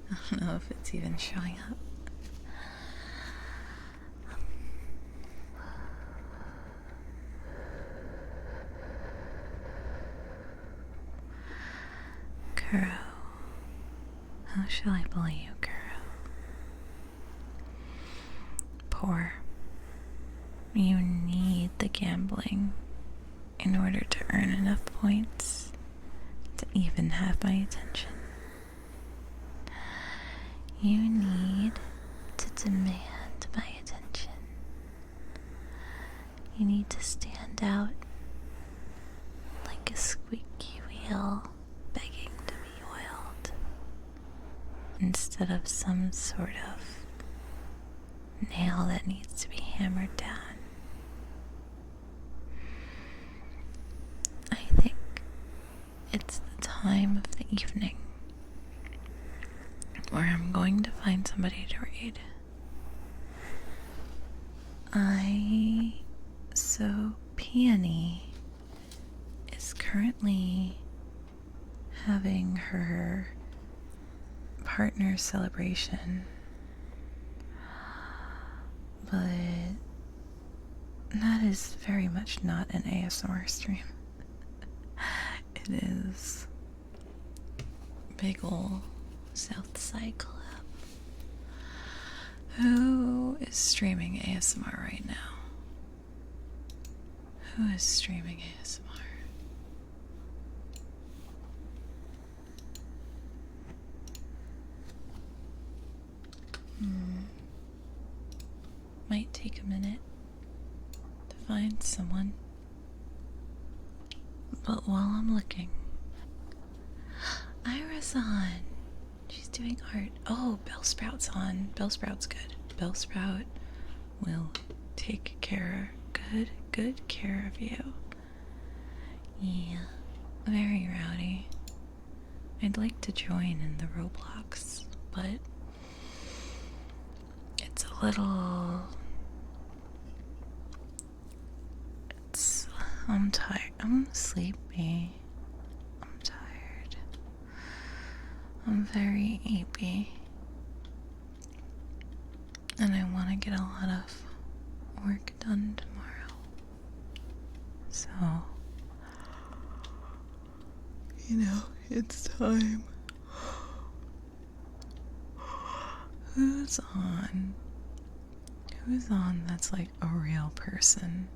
I don't know if it's even showing up. Kuro. How shall I bully you, Kuro? Poor. You need the gambling in order to earn enough points to even have my attention. You need to demand my attention. You need to stand out like a squeaky wheel begging to be oiled, instead of some sort of nail that needs to be hammered down. I think it's the time of the evening where I'm going to find somebody to raid. Peony is currently having her partner celebration, but that is very much not an ASMR stream. It is big ol' South Side Club. Who is streaming ASMR right now? Who is streaming ASMR? Might take a minute to find someone. But while I'm looking, Ira's on. She's doing art. Oh, Bellsprout's on. Bellsprout's good. Bellsprout will take good care of you. Yeah, very rowdy. I'd like to join in the Roblox, but it's a little... I'm tired. I'm sleepy. I'm tired. I'm very sleepy. And I want to get a lot of work done tomorrow. So, it's time. Who's on? Who's on that's like a real person?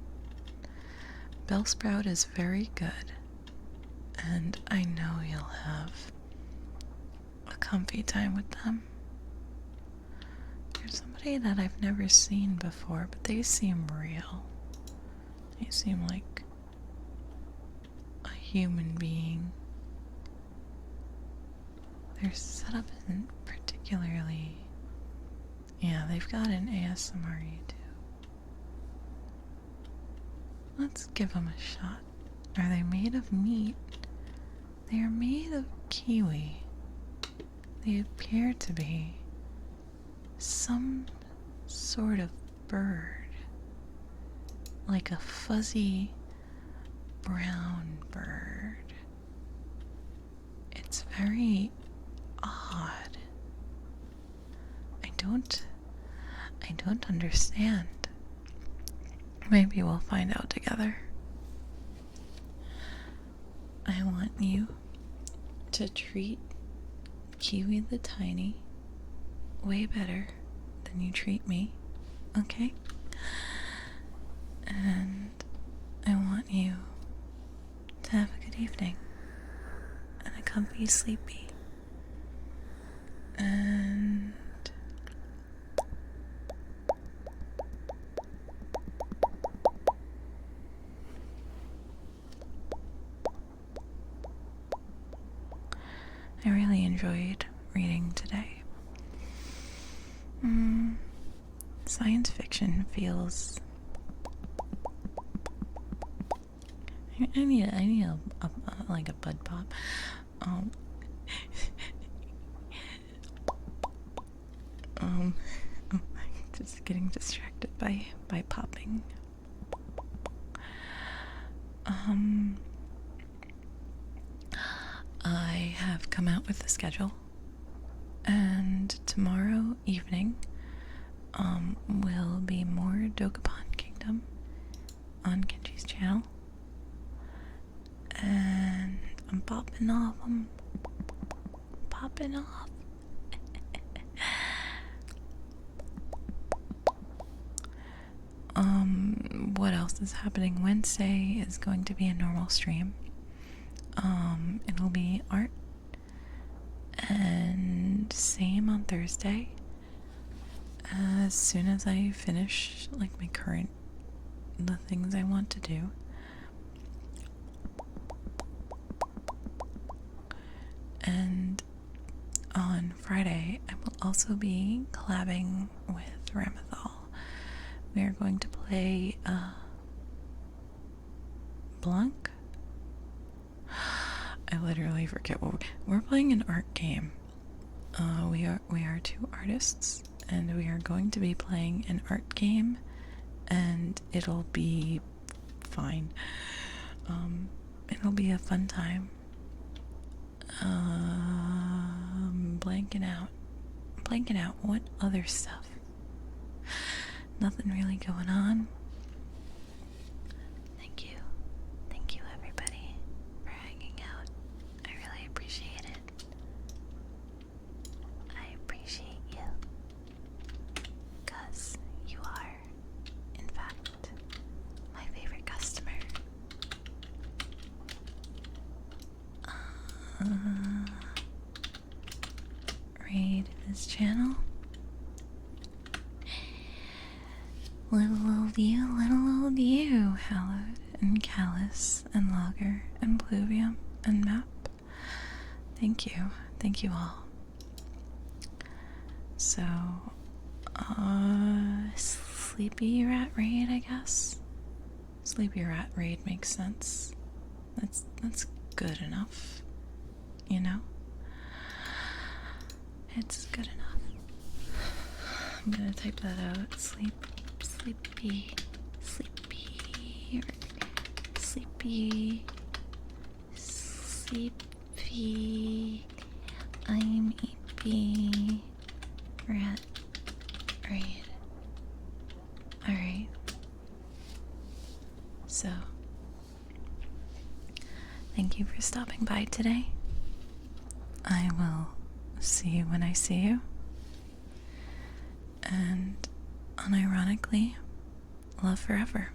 Bellsprout is very good, and I know you'll have a comfy time with them. There's somebody that I've never seen before, but they seem real. They seem like a human being. Their setup isn't particularly... Yeah, they've got an ASMR too. Let's give them a shot. Are they made of meat? They are made of kiwi. They appear to be some sort of bird. Like a fuzzy brown bird. It's very odd. I don't understand. Maybe we'll find out together. I want you to treat Kiwi the Tiny way better than you treat me, okay? And I want you to have a good evening and a comfy sleepy. And I really enjoyed reading today. Science fiction feels... I need a like a bud pop. Just getting distracted by popping. I have come out with the schedule, and tomorrow evening will be more Dokapon Kingdom on Kenji's channel, and I'm popping off. What else is happening? Wednesday is going to be a normal stream. It'll be art, and same on Thursday. As soon as I finish like the things I want to do. And on Friday, I will also be collabing with Ramethal. We are going to play Blanc. I literally forget what we're playing. An art game. We are two artists, and we are going to be playing an art game, and it'll be fine. It'll be a fun time. Blanking out. What other stuff? Nothing really going on. Thank you everybody for hanging out. I really appreciate it. I appreciate you, 'cause you are, in fact, my favorite customer. Raid this channel. Little old you, Hallowed and Callous and Logger and Pluvium and Map. Thank you all. So, Sleepy Rat Raid, I guess. Sleepy Rat Raid makes sense. That's good enough, you know? It's good enough. I'm gonna type that out. Sleepy. I'm EP Rat Raid. Alright. So, thank you for stopping by today. I will see you when I see you. And unironically, love forever.